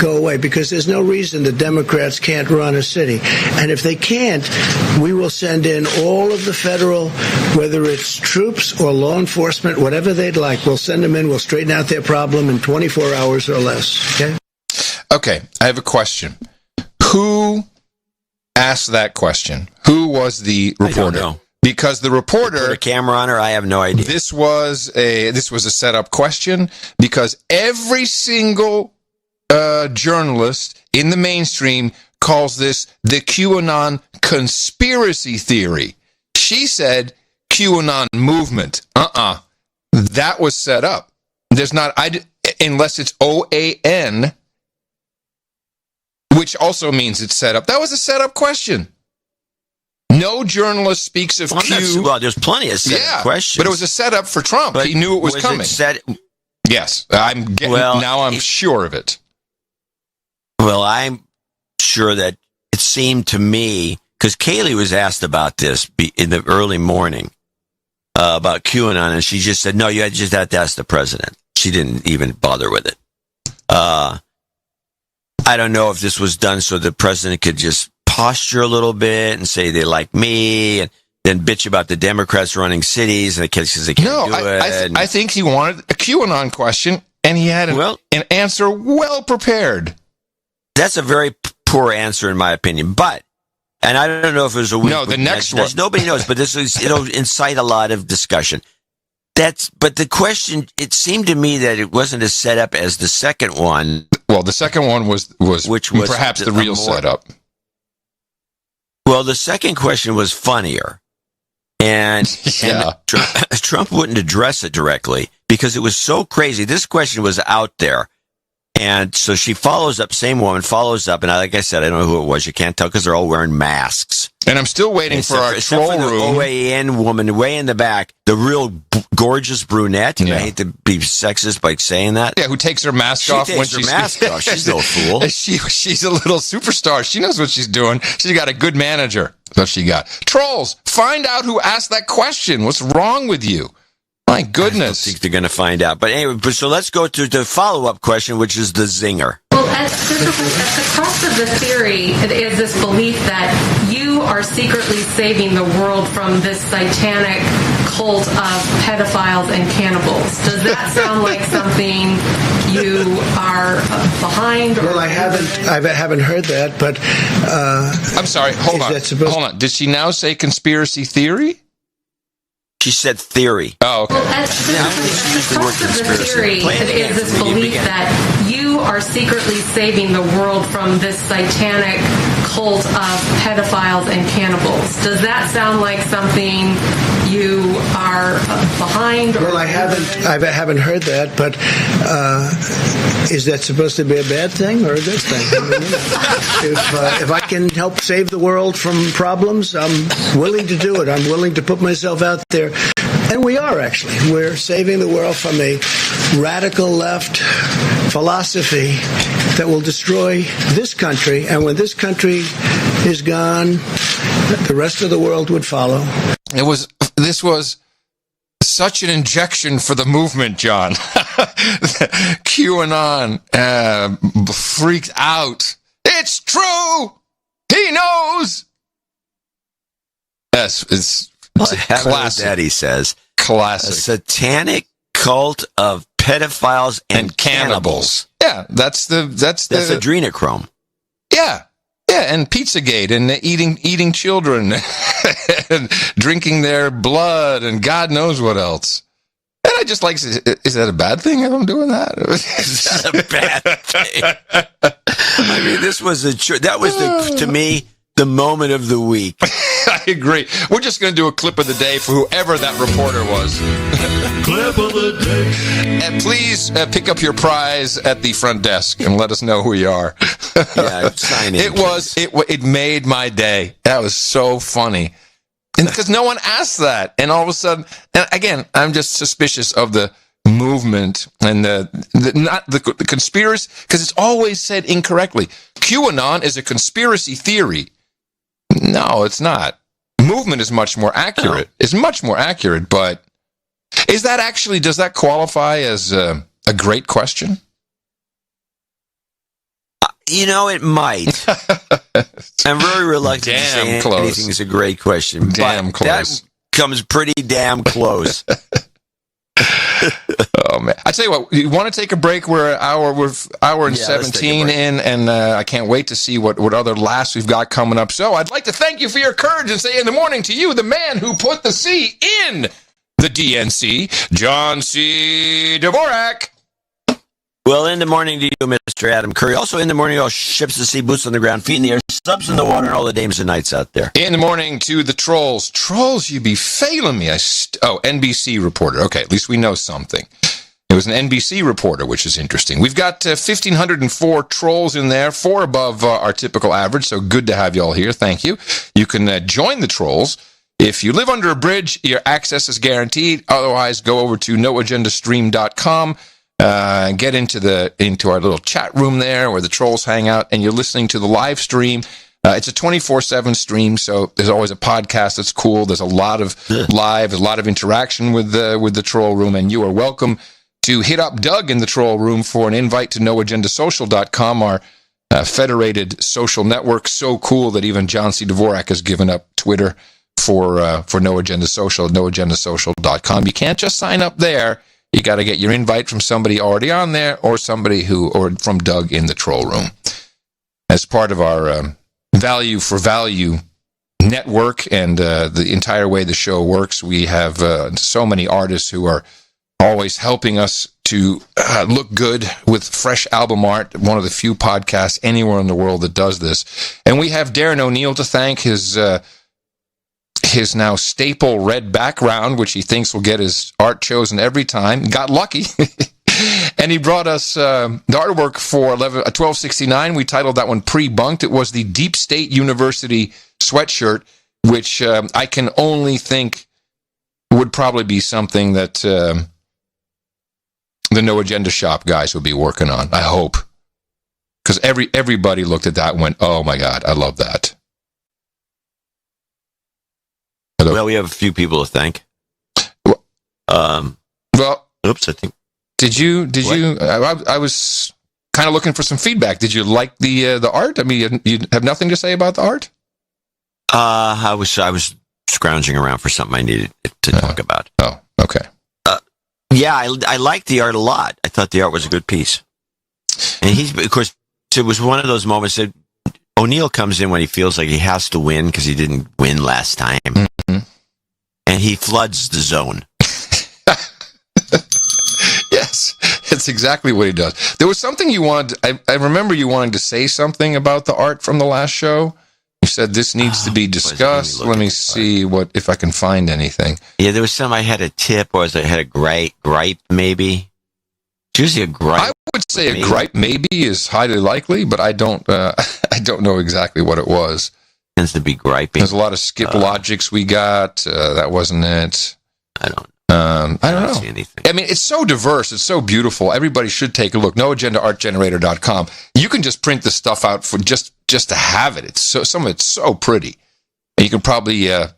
go away, because there's no reason the Democrats can't run a city. And if they can't, we will send in all of the federal, whether it's troops or law enforcement, whatever they'd like. We'll send them in. We'll straighten out their problem in 24 hours or less. Okay? Okay, I have a question. Who asked that question? Who was the reporter? I don't know. Because the reporter put a camera on her, I have no idea. This was a setup question because every single journalist in the mainstream calls this the QAnon conspiracy theory. She said QAnon movement. That was set up. There's not unless it's OAN, which also means it's set up. That was a setup question. No journalist speaks of Q. Well, there's plenty of setup questions. But it was a setup for Trump. He knew it was coming. Yes. Now I'm sure of it. Well, I'm sure that it seemed to me, because Kayleigh was asked about this in the early morning, about QAnon, and she just said, no, you just have to ask the president. She didn't even bother with it. I don't know if this was done so the president could just posture a little bit and say they like me, and then bitch about the Democrats running cities and because they can't do it. I think he wanted a QAnon question, and he had an answer well prepared. That's a very poor answer, in my opinion. But, and I don't know if it was a weak. No, the next one. Nobody knows, but it'll incite a lot of discussion. But the question, it seemed to me that it wasn't as set up as the second one. Well, the second one was perhaps the real setup. Well, the second question was funnier, and Trump wouldn't address it directly because it was so crazy. This question was out there, and so she follows up. Same woman follows up, and like I said, I don't know who it was. You can't tell because they're all wearing masks. And I'm still waiting for our troll room. The OAN woman way in the back, the real gorgeous brunette. And I hate to be sexist by saying that. Yeah, who takes her mask off when she's mask off. She's no fool. She's a little superstar. She knows what she's doing. She's got a good manager. That's what she got. Trolls, find out who asked that question. What's wrong with you? My goodness. I think they're going to find out. But anyway, so let's go to the follow-up question, which is the zinger. Well, at the crux of the theory is this belief that you are secretly saving the world from this satanic cult of pedophiles and cannibals. Does that sound like something you are behind? Well, I haven't heard that, but I'm sorry. Hold on. Did she now say conspiracy theory? She said theory. Oh, okay. Well, at the crux of the theory is this belief that you are secretly saving the world from this satanic cult of pedophiles and cannibals. Does that sound like something you are behind? Well, I haven't heard that, but is that supposed to be a bad thing or a good thing? I mean, if I can help save the world from problems, I'm willing to do it. I'm willing to put myself out there. And we are, actually. We're saving the world from a radical left philosophy that will destroy this country. And when this country is gone, the rest of the world would follow. This was such an injection for the movement, John. QAnon freaked out. It's true. He knows. Yes, it's classic. Daddy says classic. A satanic cult of pedophiles and cannibals. Yeah, that's adrenochrome. Yeah. Yeah, and Pizzagate and eating children and drinking their blood and God knows what else. And I just like, is that a bad thing if I'm doing that? Is that a bad thing? I mean, that was to me, the moment of the week. I agree. We're just going to do a clip of the day for whoever that reporter was. Clip of the day. And please pick up your prize at the front desk and let us know who you are. Yeah, sign in. It made my day. That was so funny. And because no one asked that. And all of a sudden, and again, I'm just suspicious of the movement and the conspiracy, because it's always said incorrectly. QAnon is a conspiracy theory. No, it's not. Movement is much more accurate. No. It's much more accurate, but does that qualify as a great question? It might. I'm very reluctant to say anything is a great question. Damn but close. That comes pretty damn close. Oh man! I tell you what, you want to take a break? We're hour and 17 in, and I can't wait to see what other laughs we've got coming up. So I'd like to thank you for your courage and say in the morning to you, the man who put the C in the DNC, John C. Dvorak. Well, in the morning to you, Mr. Adam Curry. Also in the morning, all ships to sea, boots on the ground, feet in the air, subs in the water, and all the dames and knights out there. In the morning to the trolls. Trolls, you be failing me. NBC reporter. Okay, at least we know something. It was an NBC reporter, which is interesting. We've got 1,504 trolls in there, 4 above our typical average, so good to have you all here. Thank you. You can join the trolls. If you live under a bridge, your access is guaranteed. Otherwise, go over to noagendastream.com. Get into our little chat room there where the trolls hang out, and you're listening to the live stream. It's a 24/7 stream, so there's always a podcast that's cool. There's a lot of there's a lot of interaction with the troll room, and you are welcome to hit up Doug in the troll room for an invite to noagendasocial.com, our federated social network. So cool that even John C. Dvorak has given up Twitter for No Agenda Social at noagendasocial.com. You can't just sign up there. You got to get your invite from somebody already on there, or from Doug in the troll room. As part of our value for value network and the entire way the show works, we have so many artists who are always helping us to look good with fresh album art. One of the few podcasts anywhere in the world that does this. And we have Darren O'Neill to thank, his now staple red background, which he thinks will get his art chosen every time. Got lucky. And he brought us the artwork for 1269. We titled that one Pre-Bunked. It was the Deep State University sweatshirt, which I can only think would probably be something that the No Agenda Shop guys will be working on. I hope. Because everybody looked at that and went, oh my God, I love that. Hello? Well, we have a few people to thank. Oops, I think. Did you? I was kind of looking for some feedback. Did you like the art? I mean, you have nothing to say about the art? I was scrounging around for something I needed to talk about. Oh, okay. Yeah, I liked the art a lot. I thought the art was a good piece. And of course, it was one of those moments that O'Neill comes in when he feels like he has to win because he didn't win last time. Mm-hmm. And he floods the zone. Yes, it's exactly what he does. There was something you wanted. I remember you wanting to say something about the art from the last show. You said this needs to be discussed. Let me see if I can find anything. Yeah, there was some. I had a tip, or I had a gripe, maybe. It's usually a gripe. I would say a gripe maybe is highly likely, but I don't. I don't know exactly what it was. Tends to be griping. There's a lot of skip logics we got. That wasn't it. I don't know. See anything. I mean, it's so diverse. It's so beautiful. Everybody should take a look. NoAgendaArtGenerator.com. You can just print this stuff out for just to have it. Some of it's so pretty. And you can probably get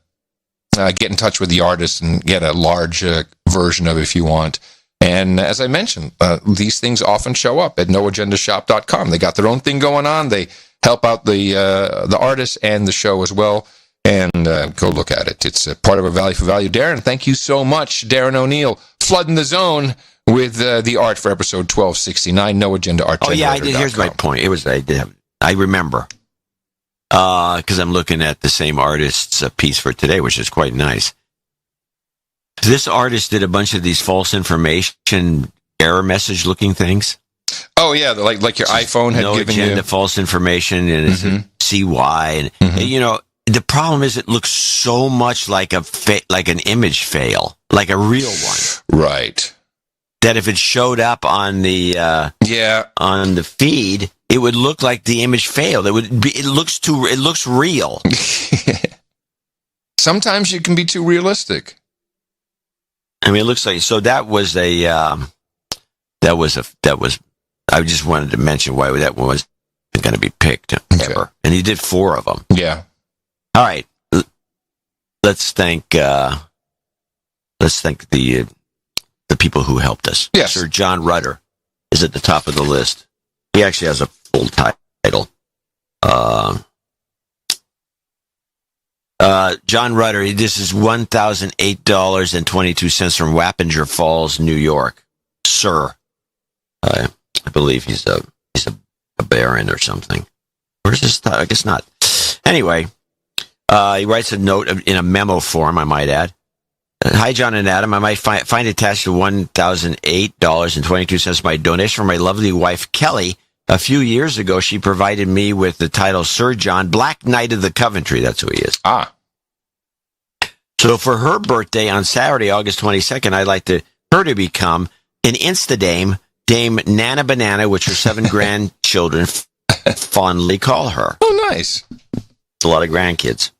in touch with the artist and get a large version of it if you want. And as I mentioned, these things often show up at NoAgendaShop.com. They got their own thing going on. They help out the artists and the show as well. And go look at it. It's part of a value for value. Darren, thank you so much. Darren O'Neill, flooding the zone with the art for episode 1269, No Agenda Art. Oh, yeah, I did. Here's my point. I remember, because I'm looking at the same artist's piece for today, which is quite nice. This artist did a bunch of these false information error message looking things. Oh, yeah, like your iPhone had given you. False information, and it's a CY, and you know, the problem is it looks so much like like an image fail, like a real one. Right. That if it showed up on the on the feed, it would look like the image failed. It looks real. Sometimes you can be too realistic. I mean, it looks like that was I just wanted to mention why that one was going to be picked ever, and he did 4 of them. Yeah. All right, let's thank the people who helped us. Yes. Sir John Rutter is at the top of the list. He actually has a full title. John Rutter. This is $1,008.22 from Wappinger Falls, New York. Sir, I believe he's a baron or something. Where's this? I guess not. Anyway. He writes a note in a memo form, I might add. Hi, John and Adam. I might find attached to $1,008.22 my donation from my lovely wife, Kelly. A few years ago, she provided me with the title Sir John, Black Knight of the Coventry. That's who he is. Ah. So for her birthday on Saturday, August 22nd, I'd like her to become an Insta-dame, Dame Nana Banana, which her 7 grandchildren fondly call her. Oh, nice. It's a lot of grandkids.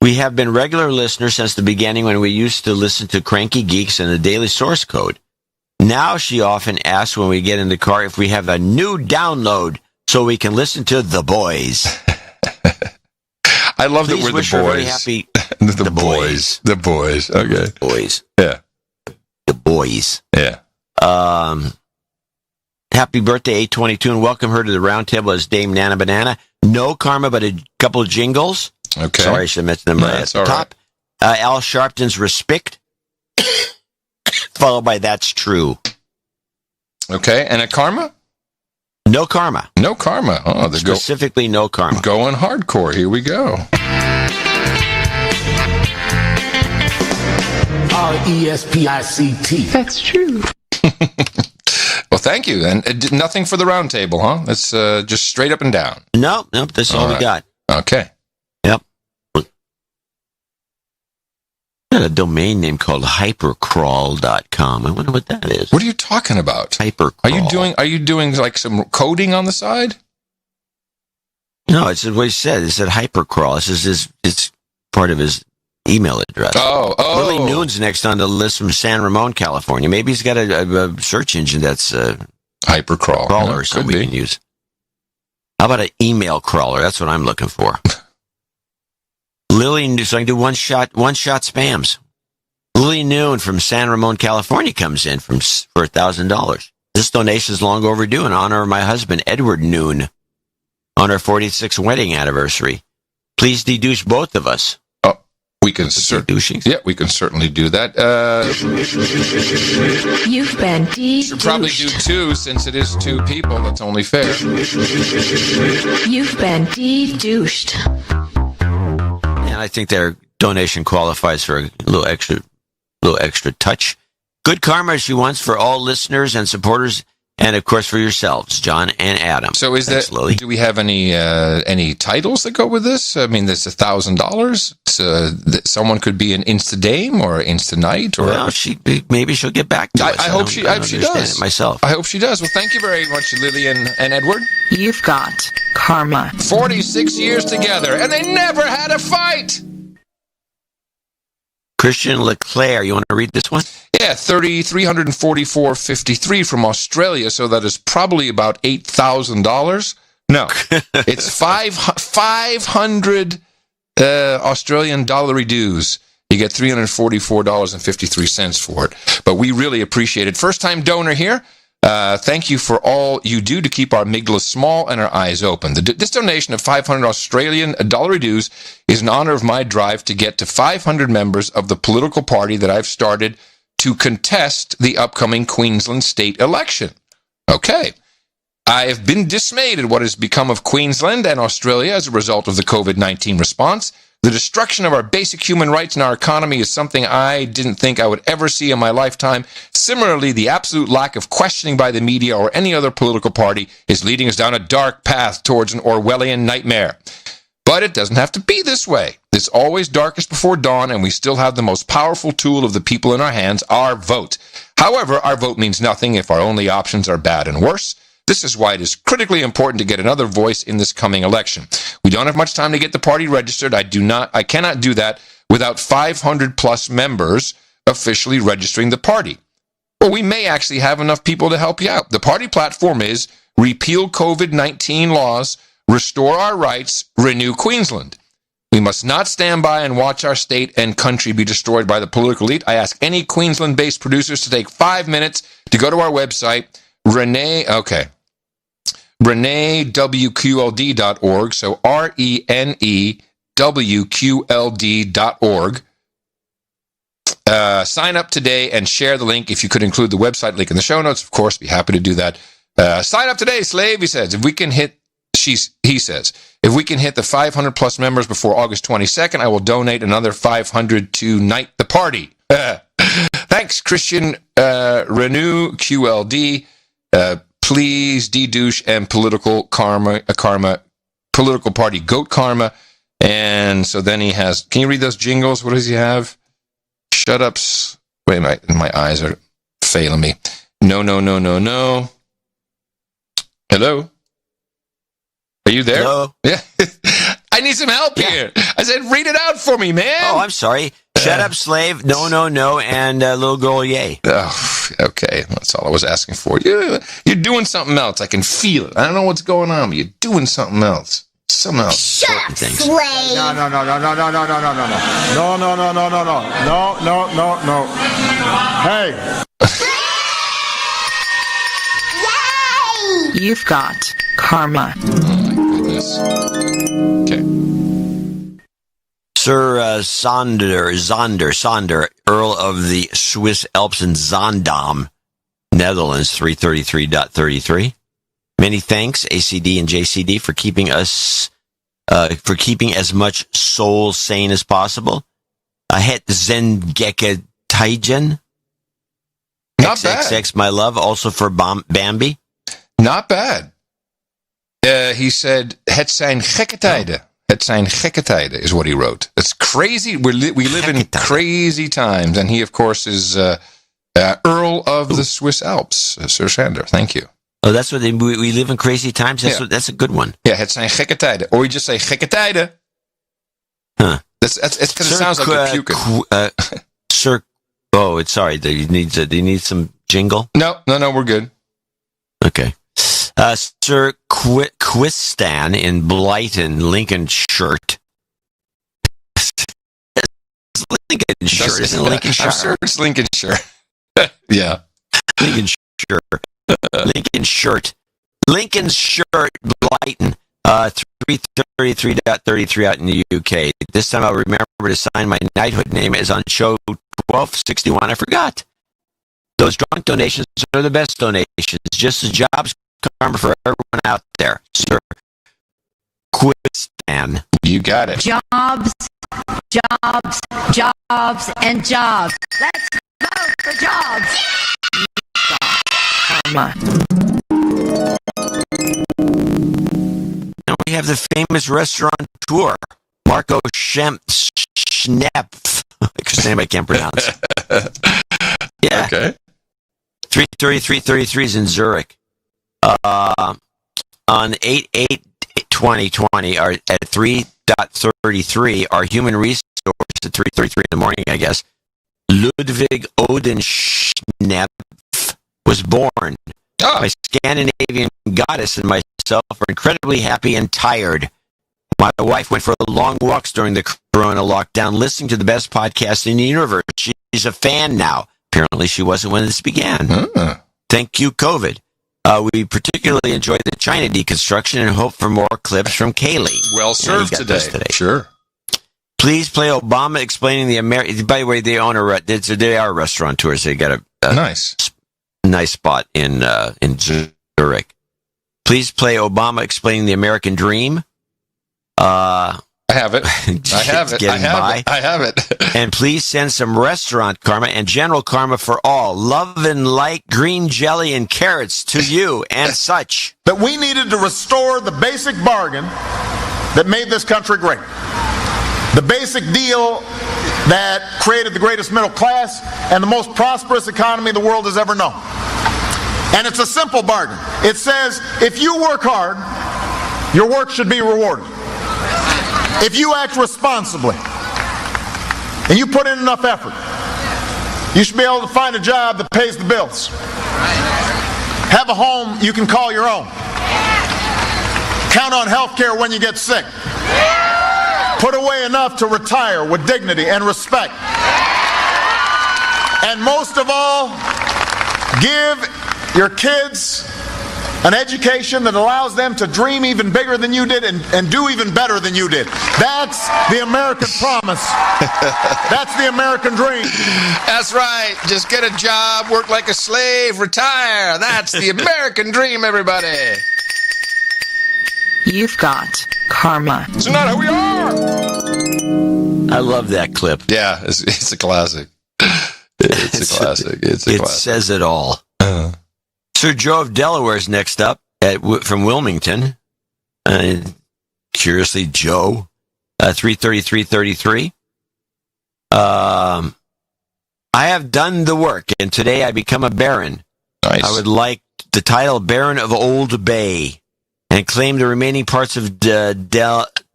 We have been regular listeners since the beginning when we used to listen to Cranky Geeks and the Daily Source Code. Now she often asks when we get in the car if we have a new download so we can listen to The Boys. I love that we're wish the her boys. very happy. The boys. The boys. Okay. Boys. Yeah. The boys. Yeah. Happy birthday, 822, and welcome her to the round table as Dame Nana Banana. No karma, but a couple of jingles. Okay. Sorry, I should have mentioned them at the top. Right. Al Sharpton's Respect, followed by That's True. Okay, and a karma? No karma. No karma. Oh, they're specifically no karma. Going hardcore. Here we go. RESPICT. That's true. Well, thank you. And nothing for the round table, huh? That's just straight up and down. Nope. That's all we got. Okay. Yep. Got a domain name called hypercrawl.com. I wonder what that is. What are you talking about? Hypercrawl. Are you doing like some coding on the side? No, it's what he said. It said hypercrawl. It's part of his email address. Oh. Willie Noon's next on the list from San Ramon, California. Maybe he's got a search engine that's hypercrawl crawler or something we can use. How about an email crawler? That's what I'm looking for. Lily, so I can do one shot spams. Lily Noon from San Ramon, California comes in for $1,000. This donation is long overdue in honor of my husband, Edward Noon, on our 46th wedding anniversary. Please deduce both of us. We can we can certainly do that. You've been deduced. Should probably do 2 since it is 2 people. That's only fair. You've been deduced. And I think they're donation qualifies for a little extra touch. Good karma she wants for all listeners and supporters, and of course for yourselves, John and Adam. So do we have any titles that go with this? I mean, there's $1,000. Someone could be an Insta-Dame or Insta-Night. Or well, maybe she'll get back to us. I hope she does. It myself. I hope she does. Well, thank you very much, Lily and Edward. You've got karma. 46 years together, and they never had a fight. Christian Leclerc, you want to read this one? Yeah, 344.53 from Australia, so that is probably about $8,000. No, it's 500 Australian dollar dues. You get $344.53 for it. But we really appreciate it. First-time donor here. Thank you for all you do to keep our amygdalas small and our eyes open. This donation of 500 Australian dollar dues is in honor of my drive to get to 500 members of the political party that I've started to contest the upcoming Queensland state election. Okay. I have been dismayed at what has become of Queensland and Australia as a result of the COVID-19 response. The destruction of our basic human rights in our economy is something I didn't think I would ever see in my lifetime. Similarly, the absolute lack of questioning by the media or any other political party is leading us down a dark path towards an Orwellian nightmare. But it doesn't have to be this way. It's always darkest before dawn, and we still have the most powerful tool of the people in our hands, our vote. However, our vote means nothing if our only options are bad and worse. This is why it is critically important to get another voice in this coming election. We don't have much time to get the party registered. I cannot do that without 500 plus members officially registering the party. Well, we may actually have enough people to help you out. The party platform is repeal COVID-19 laws, restore our rights, renew Queensland. We must not stand by and watch our state and country be destroyed by the political elite. I ask any Queensland-based producers to take 5 minutes to go to our website, ReneWQLD.org, so ReneWQLD.org. Sign up today and share the link. If you could include the website link in the show notes, of course, be happy to do that. Sign up today, slave, he says. If we can hit the 500 plus members before August 22nd, I will donate another 500 to Night the Party. Thanks, Christian Renew QLD. Please, D-douche and political karma, political party goat karma. And so then he has, can you read those jingles? What does he have? Shut ups. Wait, my eyes are failing me. No. Hello? Are you there? Hello? Yeah. I need some help here. I said, read it out for me, man. Oh, I'm sorry. Shut up, slave. No, and little girl, yay. Oh, okay. That's all I was asking for. You're doing something else. I can feel it. I don't know what's going on, but you're doing something else. Something else. Shut up, slave. No. Hey. Yay! You've got karma. Okay. Sir Zonder, Earl of the Swiss Alps and Zaandam, Netherlands, 333.33. Many thanks, ACD and JCD, for keeping us, for keeping as much soul sane as possible. Het Zengeke Taijen. Not bad. XXX, my love, also for Bambi. Not bad. He said, het zijn gekke tijden. Het zijn gekke tijden is what he wrote. It's crazy. We live in crazy times. And he, of course, is Earl of the Swiss Alps, Sir Sander. Thank you. Oh, that's what we live in crazy times? That's a good one. Yeah, het zijn gekke tijden. Or you just say gekke tijden. Huh. It's because it sounds like you're puking. Sir, sorry. Do you need some jingle? No, we're good. Okay. Sir Quistan in Blyton, Lincolnshire. Lincolnshire, isn't it Lincolnshire? I'm sure it's Lincolnshire. Yeah. Lincolnshire, Blyton, 333.33 out in the UK. This time I'll remember to sign my knighthood name as on show 1261. I forgot. Those drunk donations are the best donations. Just as jobs karma for everyone out there. Sir Quistan. You got it. Jobs jobs, jobs, and jobs. Let's vote for jobs. Karma. Now we have the famous restaurateur, Marco Schnepf. His name I can't pronounce. Yeah. Okay. 333 is in Zurich. On 8/8/2020, at 3:33, our human resource at 3:33 in the morning, I guess, Ludwig Odenschnepf was born. My Scandinavian goddess and myself are incredibly happy and tired. My wife went for long walks during the corona lockdown, listening to the best podcast in the universe. She's a fan now. Apparently, she wasn't when this began. Thank you, COVID. We particularly enjoyed the China deconstruction and hope for more clips from Kaylee. Well served today. Sure. Please play Obama explaining the American. By the way, they are restaurateurs. They got a nice spot in Zurich. Please play Obama explaining the American dream. I have it. I have it. And please send some restaurant karma and general karma for all. Love and light, green jelly and carrots to you and such. That we needed to restore the basic bargain that made this country great. The basic deal that created the greatest middle class and the most prosperous economy the world has ever known. And it's a simple bargain. It says, if you work hard, your work should be rewarded. If you act responsibly and you put in enough effort, you should be able to find a job that pays the bills. Have a home you can call your own. Count on health care when you get sick. Put away enough to retire with dignity and respect. And most of all, give your kids an education that allows them to dream even bigger than you did and do even better than you did. That's the American promise. That's the American dream. That's right. Just get a job, work like a slave, retire. That's the American dream, everybody. You've got karma. It's not who we are. I love that clip. Yeah, it's a classic. It's a classic. It says it all. Sir Joe of Delaware is next up from Wilmington. Curiously, Joe, 333. I have done the work, and today I become a baron. Nice. I would like the title Baron of Old Bay and claim the remaining parts of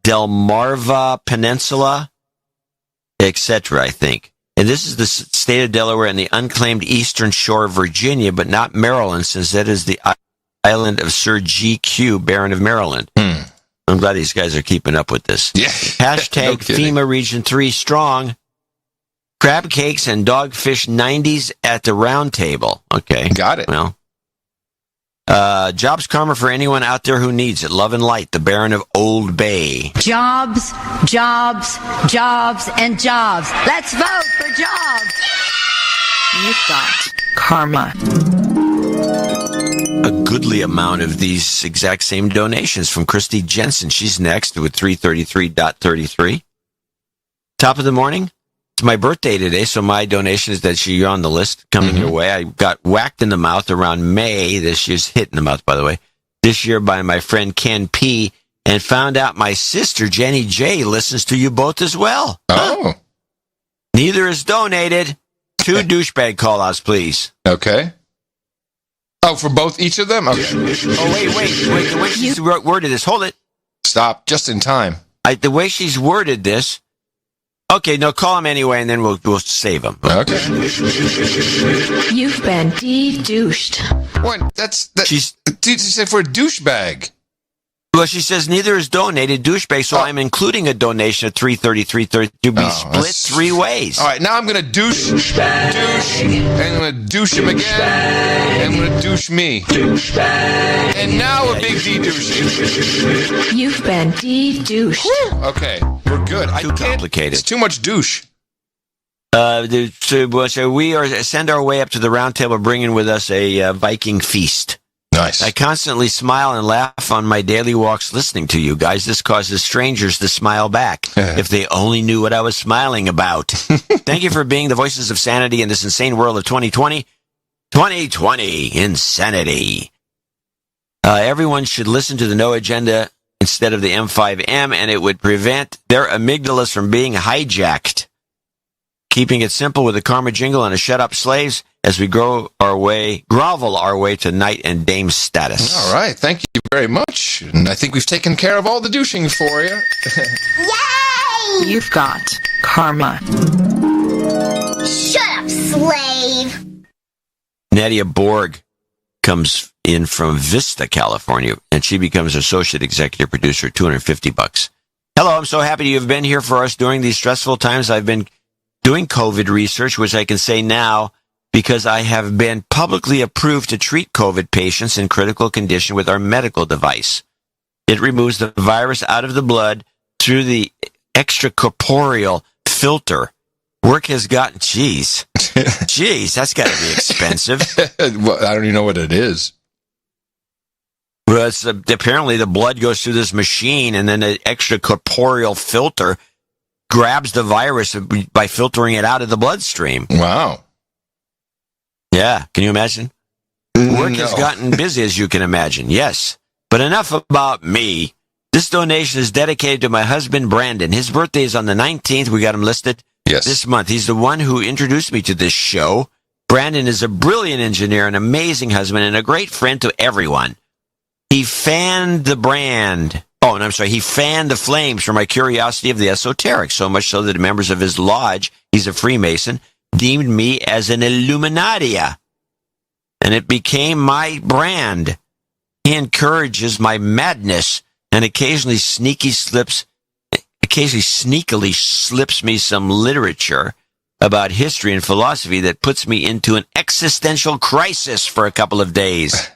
Delmarva Peninsula, etc., I think. And this is the state of Delaware and the unclaimed eastern shore of Virginia, but not Maryland, since that is the island of Sir G.Q., Baron of Maryland. I'm glad these guys are keeping up with this. Yeah. Hashtag No kidding. FEMA Region 3 strong. Crab cakes and dogfish 90s at the round table. Okay. Got it. Well, jobs karma for anyone out there who needs it. Love and light, the Baron of Old Bay. Jobs, jobs, jobs, and jobs. Let's vote for jobs. You've got karma. A goodly amount of these exact same donations from Christy Jensen. She's next with 333.33. Top of the morning. It's my birthday today, so my donation is that you're on the list coming your way. I got whacked in the mouth around May. This year's hit in the mouth, by the way. This year by my friend Ken P. And found out my sister Jenny J. listens to you both as well. Oh. Neither is donated. 2 douchebag call-outs, please. Okay. Oh, for each of them? Okay. Oh, wait. The way she's worded this. Hold it. Stop. Just in time. The way she's worded this. Okay, no, call him anyway, and then we'll save him. Okay. You've been de-douched. What? She said for a douchebag. Well, she says neither is donated douchebag, so I'm including a donation of 333 to be split 3 ways. All right, now I'm going to douche, and I'm going to douche him again, and I'm going to douche me. And now a big de-douche. You've been de-douched. Okay, we're good. Too complicated. It's too much douche. So we send our way up to the round table, bringing with us a Viking feast. Nice. I constantly smile and laugh on my daily walks listening to you guys. This causes strangers to smile back if they only knew what I was smiling about. Thank you for being the voices of sanity in this insane world of 2020. 2020 insanity. Everyone should listen to the No Agenda instead of the M5M, and it would prevent their amygdalas from being hijacked. Keeping it simple with a karma jingle and a shut up slaves as we grovel our way to knight and dame status. All right. Thank you very much. And I think we've taken care of all the douching for you. Yay! You've got karma. Shut up, slave. Nadia Borg comes in from Vista, California, and she becomes associate executive producer, $250. Hello, I'm so happy you have been here for us during these stressful times. I've been doing COVID research, which I can say now because I have been publicly approved to treat COVID patients in critical condition with our medical device. It removes the virus out of the blood through the extracorporeal filter. Work has gotten, geez, that's got to be expensive. Well, I don't even know what it is. Well, apparently the blood goes through this machine, and then the extracorporeal filter grabs the virus by filtering it out of the bloodstream. Wow. Yeah, can you imagine? Work has gotten busy, as you can imagine, yes. But enough about me. This donation is dedicated to my husband, Brandon. His birthday is on the 19th. We got him listed this month. He's the one who introduced me to this show. Brandon is a brilliant engineer, an amazing husband, and a great friend to everyone. He fanned the flames for my curiosity of the esoteric, so much so that members of his lodge, he's a Freemason, deemed me as an Illuminatia. And it became my brand. He encourages my madness and occasionally sneakily slips me some literature about history and philosophy that puts me into an existential crisis for a couple of days.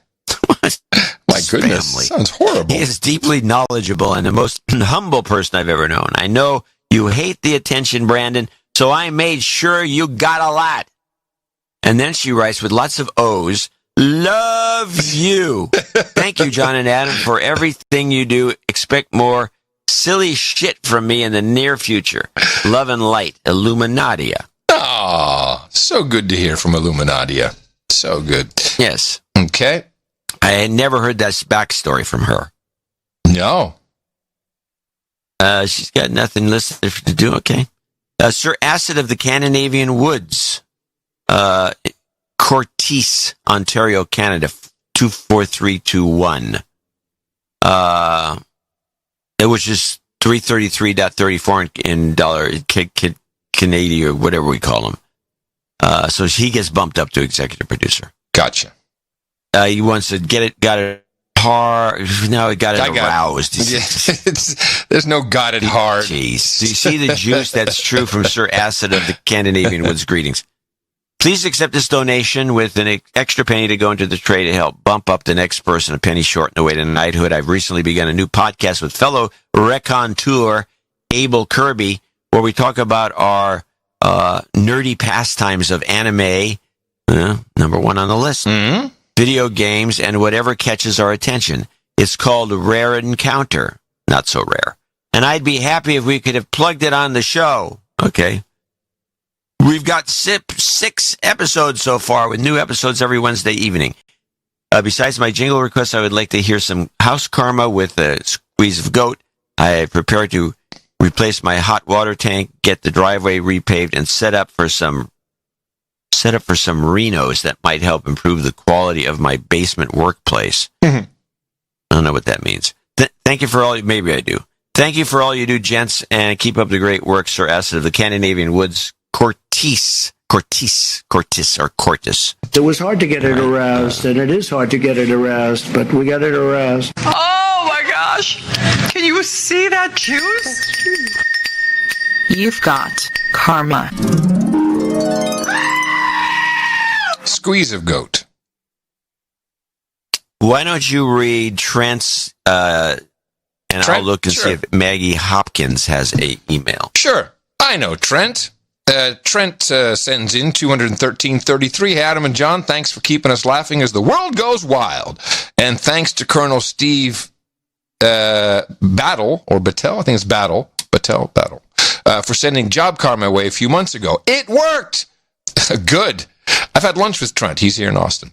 My goodness, sounds horrible. He is deeply knowledgeable and the most humble person I've ever known. I know you hate the attention, Brandon, so I made sure you got a lot. And then she writes with lots of O's, love you. Thank you, John and Adam, for everything you do. Expect more silly shit from me in the near future. Love and light, Illuminatia. Oh, so good to hear from Illuminatia. So good. Yes. Okay. I had never heard that backstory from her. No. She's got nothing listed to do. Okay. Sir Acid of the Scandinavian Woods, Courtice, Ontario, Canada, 24321. Which is 333.34 in dollar Canadian or whatever we call them. So he gets bumped up to executive producer. Gotcha. He wants to got it hard. No, it got it aroused. There's no got it hard. Jeez. Do you see the juice? That's true from Sir Acid of the Scandinavian Woods. Greetings. Please accept this donation with an extra penny to go into the tray to help bump up the next person a penny short in the way to knighthood. I've recently begun a new podcast with fellow raconteur Abel Kirby, where we talk about our nerdy pastimes of anime, number one on the list, video games, and whatever catches our attention. It's called Rare Encounter. Not so rare. And I'd be happy if we could have plugged it on the show. Okay. We've got 6 episodes so far, with new episodes every Wednesday evening. Besides my jingle requests, I would like to hear some house karma with a squeeze of goat. I prepared to replace my hot water tank, get the driveway repaved, and set up for some Renos that might help improve the quality of my basement workplace. I don't know what that means. Thank you for all. Maybe I do. Thank you for all you do, gents, and keep up the great work, Sir Acid of the Scandinavian Woods. Courtice. It was hard to get it aroused, and it is hard to get it aroused, but we got it aroused. Oh my gosh! Can you see that juice? You've got karma. Squeeze of goat. Why don't you read Trent's, and I'll look and see if Maggie Hopkins has an email. Sure. I know Trent. Trent sends in 213.33. Hey, Adam and John, thanks for keeping us laughing as the world goes wild. And thanks to Colonel Steve Battle, or Battelle, I think it's Battle, for sending Job Car my way a few months ago. It worked! Good. I've had lunch with Trent. He's here in Austin.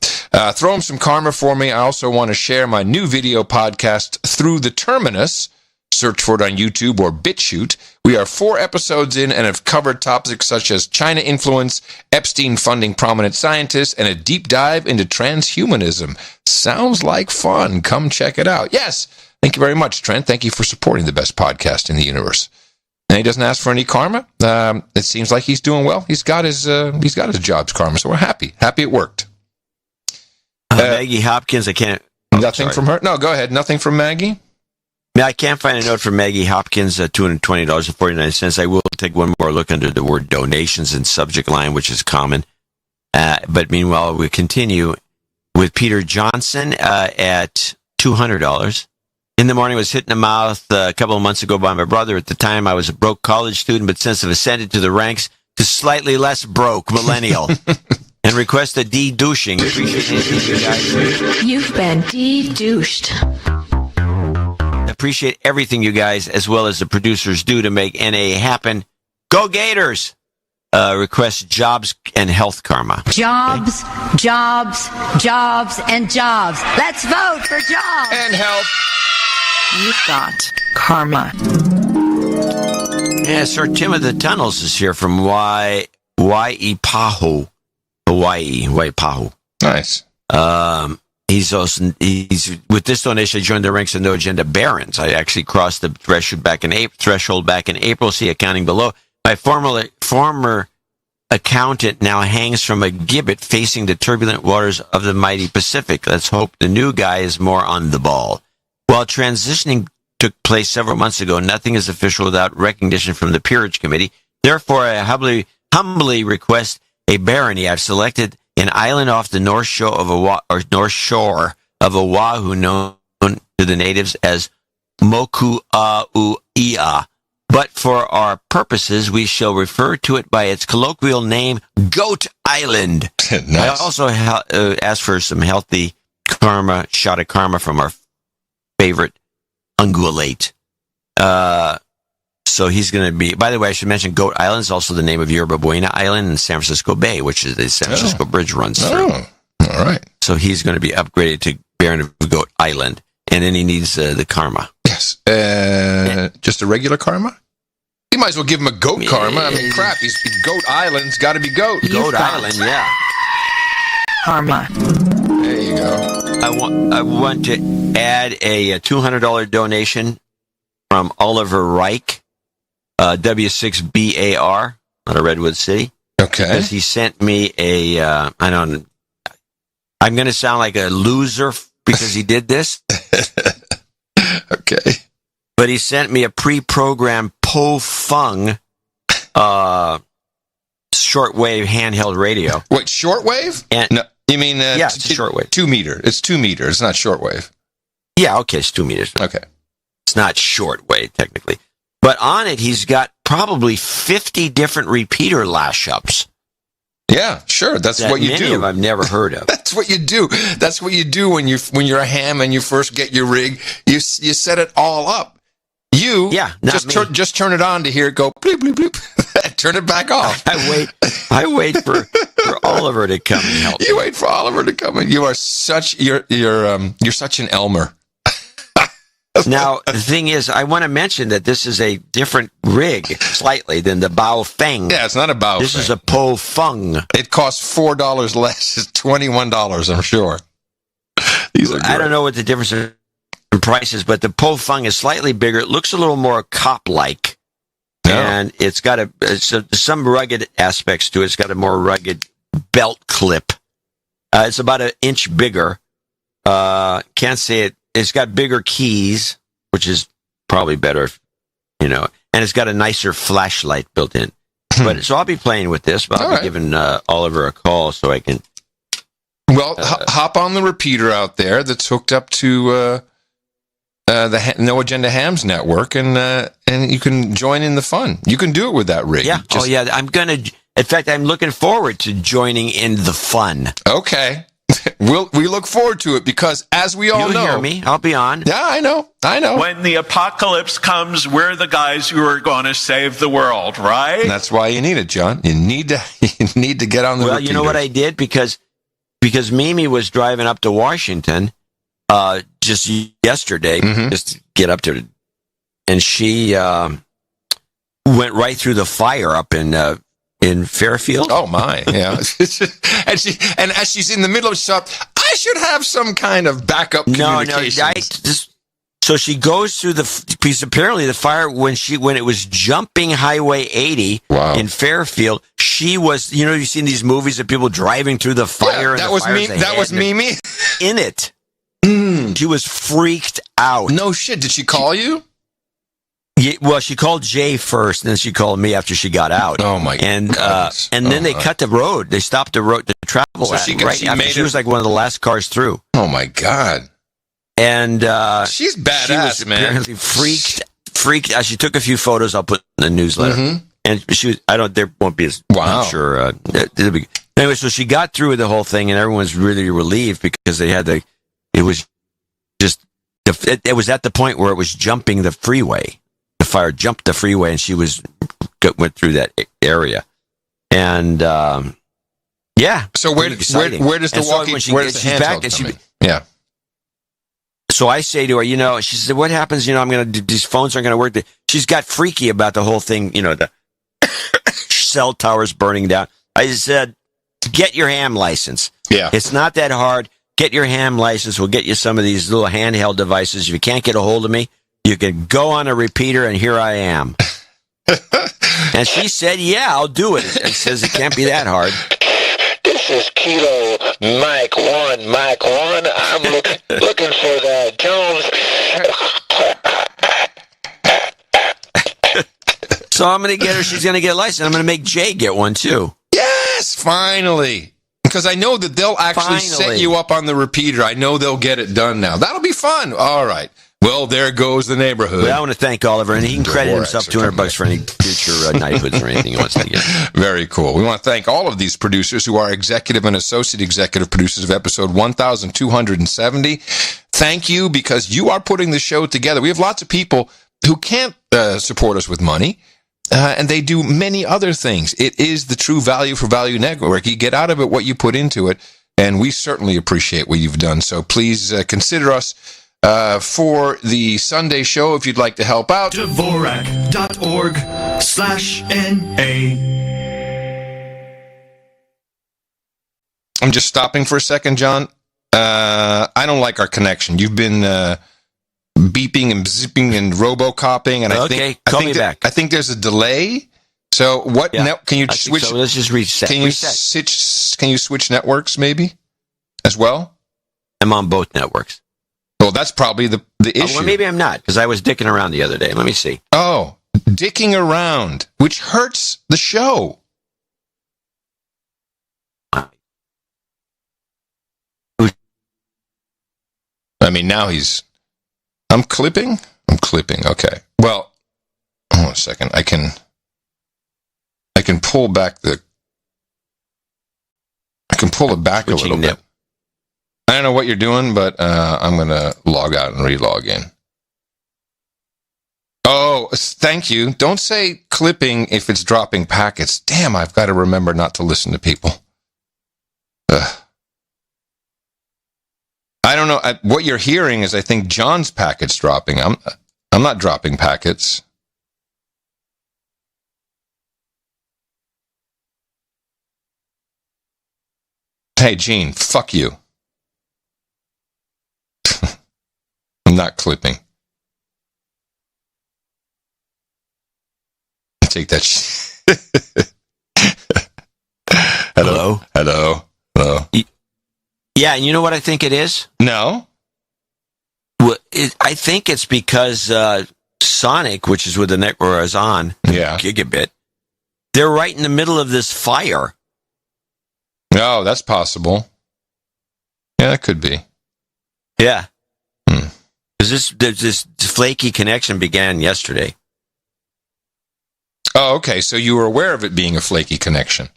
Throw him some karma for me. I also want to share my new video podcast, Through the Terminus. Search for it on YouTube or BitChute. We are 4 episodes in and have covered topics such as China influence, Epstein funding prominent scientists, and a deep dive into transhumanism. Sounds like fun. Come check it out. Yes. Thank you very much, Trent. Thank you for supporting the best podcast in the universe. And he doesn't ask for any karma. It seems like he's doing well. He's got his job's karma, so we're happy. Happy it worked. Maggie Hopkins, I can't... nothing from her? No, go ahead. Nothing from Maggie? Yeah, I can't find a note from Maggie Hopkins, $220.49. I will take one more look under the word donations and subject line, which is common. But meanwhile, we continue with Peter Johnson at $200. In the morning, I was hit in the mouth a couple of months ago by my brother. At the time, I was a broke college student, but since I've ascended to the ranks to slightly less broke millennial. And request a de-douching. Appreciate you guys. You've been de-douched. Appreciate everything you guys, as well as the producers, do to make NA happen. Go Gators! Request jobs and health karma. Jobs, jobs, jobs, and jobs. Let's vote for jobs. And health. You've got karma. Yeah, Sir Tim of the Tunnels is here from Waipahu, Hawaii. Waipahu. Nice. He's with this donation, I joined the ranks of No Agenda Barons. I actually crossed the threshold back in April. See accounting below. My former accountant now hangs from a gibbet facing the turbulent waters of the mighty Pacific. Let's hope the new guy is more on the ball. While transitioning took place several months ago, nothing is official without recognition from the Peerage Committee. Therefore, I humbly request a barony. I've selected an island off the north shore of Oahu, known to the natives as Moku'au'ia. But for our purposes, we shall refer to it by its colloquial name, Goat Island. Nice. I also asked for some healthy karma, shot of karma from our favorite ungulate. So he's going to be, by the way, I should mention Goat Island is also the name of Yerba Buena Island in San Francisco Bay, which is the San Francisco Bridge runs through. Oh, all right. So he's going to be upgraded to Baron of Goat Island, and then he needs the karma. Yes. Just a regular karma? You might as well give him a goat karma. I mean, crap, he's Goat Island's got to be goat. Goat Island, yeah. Karma. There you go. I want to add a $200 donation from Oliver Reich, W6BAR, out of Redwood City. Okay. Because he sent me I'm going to sound like a loser because he did this. Okay. But he sent me a pre-programmed Po Fung shortwave handheld radio. Wait, shortwave? No, you mean it's shortwave. 2 meter. It's 2 meters. It's not shortwave. Yeah, okay, it's 2 meters. Okay. It's not shortwave technically. But on it, he's got probably 50 different repeater lash-ups. Yeah, sure. That's what you many do. Of I've never heard of. That's what you do. That's what you do when you're a ham and you first get your rig. You set it all up. You just turn it on to hear it go bleep bleep bleep. Turn it back off. I wait for Oliver to come and help. You wait for Oliver to come in. You are such you're such an Elmer. Now the thing is, I want to mention that this is a different rig slightly than the Bao Feng. Yeah, it's not a Bao. This is a Po Fung. It costs $4 less. It's $21, I'm sure. These are great. I don't know what the difference in prices, but the Po Fung is slightly bigger. It looks a little more cop-like, and it's got some rugged aspects to it. It's got a more rugged belt clip. It's about an inch bigger. Can't say it. It's got bigger keys, which is probably better, and it's got a nicer flashlight built in. So I'll be playing with this, but I'll be giving Oliver a call so I can. Well, hop on the repeater out there that's hooked up to the No Agenda Hams Network, and you can join in the fun. You can do it with that rig. Yeah. In fact, I'm looking forward to joining in the fun. Okay. We look forward to it because, as we all know, hear me. I'll be on. Yeah, I know. When the apocalypse comes, we're the guys who are going to save the world, right? And that's why you need it, John. You need to get on the. Well, you know what I did because Mimi was driving up to Washington just yesterday, just to get up to, and she went right through the fire up in Fairfield. Oh my, yeah. and as she's in the middle of stuff, I should have some kind of backup communications. So she goes through the piece. Apparently, the fire when it was jumping Highway 80 in Fairfield, she was. You know, you've seen these movies of people driving through the fire. Yeah, and that was Mimi in it. She was freaked out. No shit. Did she call you? Yeah, well, she called Jay first, and then she called me after she got out. Oh my! And then they cut the road. They stopped the road to travel. So she was like one of the last cars through. Oh my God! And she's badass, she was man. Apparently freaked. She took a few photos. I'll put in the newsletter. And she was. There won't be. I'm sure. Anyway, so she got through the whole thing, and everyone was really relieved because they had it was it was at the point where it was jumping the freeway. The fire jumped the freeway, and she went through that area, and yeah. So where does the walkie? Where does the handheld come in? Yeah. So I say to her, she said, "What happens? I'm going to these phones aren't going to work." She's got freaky about the whole thing. The cell towers burning down. I said, "Get your ham license. Yeah, it's not that hard. Get your ham license. We'll get you some of these little handheld devices. If you can't get a hold of me, you can go on a repeater, and here I am." And she said, "Yeah, I'll do it." It says it can't be that hard. This is Kilo Mike 1. I'm looking for the Jones. So I'm going to get her. She's going to get a license. I'm going to make Jay get one, too. Yes, finally. Because I know that they'll actually set you up on the repeater. I know they'll get it done now. That'll be fun. All right. Well, there goes the neighborhood. Well, I want to thank Oliver, and he can credit himself $200 for any future nighthoods or anything he wants to get. Very cool. We want to thank all of these producers who are executive and associate executive producers of episode 1270. Thank you, because you are putting the show together. We have lots of people who can't support us with money, and they do many other things. It is the true value for value network. You get out of it what you put into it, and we certainly appreciate what you've done. So please consider us for the Sunday show if you'd like to help out. Dvorak.org/NA. I'm just stopping for a second, John. I don't like our connection. You've been beeping and zipping and robocopping, and I think back. I think there's a delay. So what? Yeah, can you switch? So let's just reset. Can you switch networks maybe as well? I'm on both networks. Well, that's probably the issue. Well, maybe I'm not, because I was dicking around the other day. Let me see. Oh, dicking around, which hurts the show. I mean, now I'm clipping? I'm clipping. Okay. Well, hold on a second. I can pull back I can pull it back a little bit. I don't know what you're doing, but I'm going to log out and relog in. Oh, thank you. Don't say clipping if it's dropping packets. Damn, I've got to remember not to listen to people. I don't know. What you're hearing is, I think, John's packets dropping. I'm not dropping packets. Hey, Gene, fuck you. I'm not clipping. Take that. Hello? Hello? Yeah, and you know what I think it is? No. Well, I think it's because Sonic, which is where the network I was on, Gigabit, they're right in the middle of this fire. Oh, that's possible. Yeah, that could be. Yeah. Because this flaky connection began yesterday. Oh, okay. So you were aware of it being a flaky connection.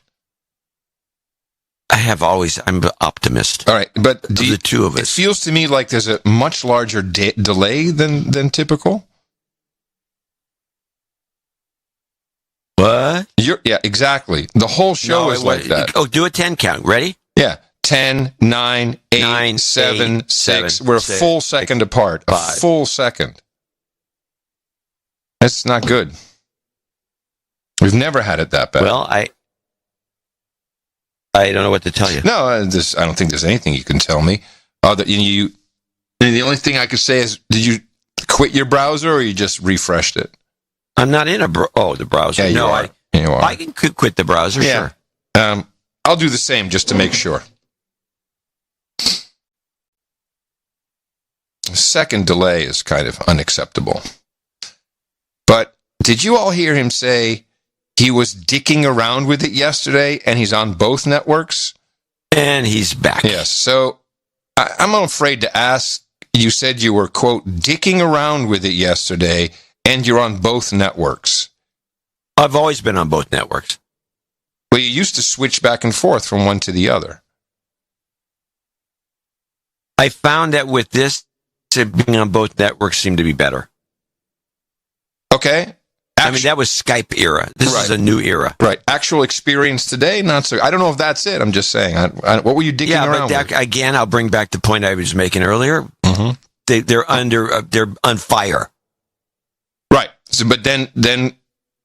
I'm an optimist. All right, but the two of us. It feels to me like there's a much larger delay than typical. What? Yeah, exactly. The whole show is like that. Oh, do a 10 count. Ready? Yeah. 10, 9, 8, 7, 6. We're a full second apart. A full second. That's not good. We've never had it that bad. Well, I don't know what to tell you. No, I don't think there's anything you can tell me. The only thing I could say is, did you quit your browser or you just refreshed it? I'm not in the browser. Yeah, you are. You are. I can quit the browser, yeah. Sure. I'll do the same just to make sure. A second delay is kind of unacceptable. But did you all hear him say he was dicking around with it yesterday and he's on both networks? And he's back. Yes. So I'm afraid to ask. You said you were, quote, dicking around with it yesterday and you're on both networks. I've always been on both networks. Well, you used to switch back and forth from one to the other. I found that with this, being on both networks seemed to be better. Okay. I mean, that was Skype era. This is a new era. Right. Actual experience today, not so. I don't know if that's it. I'm just saying. What were you dicking around with? Again, I'll bring back the point I was making earlier. Mm-hmm. They're on fire. Right. So, but then,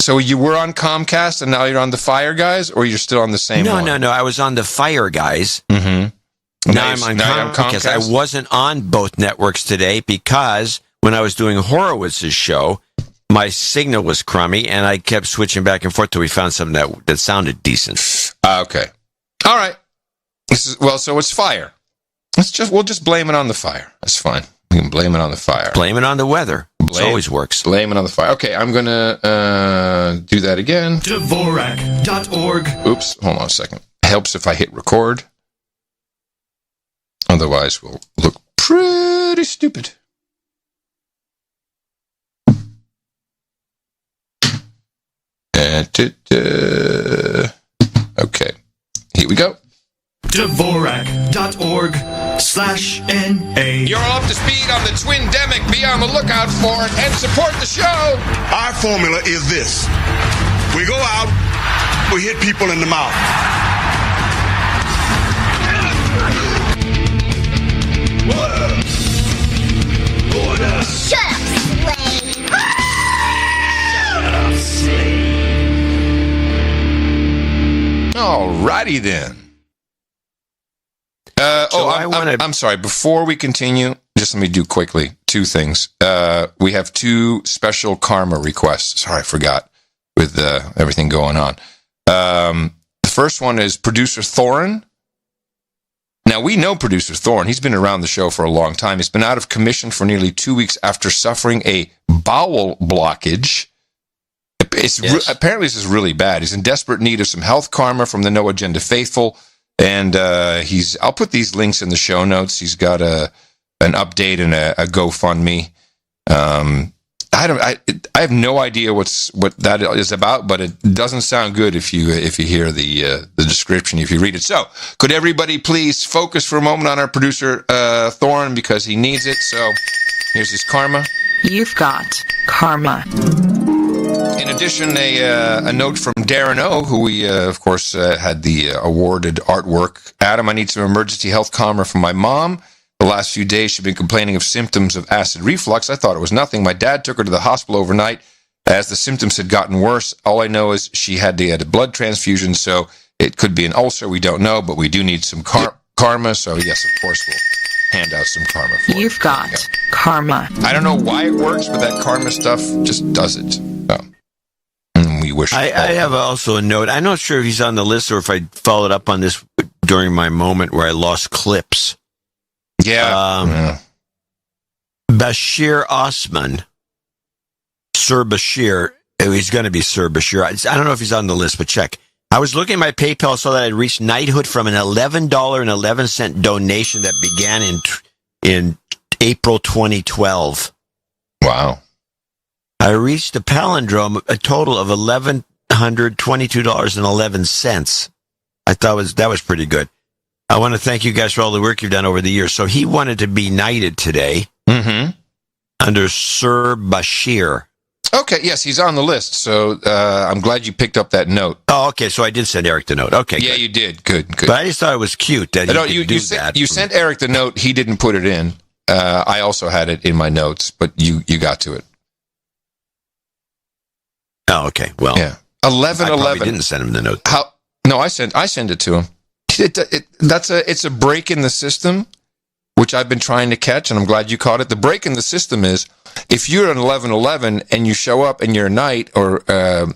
so you were on Comcast and now you're on the Fire guys, or you're still on the same one? No. I was on the Fire guys. Mm-hmm. Now I'm on Comcast. I wasn't on both networks today because when I was doing Horowitz's show, my signal was crummy, and I kept switching back and forth till we found something that sounded decent. Okay. All right. So it's fire. We'll just blame it on the fire. That's fine. We can blame it on the fire. Blame it on the weather. It always works. Blame it on the fire. Okay, I'm going to do that again. Dvorak.org. Oops, hold on a second. Helps if I hit record. Otherwise, we'll look pretty stupid. Okay, here we go. Dvorak.org/NA. You're up to speed on the Twindemic. Be on the lookout for it and support the show. Our formula is this. We go out, we hit people in the mouth. Order. Shut up, slave. Shut up, slave. Alrighty then. I'm sorry. Before we continue, just let me do quickly 2 things. We have 2 special karma requests. Sorry, I forgot with everything going on. The first one is producer Thorin. Now, we know producer Thorin. He's been around the show for a long time. He's been out of commission for nearly 2 weeks after suffering a bowel blockage. Apparently, this is really bad. He's in desperate need of some health karma from the No Agenda faithful. And I'll put these links in the show notes. He's got an update and a GoFundMe. I have no idea what that is about, but it doesn't sound good if you hear the description, if you read it. So, could everybody please focus for a moment on our producer Thorin, because he needs it. So, here's his karma. You've got karma. In addition, a note from Darren O, who we, of course, had the awarded artwork. Adam, I need some emergency health karma from my mom. The last few days, she's been complaining of symptoms of acid reflux. I thought it was nothing. My dad took her to the hospital overnight as the symptoms had gotten worse. All I know is she had to get a blood transfusion, so it could be an ulcer. We don't know, but we do need some karma. So, yes, of course, we'll hand out some karma for You've got karma. I don't know why it works, but that karma stuff just does it. So, we wish. I have also a note. I'm not sure if he's on the list or if I followed up on this during my moment where I lost clips. Yeah. Bashir Osman. Sir Bashir. He's going to be Sir Bashir. I don't know if he's on the list, but check. I was looking at my PayPal, saw that I'd reached knighthood from an $11.11 donation that began in April 2012. Wow. I reached a palindrome, a total of $1,122.11. I thought that was pretty good. I want to thank you guys for all the work you've done over the years. So he wanted to be knighted today under Sir Bashir. Okay, yes, he's on the list. So I'm glad you picked up that note. Oh, okay. So I did send Eric the note. Okay. Yeah, good. You did. Good. But I just thought it was cute that you sent Eric the note. He didn't put it in. I also had it in my notes, but you got to it. Oh, okay. Well, yeah. 11:11. I didn't send him the note. No, I sent it to him. It's a break in the system, which I've been trying to catch, and I'm glad you caught it. The break in the system is if you're an 11:11 and you show up and you're a knight or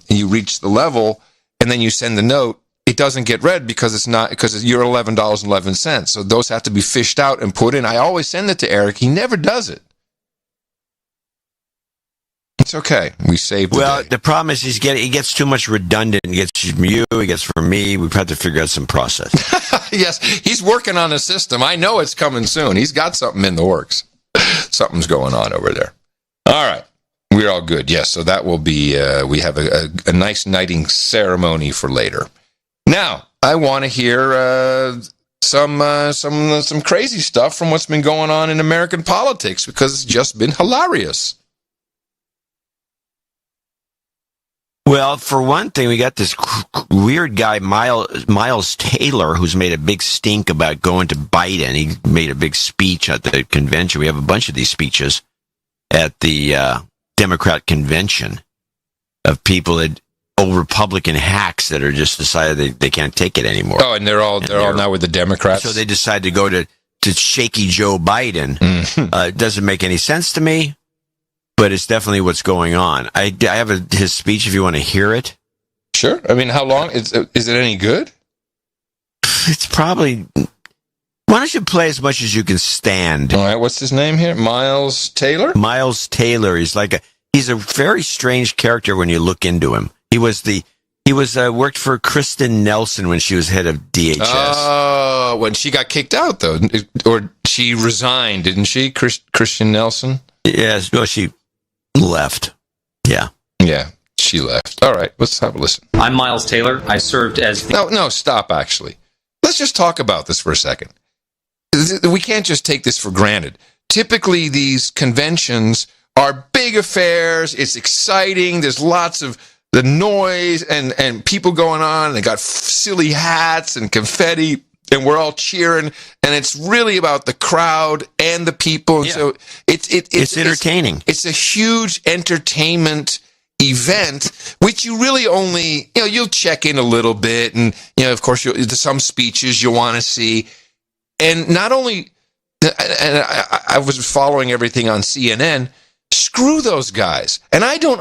you reach the level, and then you send the note, it doesn't get read because you're $11.11. So those have to be fished out and put in. I always send it to Eric. He never does it. It's okay. We saved the day. The problem is he gets too much redundant. He gets from you, he gets from me. We've had to figure out some process. Yes, he's working on a system. I know it's coming soon. He's got something in the works. Something's going on over there. All right. We're all good. Yes, so that will be, we have a nice knighting ceremony for later. Now, I want to hear some crazy stuff from what's been going on in American politics because it's just been hilarious. Well, for one thing, we got this weird guy, Miles Taylor, who's made a big stink about going to Biden. He made a big speech at the convention. We have a bunch of these speeches at the Democrat convention of people old Republican hacks that are just decided they can't take it anymore. Oh, and they're all now with the Democrats. So they decide to go to shaky Joe Biden. It doesn't make any sense to me. But it's definitely what's going on. I have his speech if you want to hear it. Sure. I mean, how long? Is it any good? It's probably... Why don't you play as much as you can stand? All right, what's his name here? Miles Taylor? Miles Taylor. He's a very strange character when you look into him. He worked for Kristen Nelson when she was head of DHS. Oh, when she got kicked out, though. Or she resigned, didn't she, Kristen Nelson? Yes, no, she... left. Yeah, she left. All right, let's have a listen. I'm Miles Taylor. I served as... No, stop, actually. Let's just talk about this for a second. We can't just take this for granted. Typically, these conventions are big affairs. It's exciting. There's lots of the noise and people going on. They got silly hats and confetti. And we're all cheering, and it's really about the crowd and the people. And so it's entertaining. It's a huge entertainment event, which you really only, you'll check in a little bit, and of course, there's some speeches you want to see, and not only. And I was following everything on CNN. Screw those guys, and I don't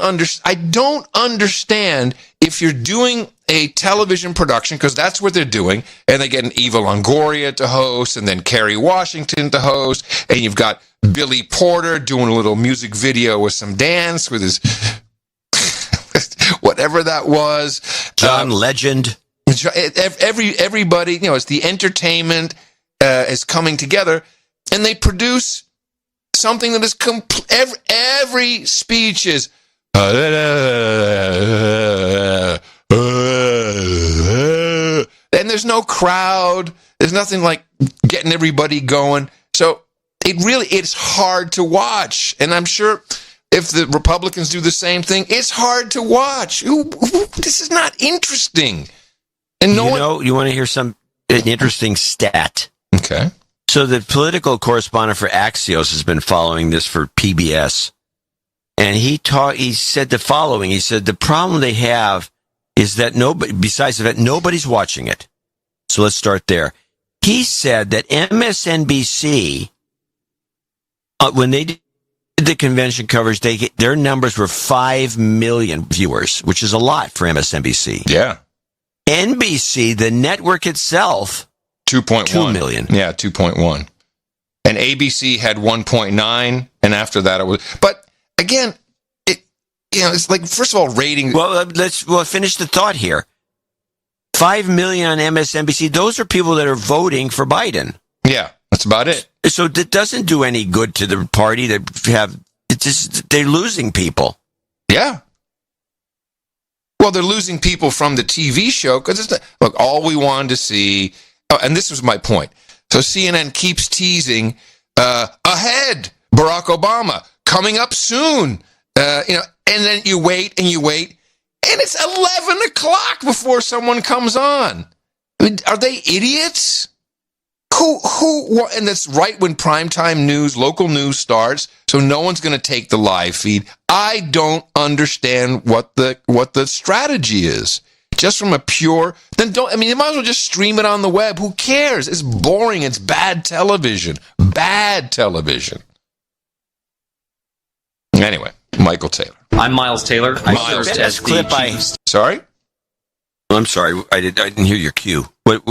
understand if you're doing a television production, because that's what they're doing, and they get an Eva Longoria to host, and then Kerry Washington to host, and you've got Billy Porter doing a little music video with some dance with his whatever that was. John Legend. Everybody, it's the entertainment is coming together, and they produce something that is every speech is and there's no crowd. There's nothing like getting everybody going. So it's hard to watch. And I'm sure if the Republicans do the same thing, it's hard to watch. This is not interesting. And you want to hear an interesting stat? Okay. So the political correspondent for Axios has been following this for PBS. And he said the following. He said the problem they have is that besides that, nobody's watching it. So let's start there. He said that MSNBC, when they did the convention coverage, their numbers were 5 million viewers, which is a lot for MSNBC. Yeah. NBC, the network itself, 2.1. 2 million. Yeah, 2.1. And ABC had 1.9, and after that it was... But, again, it's like, first of all, ratings... Well, let's finish the thought here. 5 million on MSNBC, those are people that are voting for Biden. Yeah, that's about it. So that doesn't do any good to the party that they're losing people. Yeah. Well, they're losing people from the TV show because look, all we wanted to see, and this was my point. So CNN keeps teasing, ahead, Barack Obama, coming up soon, and then you wait, and it's 11 o'clock before someone comes on. I mean, are they idiots? And that's right when primetime news, local news starts, so no one's going to take the live feed. I don't understand what the strategy is. Just from a pure, you might as well just stream it on the web. Who cares? It's boring. It's bad television. Bad television. Anyway, Michael Taylor. I'm Miles Taylor. Sorry? I'm sorry. I didn't hear your cue. What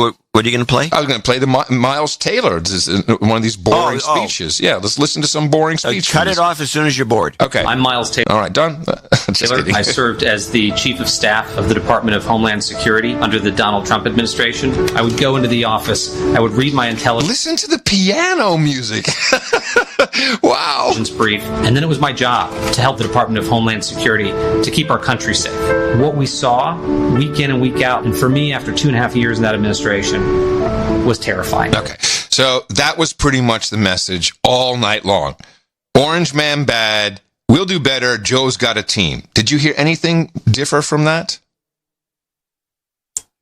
are you going to play? I was going to play the Miles Taylor. This is one of these boring speeches. Yeah, let's listen to some boring speech. Cut it off as soon as you're bored. Okay. I'm Miles Taylor. All right, done. Taylor. I served as the Chief of Staff of the Department of Homeland Security under the Donald Trump administration. I would go into the office. I would read my intelligence. Listen to the piano music. Wow. Brief. And then it was my job to help the Department of Homeland Security to keep our country safe. What we saw week in and week out, and for me, after 2.5 years in that administration, was terrifying. Okay. So that was pretty much the message all night long. Orange man bad. We'll do better. Joe's got a team. Did you hear anything differ from that?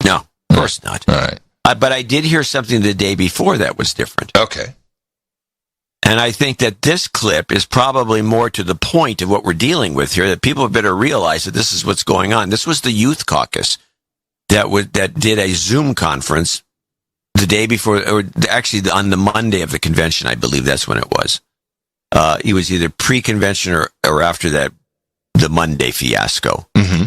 No, of course not. All right. But I did hear something the day before that was different. Okay. And I think that this clip is probably more to the point of what we're dealing with here, that people better realize that this is what's going on. This was the Youth Caucus that did a Zoom conference the day before, or actually on the Monday of the convention, I believe that's when it was. It was either pre-convention or after that, the Monday fiasco. Mm-hmm.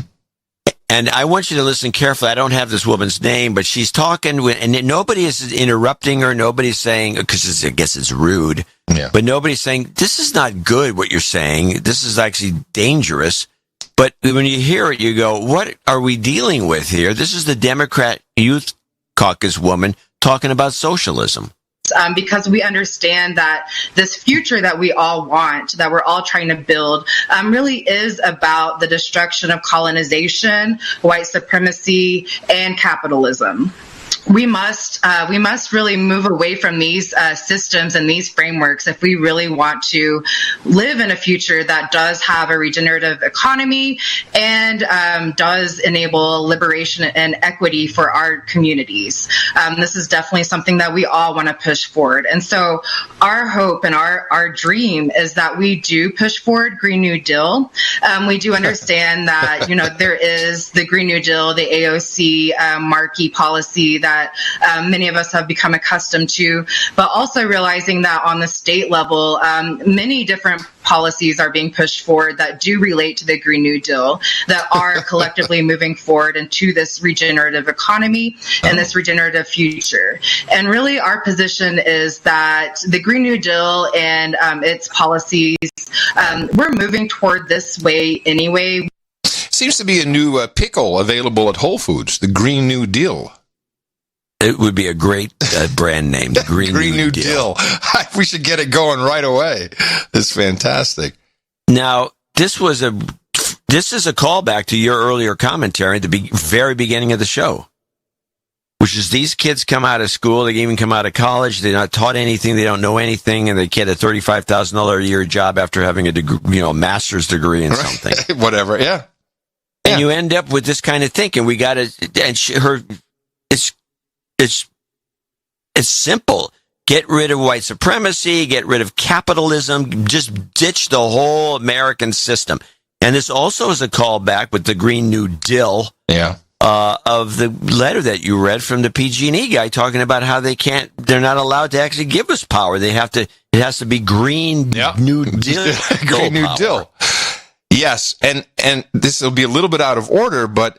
And I want you to listen carefully. I don't have this woman's name, but she's talking, and nobody is interrupting her. Nobody's saying, because I guess it's rude. Yeah. But nobody's saying, this is not good, what you're saying. This is actually dangerous. But when you hear it, you go, what are we dealing with here? This is the Democrat Youth Caucus woman talking about socialism. Because we understand that this future that we all want, that we're all trying to build, really is about the destruction of colonization, white supremacy, and capitalism. We must really move away from these systems and these frameworks if we really want to live in a future that does have a regenerative economy and does enable liberation and equity for our communities. This is definitely something that we all want to push forward. And so our hope and our dream is that we do push forward Green New Deal. We do understand that, there is the Green New Deal, the AOC marquee policy that many of us have become accustomed to, but also realizing that on the state level, many different policies are being pushed forward that do relate to the Green New Deal, that are collectively moving forward into this regenerative economy and this regenerative future. And really our position is that the Green New Deal and its policies, we're moving toward this way anyway. Seems to be a new pickle available at Whole Foods, the Green New Deal. It would be a great brand name, the Green New Deal. We should get it going right away. It's fantastic. Now, this is a callback to your earlier commentary at the very beginning of the show, which is these kids come out of school, they even come out of college, they're not taught anything, they don't know anything, and they get a $35,000 a year job after having a degree, master's degree in something. Whatever, yeah. And you end up with this kind of thinking. We got to, it's simple. Get rid of white supremacy, get rid of capitalism, just ditch the whole American system. And this also is a callback with the Green New Deal of the letter that you read from the PG&E guy talking about how they're not allowed to actually give us power. It has to be Green New Deal. Green New Deal. Yes, and this will be a little bit out of order, but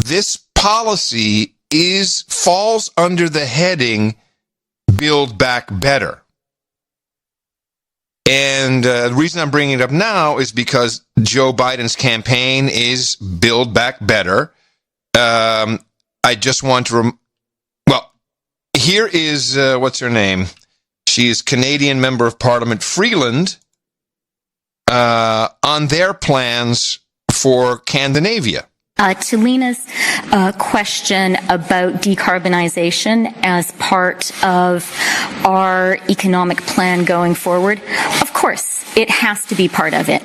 this policy falls under the heading Build Back Better. And the reason I'm bringing it up now is because Joe Biden's campaign is Build Back Better. I just want to... here is, what's her name? She is Canadian Member of Parliament Freeland on their plans for Scandinavia. To Lena's question about decarbonization as part of our economic plan going forward, of course, it has to be part of it.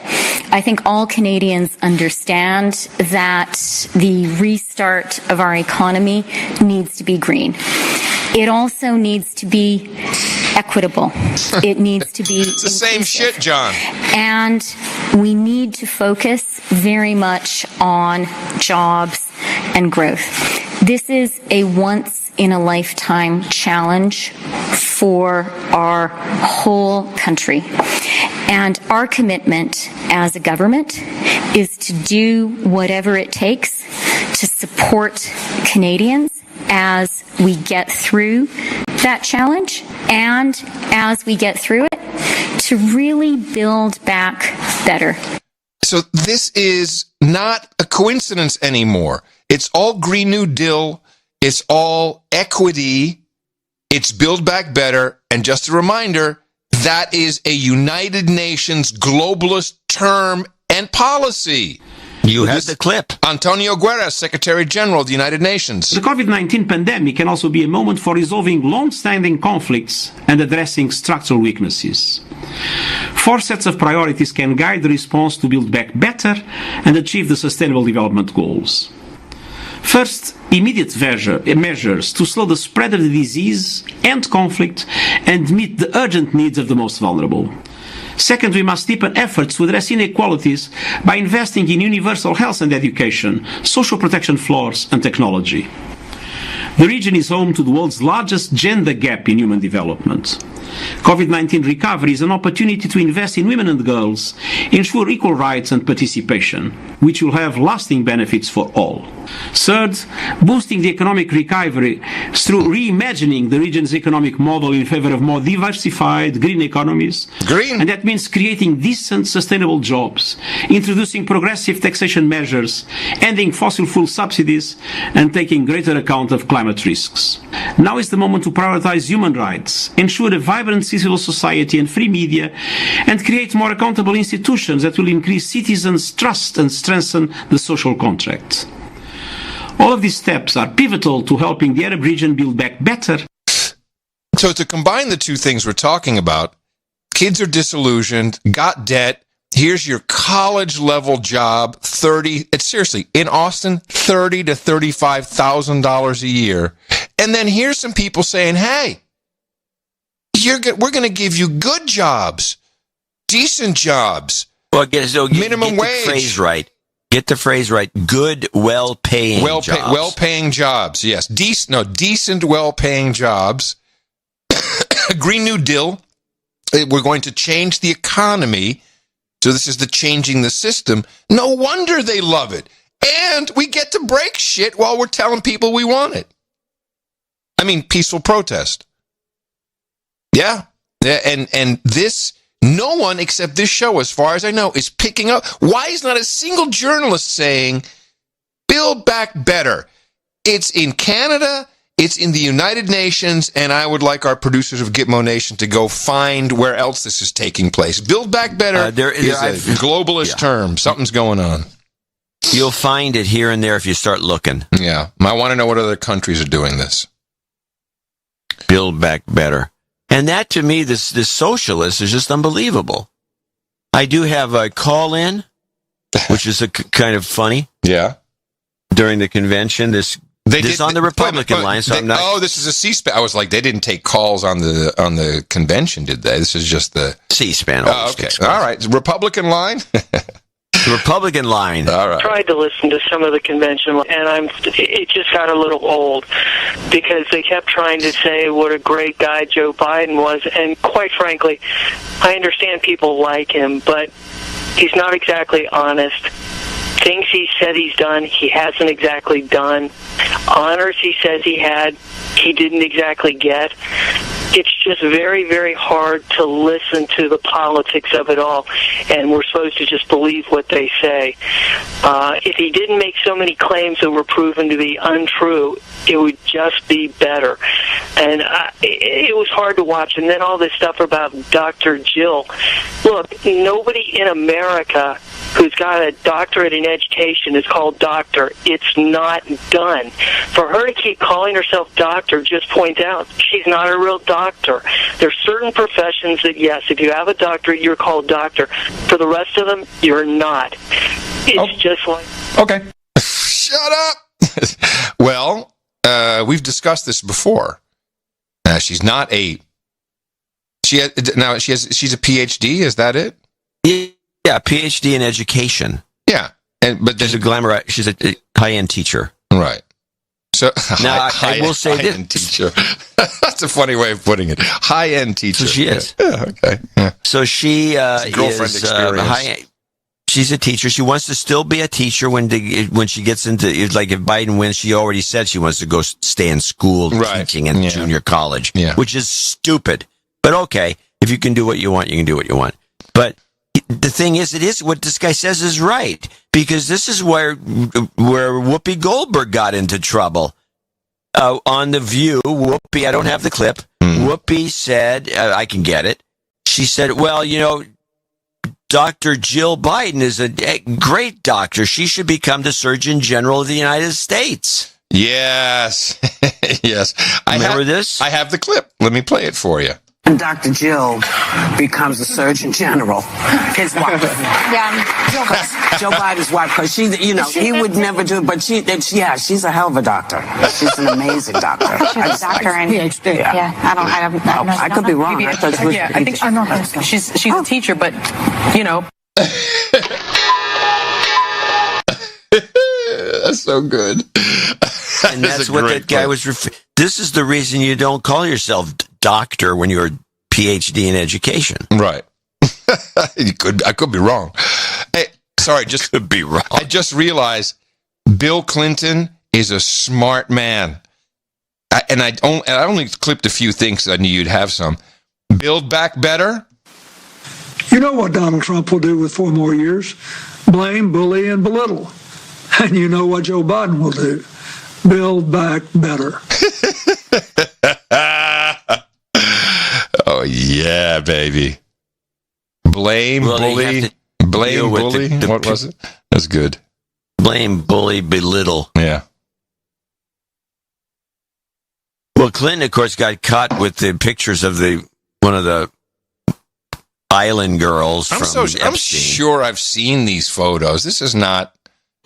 I think all Canadians understand that the restart of our economy needs to be green. It also needs to be equitable. It needs to be It's the same shit, John. And we need to focus very much on jobs and growth. This is a once-in-a-lifetime challenge for our whole country. And our commitment as a government is to do whatever it takes to support Canadians as we get through that challenge and as we get through it to really build back better. So this is not a coincidence anymore. It's all Green New Deal. It's all equity. It's Build Back Better. And just a reminder, that is a United Nations globalist term and policy. You had the clip. Antonio Guterres, Secretary General of the United Nations. The COVID-19 pandemic can also be a moment for resolving long-standing conflicts and addressing structural weaknesses. 4 sets of priorities can guide the response to build back better and achieve the Sustainable Development Goals. First, immediate measures to slow the spread of the disease, end conflict, and meet the urgent needs of the most vulnerable. Second, we must deepen efforts to address inequalities by investing in universal health and education, social protection floors, and technology. The region is home to the world's largest gender gap in human development. COVID-19 recovery is an opportunity to invest in women and girls, ensure equal rights and participation, which will have lasting benefits for all. Third, boosting the economic recovery through reimagining the region's economic model in favor of more diversified green economies. Green. And that means creating decent, sustainable jobs, introducing progressive taxation measures, ending fossil fuel subsidies, and taking greater account of climate risks. Now is the moment to prioritize human rights, ensure a vibrant civil society and free media, and create more accountable institutions that will increase citizens' trust and strengthen the social contract. All of these steps are pivotal to helping the Arab region build back better. So to combine the two things we're talking about, kids are disillusioned, got debt, here's your college-level job, seriously, in Austin, $30,000 to $35,000 a year. And then here's some people saying, hey, we're going to give you good jobs, decent jobs, minimum wage. The phrase right. Get the phrase right. Good, well-paying jobs. Well-paying jobs, yes. Decent, well-paying jobs. Green New Deal. We're going to change the economy. So this is the changing the system. No wonder they love it. And we get to break shit while we're telling people we want it. I mean, peaceful protest. Yeah. And this, no one except this show, as far as I know, is picking up. Why is not a single journalist saying, Build Back Better? It's in Canada, it's in the United Nations, and I would like our producers of Gitmo Nation to go find where else this is taking place. Build Back Better is a globalist term. Something's going on. You'll find it here and there if you start looking. Yeah. I want to know what other countries are doing this. Build Back Better. And that, to me, this socialist is just unbelievable. I do have a call-in, which is kind of funny. Yeah. During the convention, this on the Republican line, so I'm not... Oh, this is a C-SPAN. I was like, they didn't take calls on the convention, did they? This is just the... C-SPAN. Oh, okay. All right. Republican line? Republican line. All right. I tried to listen to some of the convention, and it just got a little old because they kept trying to say what a great guy Joe Biden was, and quite frankly, I understand people like him, but he's not exactly honest. Things he said he's done, he hasn't exactly done. Honors he says he had, he didn't exactly get. it's just very, very hard to listen to the politics of it all, and we're supposed to just believe what they say. If he didn't make so many claims that were proven to be untrue, it would just be better. And it was hard to watch. And then all this stuff about Dr. Jill. Look, nobody in America who's got a doctorate in education is called doctor. It's not done. For her to keep calling herself doctor just points out she's not a real doctor. There's certain professions that, yes, if you have a doctorate, you're called doctor. For the rest of them, you're not. It's just like... Okay. Shut up! Well, we've discussed this before. She's not a... she's a PhD, is that it? Yeah, PhD in education. Yeah, but she's a high-end teacher. Right. So now I will say this: high-end teacher. That's a funny way of putting it. High-end teacher. So she is. Yeah. Okay. Yeah. So she girlfriend is experience. She's a teacher. She wants to still be a teacher when she gets into, like, if Biden wins. She already said she wants to go stay in school teaching in junior college, which is stupid. But okay, if you can do what you want, you can do what you want. But the thing is, it is what this guy says is right, because this is where Whoopi Goldberg got into trouble. On The View, Whoopi, I don't have the clip. Whoopi said, I can get it. She said, well, Dr. Jill Biden is a great doctor. She should become the Surgeon General of the United States. Yes. Yes. Remember this? I have the clip. Let me play it for you. And Dr. Jill becomes the Surgeon General, his wife. Joe Biden's wife, because he would never do it, but she's a hell of a doctor. She's an amazing doctor. She's a doctor and PhD. Yeah, I could be wrong. I think I'm not. She's a teacher, but That's so good. And that's what that guy was. This is the reason you don't call yourself doctor when you're a PhD in education. Right. I could be wrong. Hey, sorry, just could be wrong. I just realized Bill Clinton is a smart man. I only clipped a few things. I knew you'd have some. Build Back Better. You know what Donald Trump will do with 4 more years? Blame, bully, and belittle. And you know what Joe Biden will do? Build back better. Oh, yeah, baby. Blame, bully. Blame, bully. What was it? That's good. Blame, bully, belittle. Yeah. Well, Clinton, of course, got caught with the pictures of one of the island girls from Epstein. I'm sure I've seen these photos. This is not...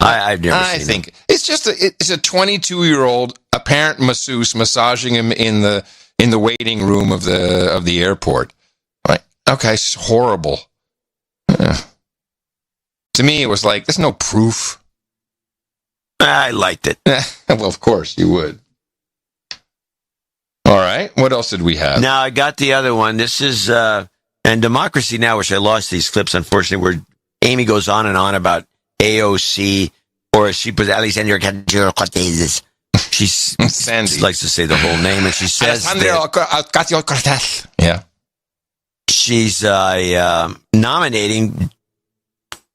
I've never seen them. I think it's just it's a 22-year-old apparent masseuse massaging him in the waiting room of the airport. Like, okay, it's horrible. To me, it was like, there's no proof. I liked it. Well, of course you would. All right. What else did we have? Now, I got the other one. This is, and Democracy Now!, which I lost these clips, unfortunately, where Amy goes on and on about AOC, or she was Alexandria Ocasio-Cortez. She likes to say the whole name, and she says Ocasio-Cortez. Yeah. She's nominating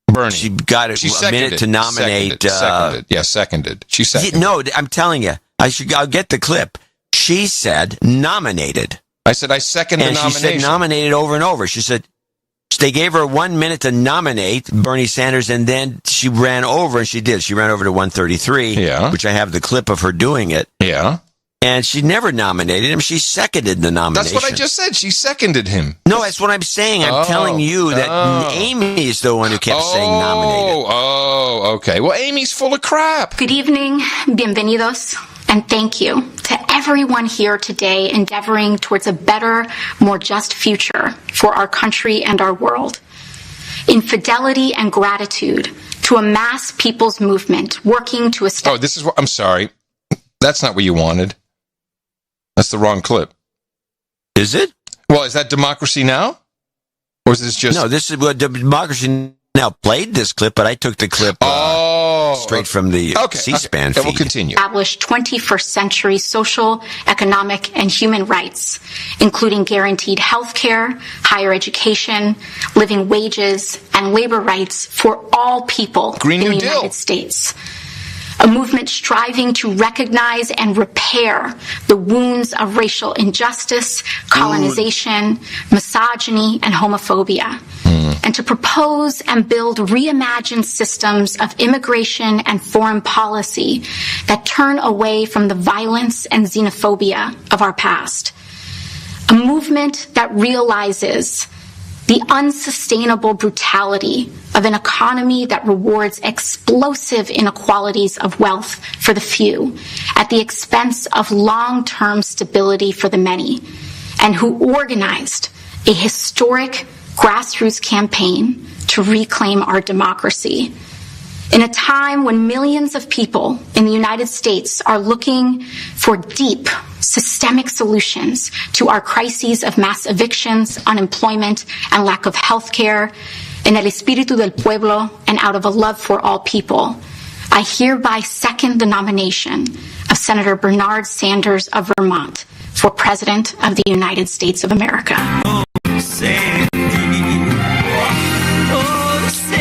Bernie. She got a minute to nominate. Seconded. Yeah, seconded. She seconded. No, I'm telling you. I'll get the clip. She said nominated. I said I second the nomination. And she said nominated over and over. She said they gave her 1 minute to nominate Bernie Sanders, and then she ran over, and she did. She ran over to 133, which I have the clip of her doing it. Yeah. And she never nominated him. She seconded the nomination. That's what I just said. She seconded him. No, that's what I'm saying. I'm telling you that Amy is the one who kept saying nominated. Oh, okay. Well, Amy's full of crap. Good evening. Bienvenidos. And thank you to everyone here today endeavoring towards a better, more just future for our country and our world. In fidelity and gratitude to a mass people's movement working to establish... Oh, this is what... I'm sorry. That's not what you wanted. That's the wrong clip. Is it? Well, is that Democracy Now? Or is this just... No, this is what Democracy Now played this clip, but I took the clip. Oh, straight from the C-SPAN feed. We'll continue. Establish 21st century social, economic, and human rights, including guaranteed health care, higher education, living wages, and labor rights for all people in the United States. A movement striving to recognize and repair the wounds of racial injustice, colonization, misogyny, and homophobia. And to propose and build reimagined systems of immigration and foreign policy that turn away from the violence and xenophobia of our past. A movement that realizes the unsustainable brutality of an economy that rewards explosive inequalities of wealth for the few at the expense of long-term stability for the many, and who organized a historic grassroots campaign to reclaim our democracy. In a time when millions of people in the United States are looking for deep, systemic solutions to our crises of mass evictions, unemployment, and lack of health care, en el espíritu del pueblo and out of a love for all people, I hereby second the nomination of Senator Bernard Sanders of Vermont for President of the United States of America.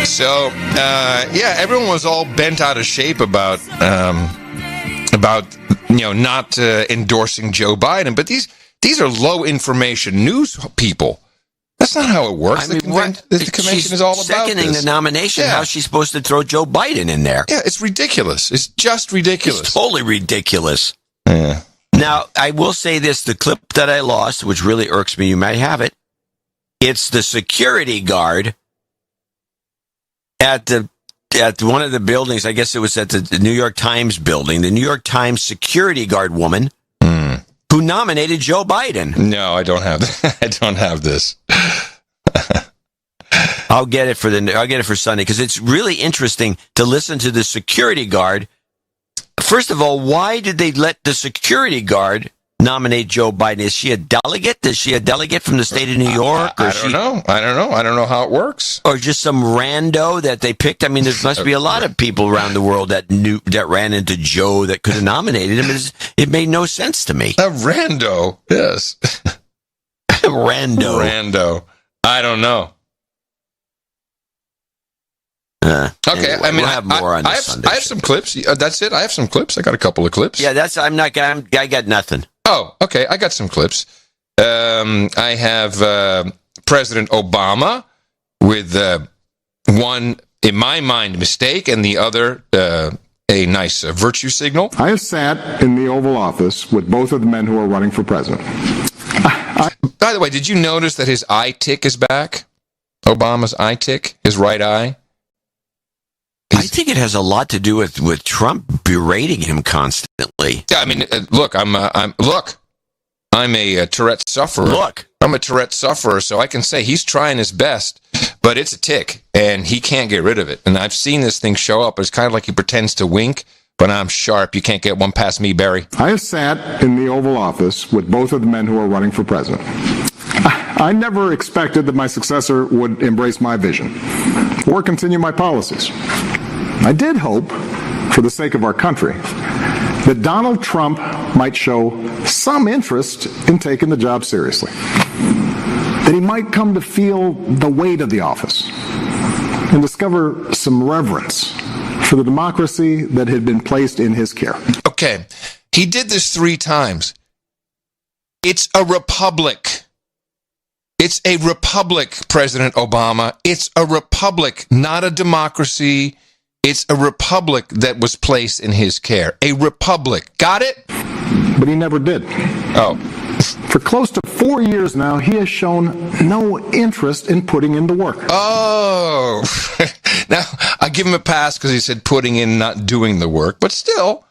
So, everyone was all bent out of shape about not endorsing Joe Biden. But these are low information news people. That's not how it works. I mean, the convention is all about seconding this. the nomination. How's she supposed to throw Joe Biden in there? Yeah, it's ridiculous. It's just ridiculous. It's totally ridiculous. Yeah. Now, I will say this, the clip that I lost, which really irks me, you might have it. It's the security guard at one of the buildings. I guess it was at the New York Times building, the New York Times security guard woman who nominated Joe Biden. No, I don't have that. I don't have this. I'll get it for Sunday, because it's really interesting to listen to the security guard. First of all, why did they let the security guard nominate Joe Biden? Is she a delegate? Is she a delegate from the state of New York? I don't know. I don't know how it works. Or just some rando that they picked? I mean, there must be a lot of people around the world that ran into Joe that could have nominated him. It made no sense to me. A rando, yes. Rando. I don't know. Okay, anyway, we'll have more on this Sunday. I have some clips. That's it. I have some clips. I got a couple of clips. Yeah, I got nothing. Oh, okay. I got some clips. I have President Obama with one, in my mind, mistake, and the other a nice virtue signal. I have sat in the Oval Office with both of the men who are running for president. By the way, did you notice that his eye tick is back? Obama's eye tick, his right eye. I think it has a lot to do with Trump berating him constantly. I mean, look, I'm a Tourette sufferer. I'm a Tourette sufferer, so I can say he's trying his best, but it's a tick, and he can't get rid of it. And I've seen this thing show up. It's kind of like he pretends to wink, but I'm sharp. You can't get one past me, Barry. I have sat in the Oval Office with both of the men who are running for president. I never expected that my successor would embrace my vision or continue my policies. I did hope, for the sake of our country, that Donald Trump might show some interest in taking the job seriously, that he might come to feel the weight of the office and discover some reverence for the democracy that had been placed in his care. Okay, he did this 3 times. It's a republic. It's a republic, President Obama. It's a republic, not a democracy. It's a republic that was placed in his care. A republic. Got it? But he never did. Oh. For close to 4 years now, he has shown no interest in putting in the work. Oh. Now, I give him a pass because he said putting in, not doing the work. But still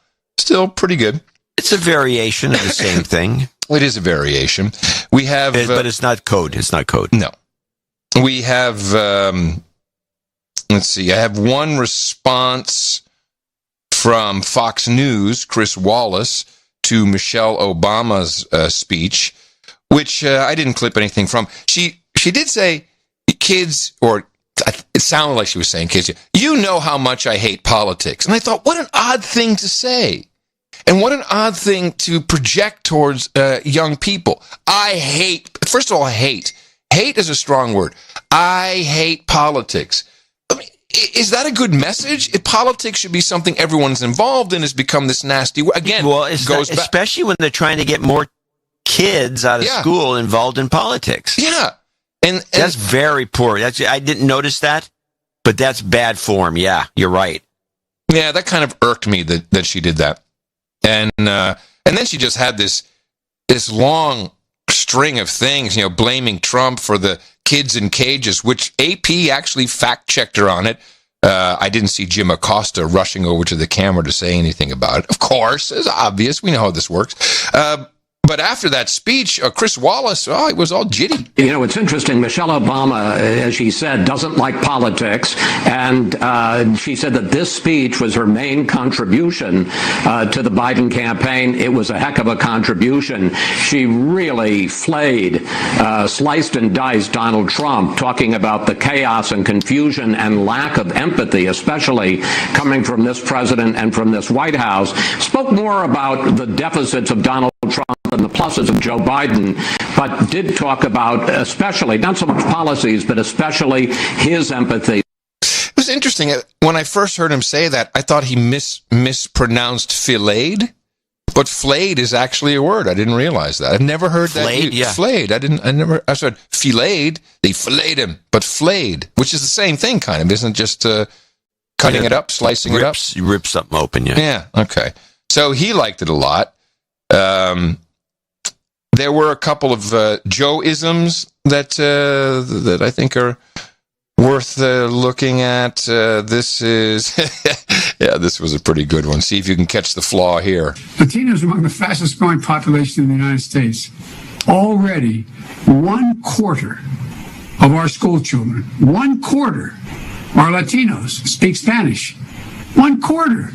pretty good. It's a variation of the same thing. It is a variation. We have... but it's not code. It's not code. No. We have... let's see. I have one response from Fox News, Chris Wallace, to Michelle Obama's speech, which I didn't clip anything from. She did say kids or it sounded like she was saying, Casey, you know how much I hate politics. And I thought, what an odd thing to say. And what an odd thing to project towards young people. First of all, hate. Hate is a strong word. I hate politics. I mean, is that a good message? Politics should be something everyone's involved in. Has become this nasty word. Again, especially when they're trying to get more kids out of school involved in politics. Yeah. And that's very poor. I didn't notice that, but that's bad form. Yeah, you're right. Yeah, that kind of irked me that she did that. And then she just had this long string of things, blaming Trump for the kids in cages, which AP actually fact-checked her on it. I didn't see Jim Acosta rushing over to the camera to say anything about it. Of course, it's obvious. We know how this works. But after that speech, Chris Wallace, it was all jitty. It's interesting. Michelle Obama, as she said, doesn't like politics. And she said that this speech was her main contribution to the Biden campaign. It was a heck of a contribution. She really flayed, sliced and diced Donald Trump, talking about the chaos and confusion and lack of empathy, especially coming from this president and from this White House. Spoke more about the deficits of Donald Trump and the pluses of Joe Biden, but did talk about especially, not so much policies, but especially his empathy. It was interesting. When I first heard him say that, I thought he mispronounced filleted, but flayed is actually a word. I didn't realize that. I've never heard flayed, that. Yeah. Flayed. I said filleted. They filleted him, but flayed, which is the same thing, kind of, isn't it? Just cutting it up, slicing it up. You rip something open, yeah. Yeah, okay. So he liked it a lot. There were a couple of Joe-isms that I think are worth looking at. This was a pretty good one. See if you can catch the flaw here. Latinos are among the fastest growing population in the United States. Already, 1/4 of our school children, 1/4 are Latinos, speak Spanish. 1/4.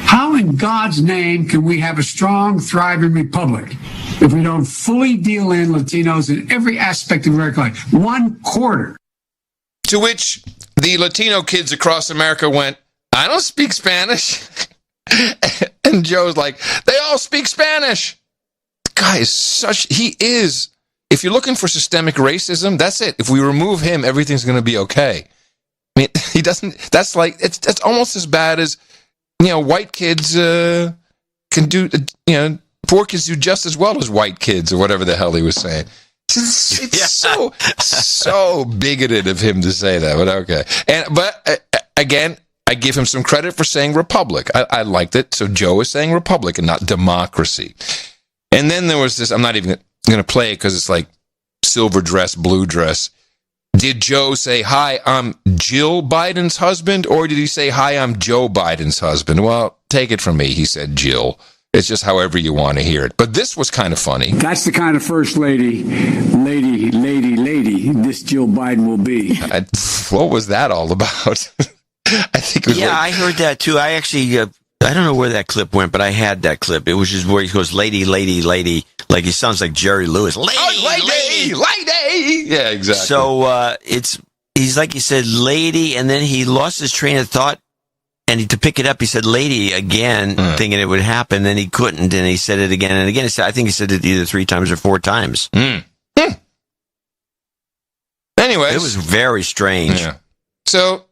How in God's name can we have a strong, thriving republic if we don't fully deal in Latinos in every aspect of American life? 1/4. To which the Latino kids across America went, I don't speak Spanish. And Joe's like, they all speak Spanish. The guy is he is. If you're looking for systemic racism, that's it. If we remove him, everything's going to be okay. I mean, he doesn't, that's almost as bad as, white kids can do, poor kids do just as well as white kids, or whatever the hell he was saying. It's so bigoted of him to say that, but okay. But again, I give him some credit for saying republic. I liked it. So Joe is saying republic and not democracy. And then there was this, I'm not even going to play it because it's like silver dress, blue dress. Did Joe say, hi, I'm Jill Biden's husband? Or did he say, hi, I'm Joe Biden's husband? Well, take it from me. He said Jill. It's just however you want to hear it. But this was kind of funny. That's the kind of first lady, this Jill Biden will be. What was that all about? I think it was I heard that too. I actually, I don't know where that clip went, but I had that clip. It was just where he goes, lady. Like he sounds like Jerry Lewis. Lady. Yeah, exactly. So he's like he said, lady, and then he lost his train of thought. And to pick it up, he said lady again, thinking it would happen. Then he couldn't, and he said it again and again. I think he said it either 3 times or 4 times. Anyways. It was very strange. Yeah. So,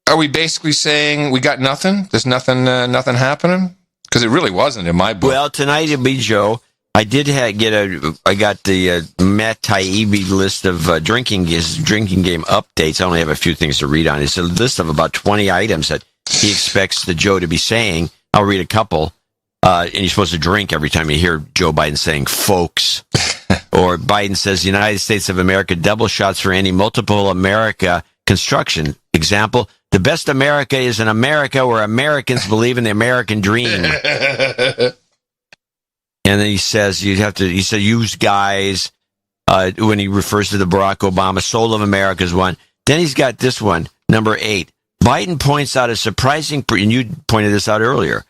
are we basically saying we got nothing? There's nothing happening? Because it really wasn't in my book. Well, tonight it'll be Joe. I did I got the Matt Taibbi list of drinking game updates. I only have a few things to read on. It's a list of about 20 items that he expects the Joe to be saying. I'll read a couple. And you're supposed to drink every time you hear Joe Biden saying, folks. Or Biden says, United States of America, double shots for any multiple America construction. Example, the best America is an America where Americans believe in the American dream. And then he says, he said, use guys, when he refers to the Barack Obama, soul of America is one. Then he's got this one, number 8. Biden points out a surprising, and you pointed this out earlier,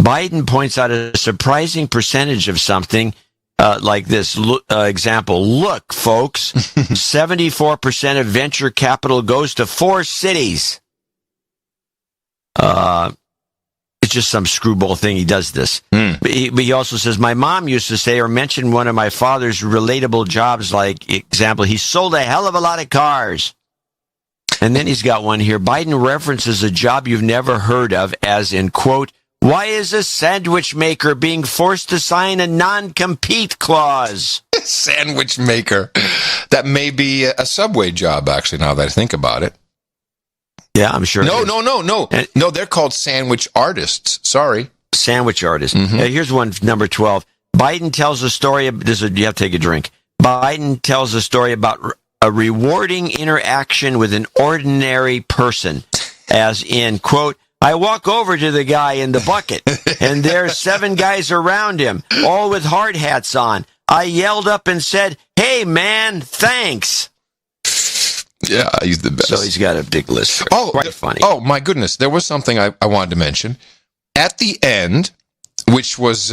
Biden points out a surprising percentage of something like this example. Look, folks, 74% of venture capital goes to 4 cities. It's just some screwball thing. He does this. But he also says, my mom used to say or mention one of my father's relatable jobs, like, example, he sold a hell of a lot of cars. And then he's got one here. Biden references a job you've never heard of as in, quote, why is a sandwich maker being forced to sign a non-compete clause? Sandwich maker. That may be a Subway job, actually, now that I think about it. Yeah, I'm sure. No. No, they're called sandwich artists. Sorry. Sandwich artists. Here's one, number 12. Biden tells a story. You have to take a drink. Biden tells a story about a rewarding interaction with an ordinary person, as in, quote, I walk over to the guy in the bucket, and there's 7 guys around him, all with hard hats on. I yelled up and said, hey, man, thanks. Yeah, he's the best. So he's got a big list. Quite funny. Oh, my goodness. There was something I wanted to mention. At the end, which was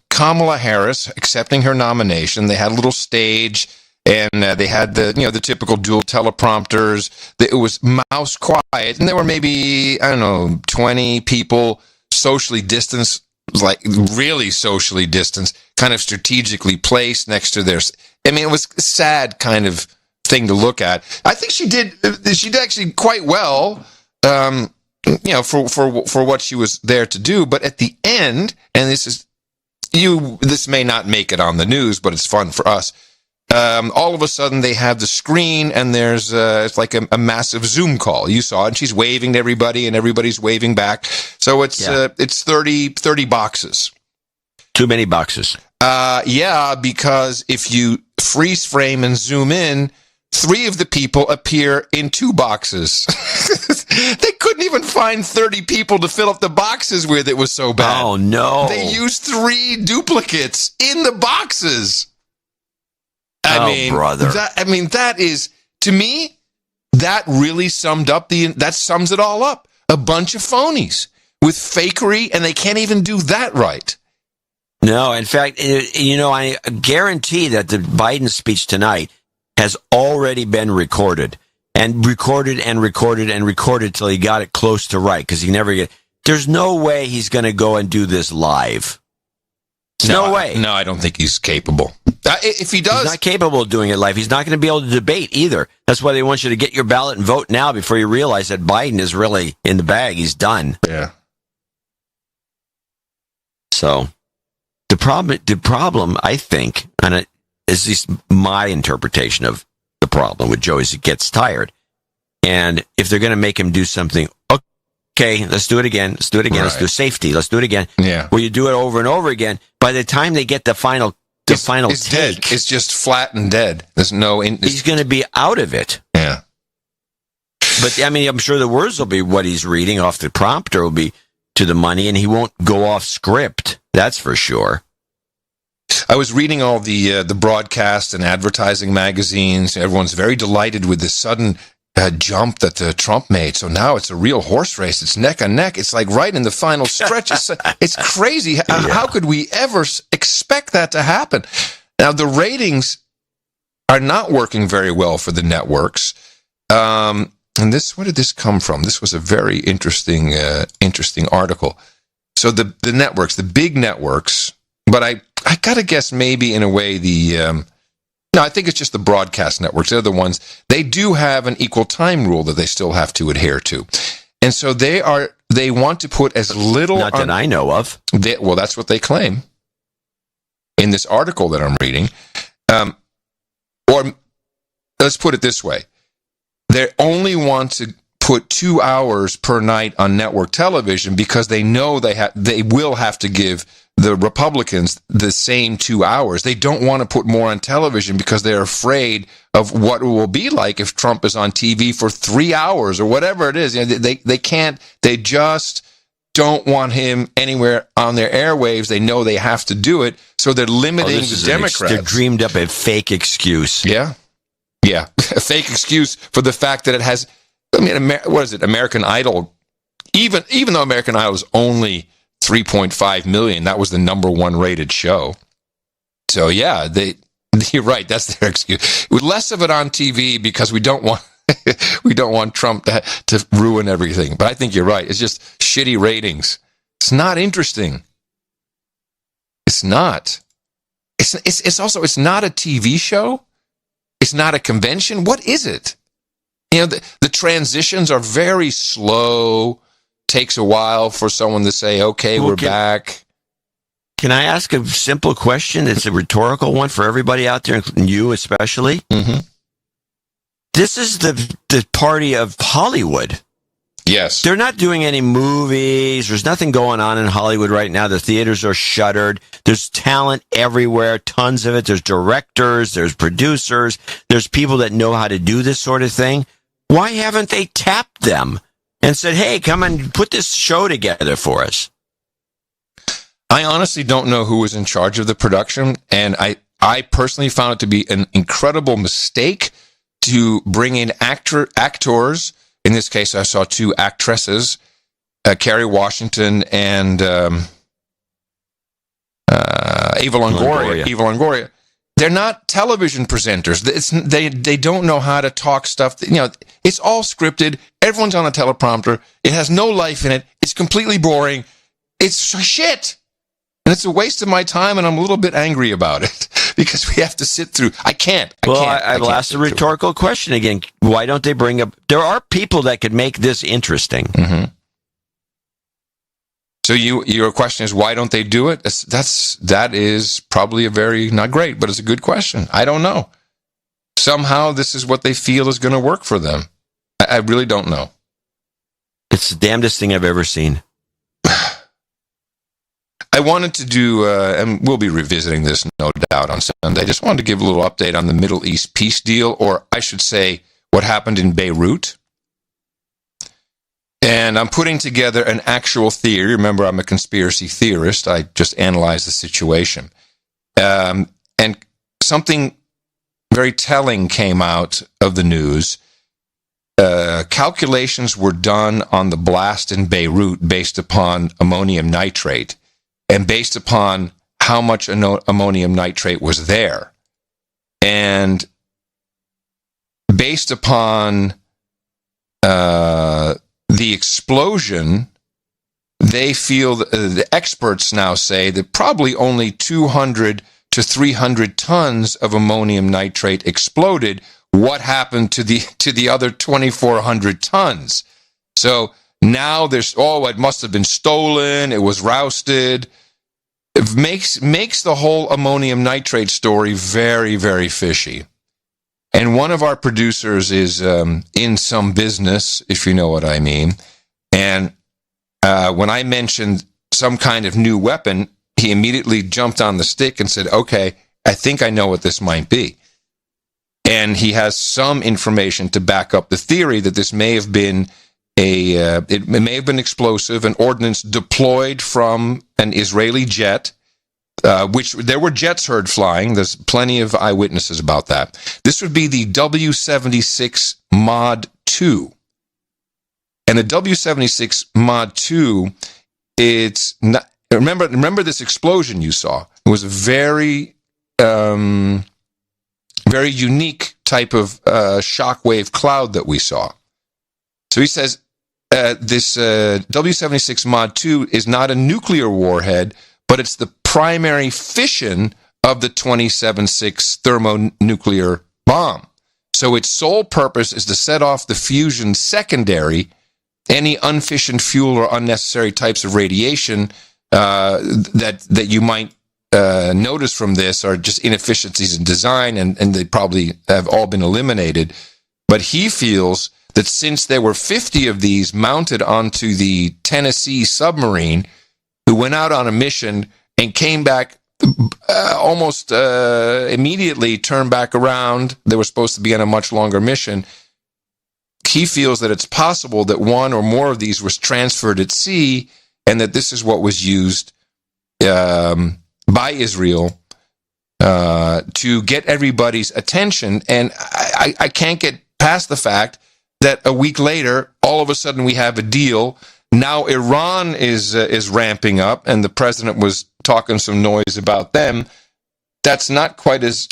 Kamala Harris accepting her nomination, they had a little stage, and they had the typical dual teleprompters. It was mouse quiet, and there were maybe, 20 people socially distanced, like really socially distanced, kind of strategically placed next to theirs. I mean, it was a sad kind of thing to look at. I think she did actually quite well, for what she was there to do. But at the end, and this may not make it on the news, but it's fun for us. All of a sudden they have the screen, and there's it's like a massive Zoom call. You saw it, and she's waving to everybody, and everybody's waving back. So it's 30 boxes. Too many boxes. Yeah, because if you freeze frame and zoom in, 3 of the people appear in 2 boxes. They couldn't even find 30 people to fill up the boxes with. It was so bad. Oh, no. They used 3 duplicates in the boxes. Brother. That is, to me, that really sums it all up. A bunch of phonies with fakery, and they can't even do that right. No, in fact, I guarantee that the Biden speech tonight has already been recorded and recorded and recorded and recorded till he got it close to right, because there's no way he's going to go and do this live. No way. No, I don't think he's capable. If he does... He's not capable of doing it live. He's not going to be able to debate either. That's why they want you to get your ballot and vote now before you realize that Biden is really in the bag. He's done. Yeah. So, the problem, I think, and it is at least my interpretation of the problem with Joe, is he gets tired. And if they're going to make him do something, okay, let's do it again. Let's do it again. Right. Let's do safety. Let's do it again. Yeah. Where you do it over and over again. By the time they get the final take, dead. It's just flat and dead. There's no. He's going to be out of it. Yeah. But I'm sure the words will be what he's reading off the prompter will be to the money, and he won't go off script. That's for sure. I was reading all the broadcast and advertising magazines. Everyone's very delighted with this sudden jump that Trump made. So now it's a real horse race. It's neck and neck. It's like right in the final stretch. It's crazy. Yeah. How could we ever expect that to happen? Now, the ratings are not working very well for the networks. And where did this come from? This was a very interesting article. So the networks, the big networks, but I got to guess maybe in a way no, I think it's just the broadcast networks. They're the ones, they do have an equal time rule that they still have to adhere to. And so they want to put as little... Not that I know of. Well, that's what they claim in this article that I'm reading. Or let's put it this way. They only want to put 2 hours per night on network television because they know they will have to give the Republicans the same 2 hours. They don't want to put more on television because they're afraid of what it will be like if Trump is on TV for 3 hours or whatever it is. They can't. They just don't want him anywhere on their airwaves. They know they have to do it, so they're limiting the Democrats. They're dreamed up a fake excuse. Yeah, a fake excuse for the fact that it has. I mean, what is it? American Idol. Even though American Idol is only 3.5 million, that was the number 1 rated show. So yeah, you're right. That's their excuse. With less of it on TV because we don't want we don't want Trump to ruin everything. But I think you're right. It's just shitty ratings. It's not interesting. It's not. It's also, it's not a TV show. It's not a convention. What is it? You know, the transitions are very slow. Takes a while for someone to say, okay, we're back. Can I ask a simple question? It's a rhetorical one for everybody out there, including you especially. Mm-hmm. This is the party of Hollywood. Yes. They're not doing any movies. There's nothing going on in Hollywood right now. The theaters are shuttered. There's talent everywhere, tons of it. There's directors, there's producers, there's people that know how to do this sort of thing. Why haven't they tapped them and said, hey, come and put this show together for us? I honestly don't know who was in charge of the production, and I personally found it to be an incredible mistake to bring in actors. In this case, I saw two actresses, Kerry Washington and Ava Longoria. They're not television presenters. They don't know how to talk stuff. You know, it's all scripted. Everyone's on a teleprompter. It has no life in it. It's completely boring. It's shit. And it's a waste of my time, and I'm a little bit angry about it because we have to sit through. I will ask the rhetorical question again. Why don't they bring up? There are people that could make this interesting. Mm-hmm. So your question is, why don't they do it? That is probably a very, not great, but it's a good question. I don't know. Somehow this is what they feel is going to work for them. I really don't know. It's the damnedest thing I've ever seen. I wanted to do, and we'll be revisiting this, no doubt, on Sunday. I just wanted to give a little update on the Middle East peace deal, or I should say, what happened in Beirut. And I'm putting together an actual theory. Remember, I'm a conspiracy theorist. I just analyze the situation. And something very telling came out of the news. Calculations were done on the blast in Beirut based upon ammonium nitrate, and based upon how much ammonium nitrate was there. And based upon the explosion, they feel, the experts now say, that probably only 200 to 300 tons of ammonium nitrate exploded. What happened to the other 2,400 tons? So now there's, it must have been stolen, it was rousted. It makes the whole ammonium nitrate story very, very fishy. And one of our producers is in some business, if you know what I mean. And when I mentioned some kind of new weapon, he immediately jumped on the stick and said, okay, I think I know what this might be. And he has some information to back up the theory that this may have been it may have been explosive, an ordnance deployed from an Israeli jet, which there were jets heard flying. There's plenty of eyewitnesses about that. This would be the W-76 Mod 2. And the W-76 Mod 2, it's not, remember this explosion you saw. It was a very, very unique type of shockwave cloud that we saw. So he says this W-76 Mod 2 is not a nuclear warhead, but it's the primary fission of the 27-6 thermonuclear bomb. So its sole purpose is to set off the fusion secondary. Any unfissioned fuel or unnecessary types of radiation that you might notice from this are just inefficiencies in design, and they probably have all been eliminated. But he feels that since there were 50 of these mounted onto the Tennessee submarine, who went out on a mission and came back almost immediately, turned back around, they were supposed to be on a much longer mission. He feels that it's possible that one or more of these was transferred at sea, and that this is what was used by Israel to get everybody's attention. And I can't get past the fact that a week later, all of a sudden we have a deal. Now Iran is ramping up, and the president was talking some noise about them. that's not quite as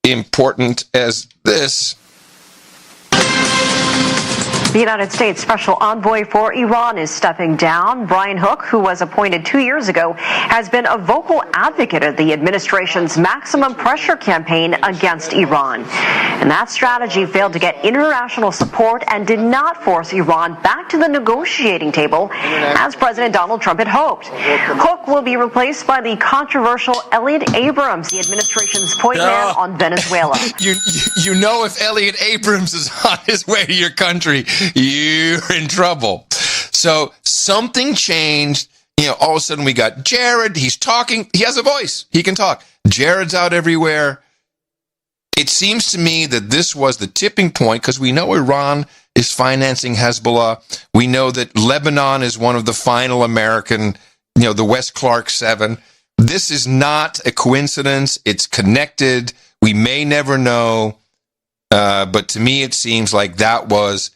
important as this. The United States Special Envoy for Iran is stepping down. Brian Hook, who was appointed 2 years ago, has been a vocal advocate of the administration's maximum pressure campaign against Iran. And that strategy failed to get international support and did not force Iran back to the negotiating table, as President Donald Trump had hoped. Hook will be replaced by the controversial Elliot Abrams, the administration's point man on Venezuela. You know, if Elliot Abrams is on his way to your country, you're in trouble. So something changed. All of a sudden we got Jared. He's talking. He has a voice. He can talk. Jared's out everywhere. It seems to me that this was the tipping point, because we know Iran is financing Hezbollah. We know that Lebanon is one of the final American, the West Clark 7. This is not a coincidence. It's connected. We may never know. But to me, it seems like that was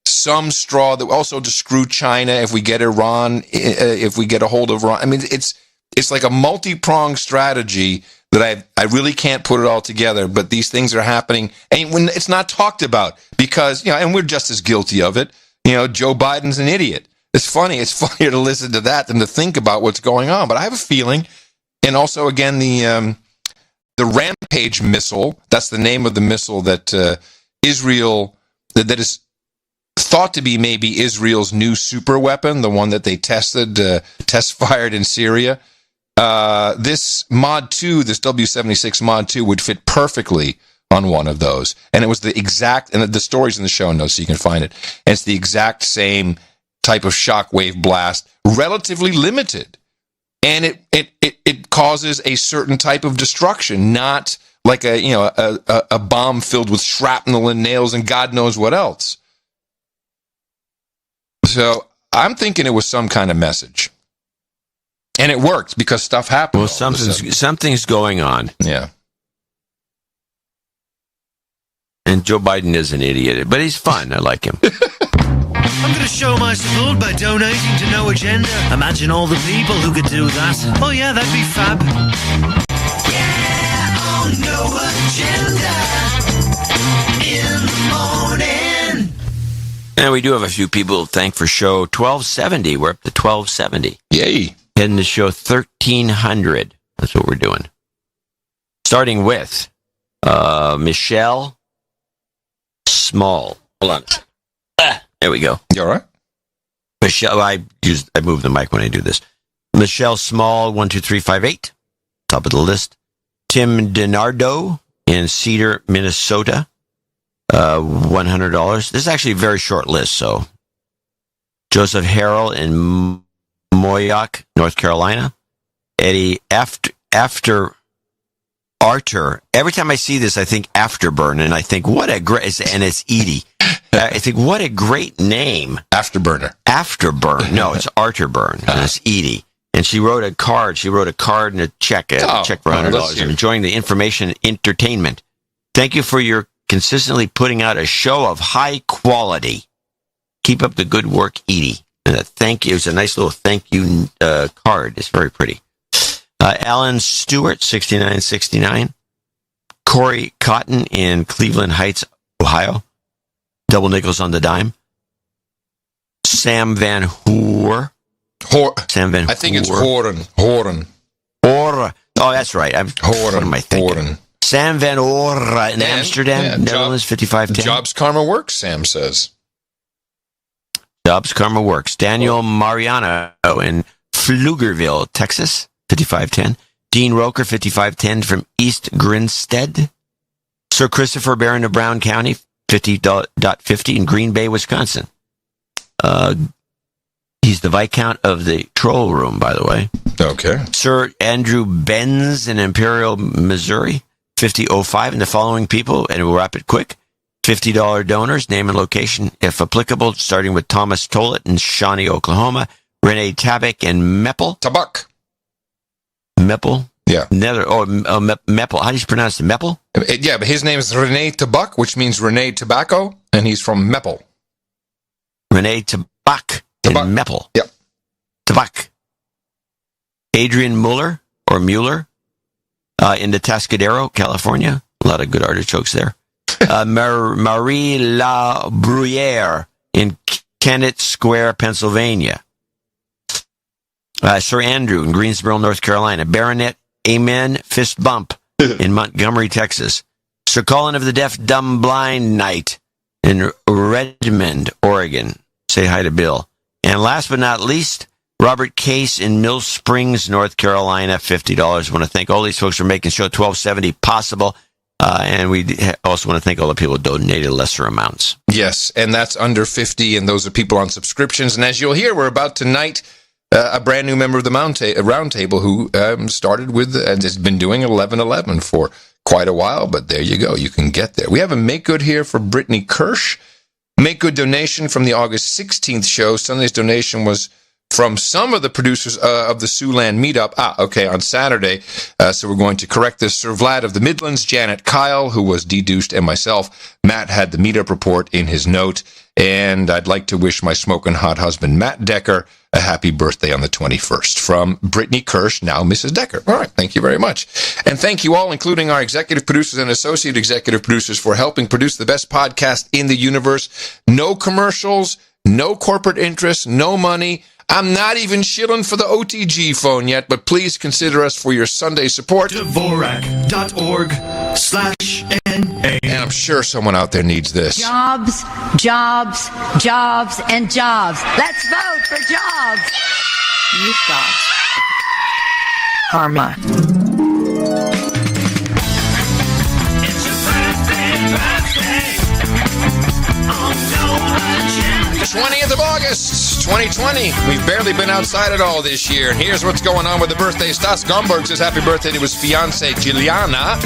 some straw that also to screw China if we get Iran, if we get a hold of Iran. I mean, it's like a multi-pronged strategy that I really can't put it all together, but these things are happening, and when it's not talked about, because, and we're just as guilty of it. Joe Biden's an idiot. It's funny. It's funnier to listen to that than to think about what's going on. But I have a feeling, and also, again, the Rampage missile, that's the name of the missile that Israel, that is thought to be maybe Israel's new super weapon, the one that they test fired in Syria. This Mod 2, this W-76 Mod 2 would fit perfectly on one of those. And it was the exact, and the story's in the show notes so you can find it. And it's the exact same type of shockwave blast, relatively limited. And it causes a certain type of destruction, not like a bomb filled with shrapnel and nails and God knows what else. So I'm thinking it was some kind of message. And it worked because stuff happened. Well, something's going on. Yeah. And Joe Biden is an idiot, but he's fun. I like him. I'm going to show my support by donating to No Agenda. Imagine all the people who could do that. Oh yeah, that'd be fab. Yeah, on No Agenda in the morning. And we do have a few people to thank for show 1270. We're up to 1270. Yay. Heading to show 1300. That's what we're doing. Starting with Michelle Small. Hold on. There we go. You all right? Michelle, I move the mic when I do this. Michelle Small, 12358. Top of the list. Tim DiNardo in Cedar, Minnesota. $100. This is actually a very short list, so. Joseph Harrell in Moyock, North Carolina. Eddie After Arter. Every time I see this, I think Afterburn, and I think, what a great, and it's Edie. I think, what a great name. Afterburner. Afterburn. No, it's Arterburn, and it's Edie. And she wrote a card. She wrote a card and a check for $100. I'm enjoying the information and entertainment. Thank you for your consistently putting out a show of high quality. Keep up the good work, Edie. And a thank you. It's a nice little thank you card. It's very pretty. Alan Stewart, 6969. Corey Cotton in Cleveland Heights, Ohio. Double nickels on the dime. Sam Van Hoor. Sam Van Hoor. I think it's Horen. Oh, that's right. What am I thinking? Horen. Sam Van Hoor in Amsterdam, Netherlands, 5510. Jobs Karma works, Sam says. Jobs Karma works. Daniel Mariano in Pflugerville, Texas, 5510. Dean Roker, 5510 from East Grinstead. Sir Christopher Barron of Brown County, 50.50 in Green Bay, Wisconsin. He's the Viscount of the Troll Room, by the way. Okay. Sir Andrew Benz in Imperial, Missouri, 5005. And the following people, and we'll wrap it quick. $50 donors, name and location, if applicable, starting with Thomas Tollett in Shawnee, Oklahoma. Renee Tabak in Meppel. Tabak. Meppel? Yeah. Meppel. How do you pronounce it? Meppel? Yeah, but his name is Renee Tabak, which means Renee Tobacco, and he's from Meppel. Renee Tabak in Meppel. Yep. Tabak. Adrian Mueller, or Mueller. in the Tascadero, California. A lot of good artichokes there. Marie La Bruyere in Kennett Square, Pennsylvania. Sir Andrew in Greensboro, North Carolina. Baronet Amen Fist Bump in Montgomery, Texas. Sir Colin of the Deaf, Dumb, Blind Knight in Redmond, Oregon. Say hi to Bill. And last but not least, Robert Case in Mill Springs, North Carolina, $50. I want to thank all these folks for making show 1270 possible. And we also want to thank all the people who donated lesser amounts. Yes, and that's under 50, and those are people on subscriptions. And as you'll hear, we're about to knight a brand new member of the Roundtable who started with and has been doing 1111 for quite a while. But there you go. You can get there. We have a make good here for Brittany Kirsch. Make good donation from the August 16th show. Sunday's donation was from some of the producers of the Siouxland meetup. On Saturday. So we're going to correct this. Sir Vlad of the Midlands, Janet Kyle, who was deduced, and myself. Matt had the meetup report in his note. And I'd like to wish my smoking hot husband, Matt Decker, a happy birthday on the 21st. From Brittany Kirsch, now Mrs. Decker. All right, thank you very much. And thank you all, including our executive producers and associate executive producers, for helping produce the best podcast in the universe. No commercials, no corporate interests, no money. I'm not even shilling for the OTG phone yet, but please consider us for your Sunday support. Dvorak.org/NA. And I'm sure someone out there needs this. Jobs, jobs, jobs, and jobs. Let's vote for jobs. You've got karma. 20th of August, 2020. We've barely been outside at all this year. And here's what's going on with the birthday. Stas Gomberg says happy birthday to his fiancée, Gilana,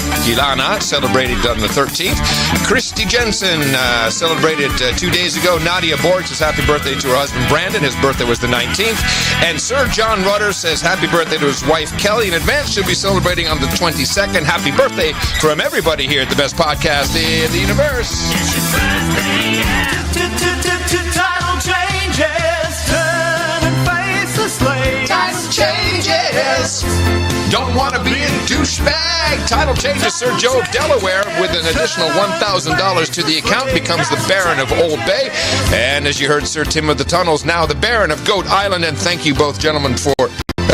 celebrated on the 13th. Christy Jensen celebrated 2 days ago. Nadia Borg says happy birthday to her husband, Brandon. His birthday was the 19th. And Sir John Rutter says happy birthday to his wife, Kelly. In advance, she'll be celebrating on the 22nd. Happy birthday from everybody here at the best podcast in the universe. It's your birthday, yeah. Title changes, turn and face the slate. Title changes. Don't want to be a douchebag. Title changes. Sir Joe of Delaware, with an additional $1,000 to the account, becomes the Baron of Old Bay. And as you heard, Sir Tim of the Tunnels, now the Baron of Goat Island. And thank you both, gentlemen, for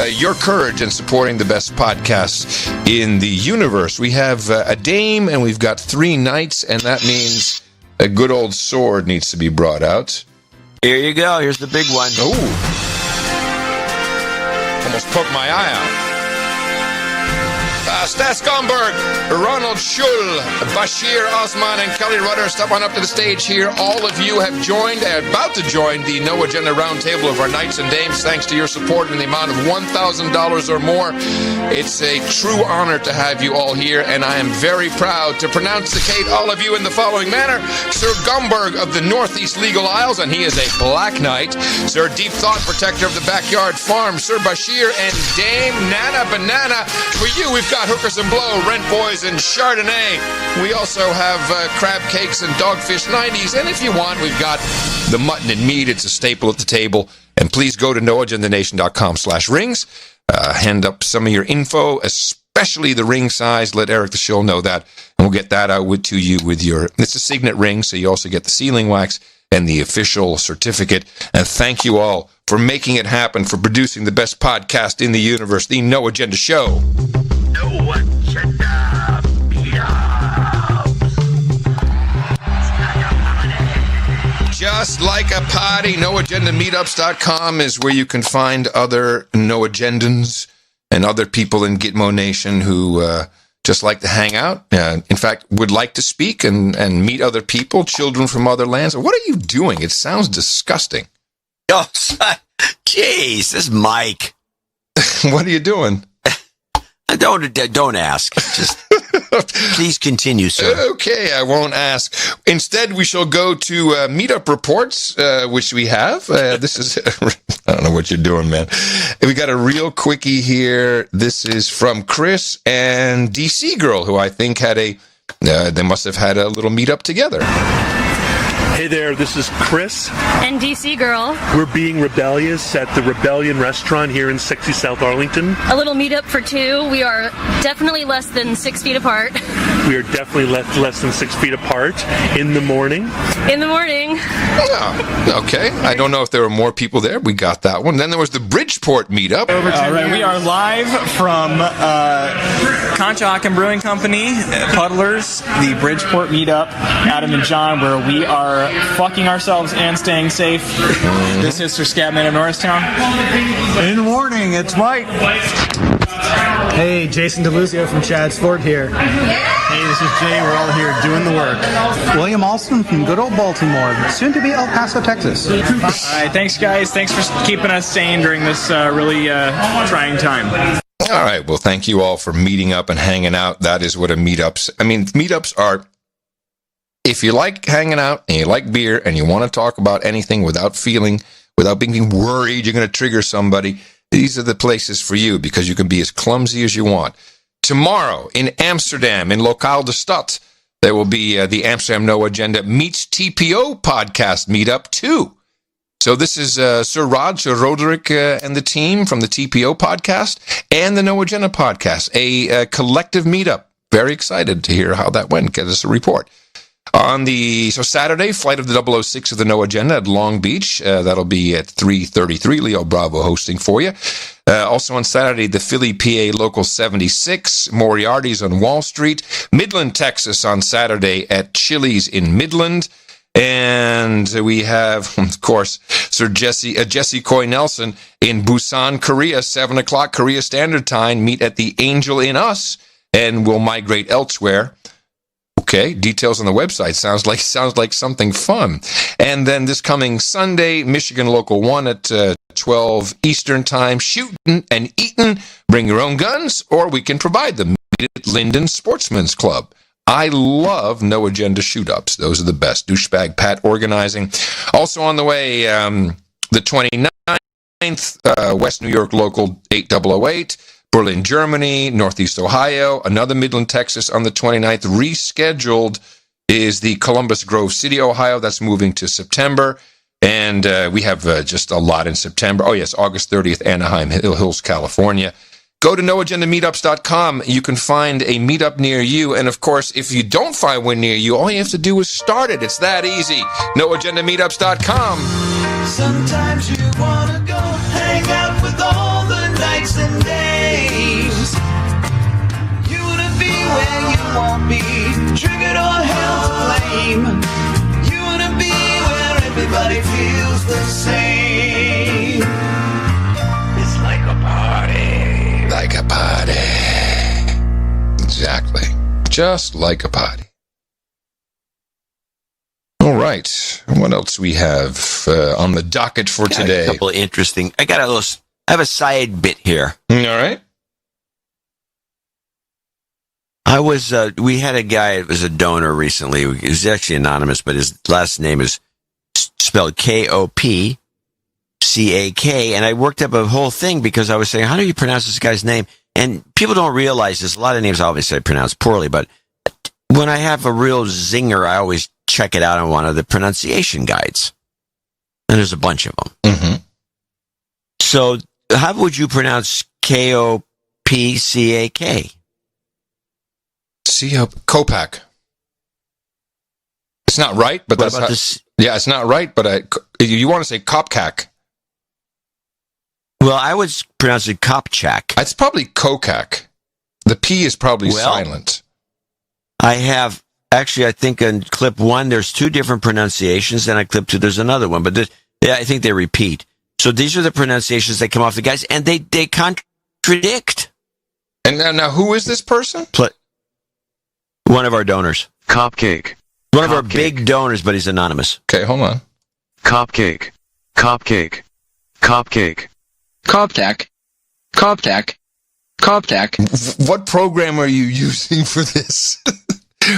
your courage in supporting the best podcasts in the universe. We have a dame and we've got 3 knights, and that means a good old sword needs to be brought out. Here you go. Here's the big one. Ooh. Almost poked my eye out. Stas Gomberg, Ronald Schull, Bashir Osman, and Kelly Rutter, step on up to the stage here. All of you have joined, about to join, the No Agenda Roundtable of our Knights and Dames, thanks to your support in the amount of $1,000 or more. It's a true honor to have you all here, and I am very proud to pronounce all of you in the following manner. Sir Gomberg of the Northeast Legal Isles, and he is a Black Knight. Sir Deep Thought, Protector of the Backyard Farm. Sir Bashir and Dame Nana Banana. For you, we've got Hookers and Blow, Rent Boys, and Chardonnay. We also have crab cakes and dogfish 90s. And if you want, we've got the mutton and meat. It's a staple at the table. And please go to noagendanation.com/rings. Hand up some of your info, especially the ring size. Let Eric the Shill know that. And we'll get that out to you with your... It's a signet ring, so you also get the sealing wax and the official certificate. And thank you all for making it happen, for producing the best podcast in the universe, the No Agenda Show. No agenda. Just like a party, noagendameetups.com is where you can find other No Agendans and other people in Gitmo Nation who just like to hang out. In fact, would like to speak and meet other people, children from other lands. What are you doing? It sounds disgusting. Oh, jeez, this is Mike. What are you doing? Don't ask. Just please continue, sir. Okay, I won't ask. Instead, we shall go to meetup reports, which we have. This is, I don't know what you're doing, man. We got a real quickie here. This is from Chris and DC Girl, who I think had they must have had a little meetup together. Hey there, this is Chris. And DC Girl. We're being rebellious at the Rebellion restaurant here in sexy South Arlington. A little meetup for two. We are definitely less than 6 feet apart. We are definitely less than 6 feet apart in the morning. In the morning. Oh, okay. I don't know if there were more people there. We got that one. Then there was the Bridgeport meetup. All right, we are live from Conshohocken Brewing Company, Puddlers, the Bridgeport meetup, Adam and John, where we are fucking ourselves and staying safe. This is Sir Scatman of Norristown. In the morning, it's Mike. Hey, Jason DeLuzio from Chad's Ford here. Hey, this is Jay. We're all here doing the work. William Alston from good old Baltimore, soon to be El Paso, Texas. All right, thanks, guys. Thanks for keeping us sane during this really trying time. All right. Well, thank you all for meeting up and hanging out. That is what a meetups. I mean, meetups are. If you like hanging out and you like beer and you want to talk about anything without being worried you're going to trigger somebody, these are the places for you because you can be as clumsy as you want. Tomorrow in Amsterdam, in Lokaal de Stad, there will be the Amsterdam No Agenda Meets TPO podcast meetup too. So this is Sir Roderick and the team from the TPO podcast and the No Agenda podcast, a collective meetup. Very excited to hear how that went. Get us a report. So Saturday, flight of the 006 of the No Agenda at Long Beach. That'll be at 3:33. Leo Bravo hosting for you. Also on Saturday, the Philly PA Local 76, Moriarty's on Wall Street. Midland, Texas on Saturday at Chili's in Midland. And we have, of course, Sir Jesse Coy Nelson in Busan, Korea, 7 o'clock Korea Standard Time. Meet at the Angel in Us, and we'll migrate elsewhere. Okay, details on the website. Sounds like something fun. And then this coming Sunday, Michigan Local 1 at 12 Eastern Time. Shooting and eating. Bring your own guns, or we can provide them. Meet at Linden Sportsman's Club. I love No Agenda shoot-ups. Those are the best. Douchebag Pat organizing. Also on the way, the 29th, West New York Local 8008. Berlin, Germany, Northeast Ohio, another Midland, Texas on the 29th. Rescheduled is the Columbus Grove City, Ohio. That's moving to September. And we have just a lot in September. Oh, yes, August 30th, Anaheim Hills, California. Go to noagendameetups.com. You can find a meetup near you. And, of course, if you don't find one near you, all you have to do is start it. It's that easy. noagendameetups.com. Sometimes you want to go hang out with all the nights and days. You want to be where you won't be triggered or held to blame. You want to be where everybody feels the same. It's like a party. Like a party. Exactly. Just like a party. All right. What else we have on the docket for today? A couple of interesting. I have a side bit here. All right. We had a guy that was a donor recently. He was actually anonymous, but his last name is spelled Kopcak. And I worked up a whole thing because I was saying, how do you pronounce this guy's name? And people don't realize this. A lot of names obviously I pronounce poorly, but when I have a real zinger, I always check it out on one of the pronunciation guides. And there's a bunch of them. Mm-hmm. So how would you pronounce Kopcak? Kopcak. It's not right, but what about this? Yeah, it's not right, but you want to say Kopcak. Well, I would pronounce it Kopcak. It's probably Kokak. The P is probably silent. I have, actually, I think in clip 1, there's 2 different pronunciations, and on clip 2, there's another one, but I think they repeat. So these are the pronunciations that come off the guys, and they contradict. And now who is this person? One of our donors. Kopcak. One of our big donors, but he's anonymous. Okay, hold on. Kopcak. Kopcak. Kopcak. Kopcak. Kopcak. Kopcak. What program are you using for this?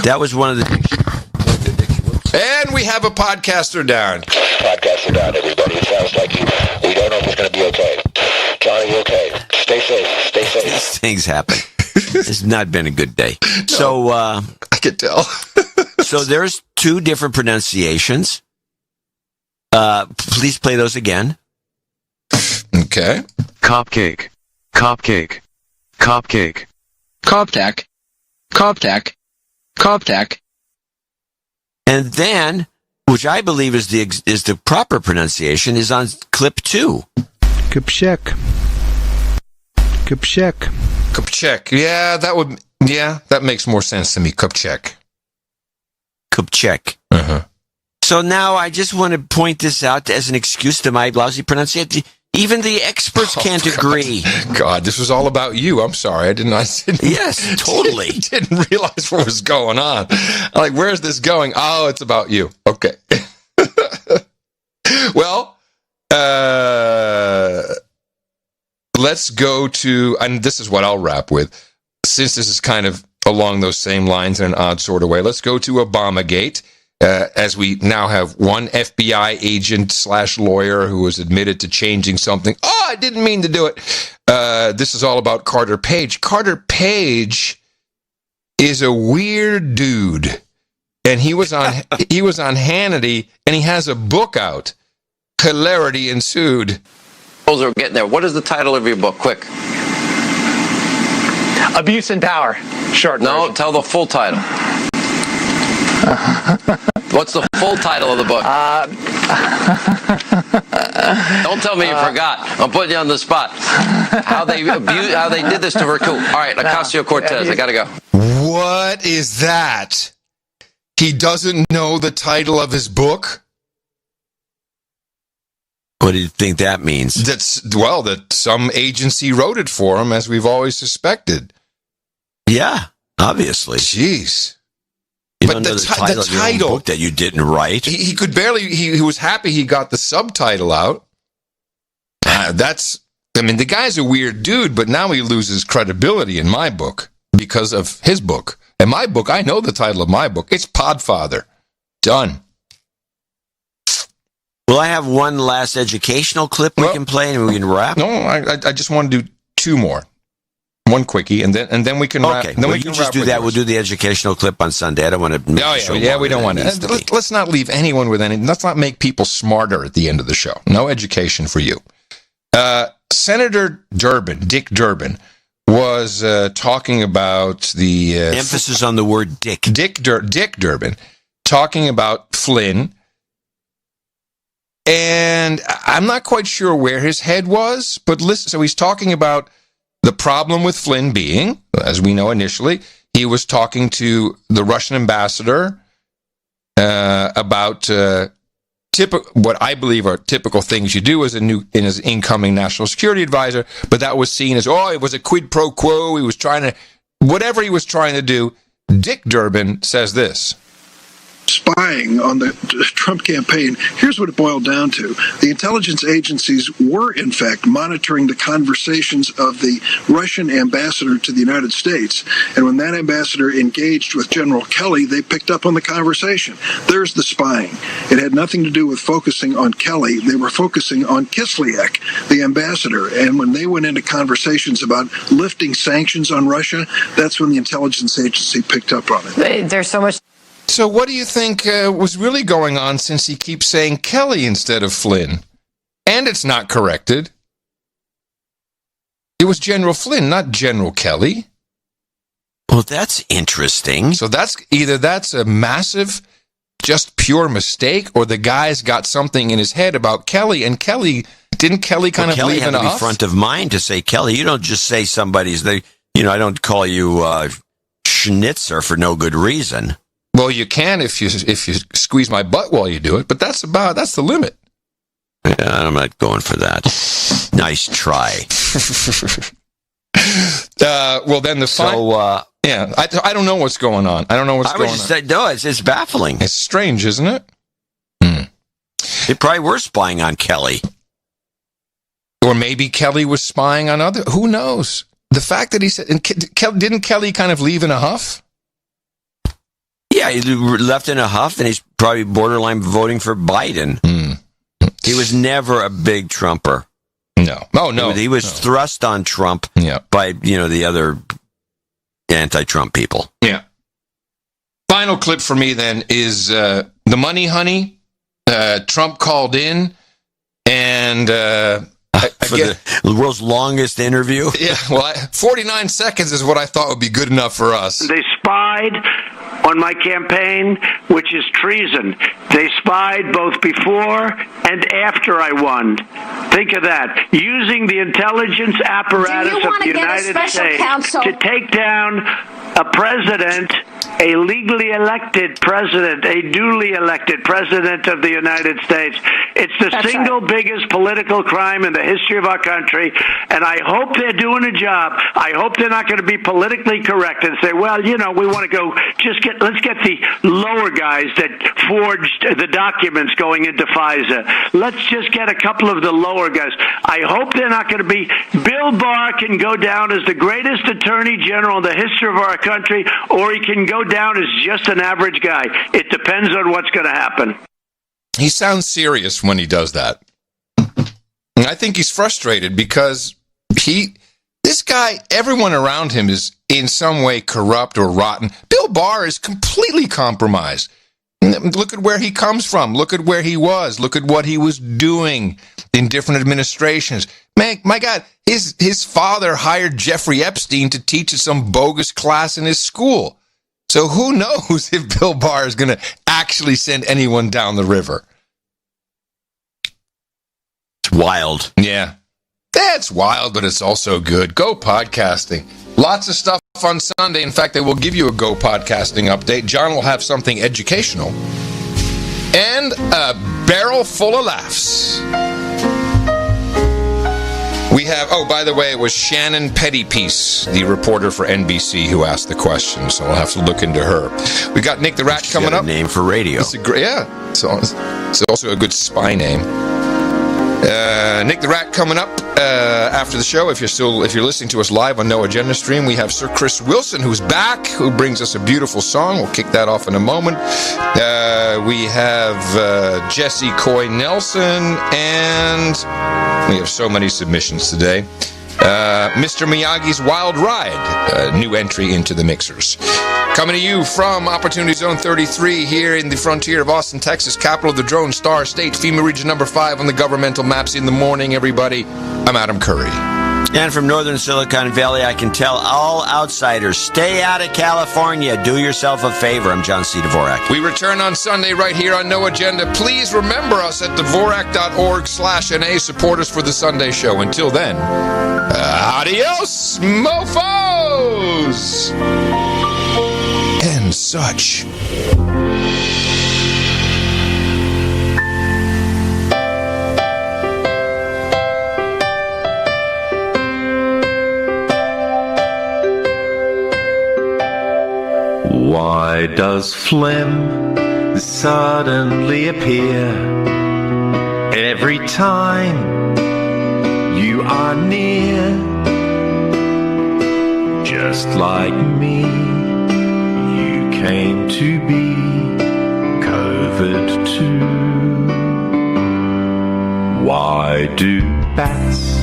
That was one of the... And we have a podcaster down. Podcaster down, everybody. It sounds like we don't know if it's going to be okay. Johnny, you okay? Stay safe. Stay safe. These things happen. It's not been a good day. No, so, I could tell. So there's 2 different pronunciations. Please play those again. Okay. Cupcake. Cupcake. Cupcake. Coptac. Coptac. Coptac. And then, which I believe is the proper pronunciation, is on clip 2. Kupchek. Kupchek. Kupchek. Yeah, that makes more sense to me. Kupchek. Kupchek. Uh-huh. So now I just want to point this out as an excuse to my lousy pronunciation. Even the experts can't agree. God, this was all about you. I'm sorry. I didn't Yes, totally. didn't realize what was going on. Like, where's this going? Oh, it's about you. Okay. Well, let's go to, and this is what I'll wrap with, since this is kind of along those same lines in an odd sort of way. Let's go to Obamagate. As we now have one FBI agent / lawyer who was admitted to changing something. Oh, I didn't mean to do it. This is all about Carter Page. Carter Page is a weird dude, and he was on Hannity, and he has a book out. Hilarity ensued. Those are getting there. What is the title of your book? Quick. Abuse and Power. Short No, version. tell the full title. What's the full title of the book? Don't tell me you forgot. I'm putting you on the spot. How they did this to Verku. All right, Ocasio-Cortez. I gotta go. What is that? He doesn't know the title of his book? What do you think that means? That some agency wrote it for him, as we've always suspected. Yeah, obviously. Jeez. You don't know the title of your own book that you didn't write. He could barely. He was happy he got the subtitle out. The guy's a weird dude, but now he loses credibility in my book because of his book. And my book, I know the title of my book. It's Podfather. Done. Will I have one last educational clip we can play and we can wrap? No, I just want to do two more. One quickie, and then we can wrap. Okay, then we can just do that. We'll do the educational clip on Sunday. I don't want to make the show longer we don't want than it to. needs to be. Let's not leave anyone with any. Let's not make people smarter at the end of the show. No education for you. Senator Dick Durbin, was talking about the emphasis on the word Dick. Dick Durbin, talking about Flynn. And I'm not quite sure where his head was, but listen, so he's talking about the problem with Flynn being, as we know initially, he was talking to the Russian ambassador about what I believe are typical things you do as an incoming national security advisor, but that was seen as, it was a quid pro quo. He was trying to, whatever he was trying to do. Dick Durbin says this. Spying on the Trump campaign, here's what it boiled down to. The intelligence agencies were, in fact, monitoring the conversations of the Russian ambassador to the United States. And when that ambassador engaged with General Kelly, they picked up on the conversation. There's the spying. It had nothing to do with focusing on Kelly. They were focusing on Kislyak, the ambassador. And when they went into conversations about lifting sanctions on Russia, that's when the intelligence agency picked up on it. There's so much. So what do you think was really going on since he keeps saying Kelly instead of Flynn? And it's not corrected. It was General Flynn, not General Kelly. Well, that's interesting. So that's a massive, just pure mistake, or the guy's got something in his head about Kelly, and didn't Kelly kind of leave in a huff? Kelly had to be front of mind to say Kelly. You don't just say somebody's, I don't call you Schnitzer for no good reason. Well, you can if you squeeze my butt while you do it, but that's the limit. Yeah, I'm not going for that. Nice try. Well, then I don't know what's going on. I don't know what's going on. No, it's baffling. It's strange, isn't it? They probably were spying on Kelly. Or maybe Kelly was spying on others. Who knows? The fact that he said, didn't Kelly kind of leave in a huff? Yeah, he left in a huff, and he's probably borderline voting for Biden. He was never a big Trumper. No. Oh, no. He was thrust on Trump by, the other anti-Trump people. Yeah. Final clip for me, then, is the Money Honey Trump called in, and for the world's longest interview. Yeah, well, 49 seconds is what I thought would be good enough for us. They spied on my campaign, which is treason. They spied both before and after I won. Think of that. Using the intelligence apparatus of the United States to take down a president, a legally elected president, a duly elected president of the United States. It's the single biggest political crime in the history of our country, and I hope they're doing a job. I hope they're not going to be politically correct and say, well, we want to go, let's get the lower guys that forged the documents going into FISA. Let's just get a couple of the lower guys. I hope they're not going to be. Bill Barr can go down as the greatest attorney general in the history of our country, or he can go down as just an average guy. It depends on what's going to happen. He sounds serious when he does that. And I think he's frustrated because this guy, everyone around him is in some way corrupt or rotten. Bill Barr is completely compromised. Look at where he comes from. Look at where he was. Look at what he was doing in different administrations. Man, my God, his father hired Jeffrey Epstein to teach at some bogus class in his school. So who knows if Bill Barr is going to actually send anyone down the river? It's wild. Yeah. That's wild, but it's also good. Go podcasting. Lots of stuff on Sunday. In fact, they will give you a Go podcasting update. John will have something educational. And a barrel full of laughs. We have, by the way, it was Shannon Pettypiece, the reporter for NBC, who asked the question, so I'll have to look into her. We got Nick the Rat coming up. Name for radio. It's it's also a good spy name. Nick the Rat coming up after the show. If you're listening to us live on No Agenda Stream, we have Sir Chris Wilson, who's back, who brings us a beautiful song. We'll kick that off in a moment. We have Jesse Coy Nelson, and we have so many submissions today. Mr. Miyagi's Wild Ride, a new entry into the mixers. Coming to you from Opportunity Zone 33 here in the frontier of Austin, Texas, capital of the Drone Star State, FEMA Region number 5 on the governmental maps in the morning, everybody. I'm Adam Curry. And from northern Silicon Valley, I can tell all outsiders, stay out of California. Do yourself a favor. I'm John C. Dvorak. We return on Sunday right here on No Agenda. Please remember us at Dvorak.org/NA. Support us for the Sunday show. Until then, adios, mofos! And such. Why does phlegm suddenly appear every time you are near? Just like me, you came to be COVID too. Why do bats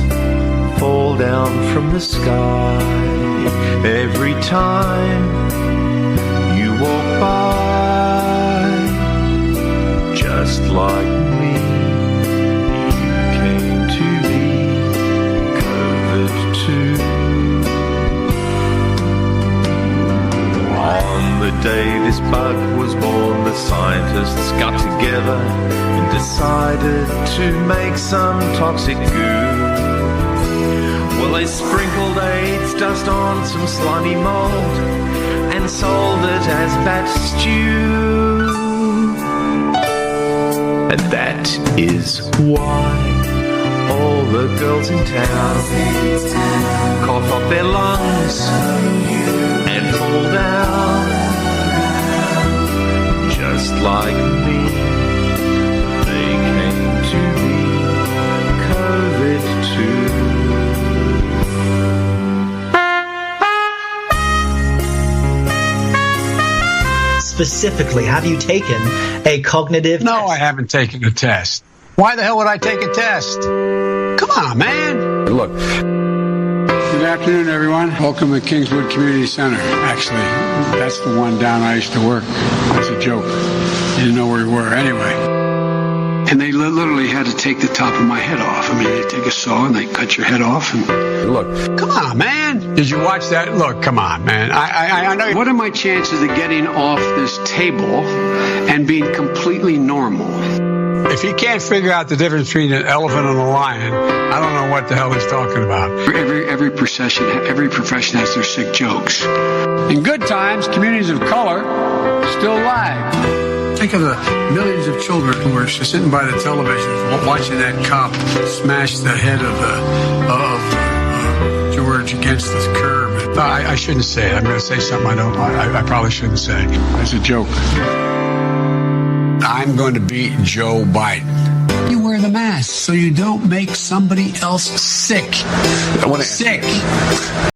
fall down from the sky every time walk by? Just like me, you came to be COVID too. On the day this bug was born, the scientists got together and decided to make some toxic goo. Well, they sprinkled AIDS dust on some slimy mold and sold it as bat stew. And that is why all the girls in town cough up their lungs and fall down. Just like me, they came to be COVID too. Specifically, have you taken a cognitive test? No, I haven't taken a test. Why the hell would I take a test? Come on, man. Look. Good afternoon, everyone. Welcome to Kingswood Community Center. Actually, that's the one down I used to work. That's a joke. You didn't know where we were. Anyway. And they literally had to take the top of my head off. I mean, they take a saw and they cut your head off. And look, come on, man. Did you watch that? Look, come on, man. I know. What are my chances of getting off this table and being completely normal? If he can't figure out the difference between an elephant and a lion, I don't know what the hell he's talking about. Every profession has their sick jokes. In good times, communities of color still lag. Think of the millions of children who are sitting by the television watching that cop smash the head of George against the curb. I shouldn't say it. I'm going to say something I probably shouldn't say. It's a joke. I'm going to beat Joe Biden. You wear the mask so you don't make somebody else sick. Sick.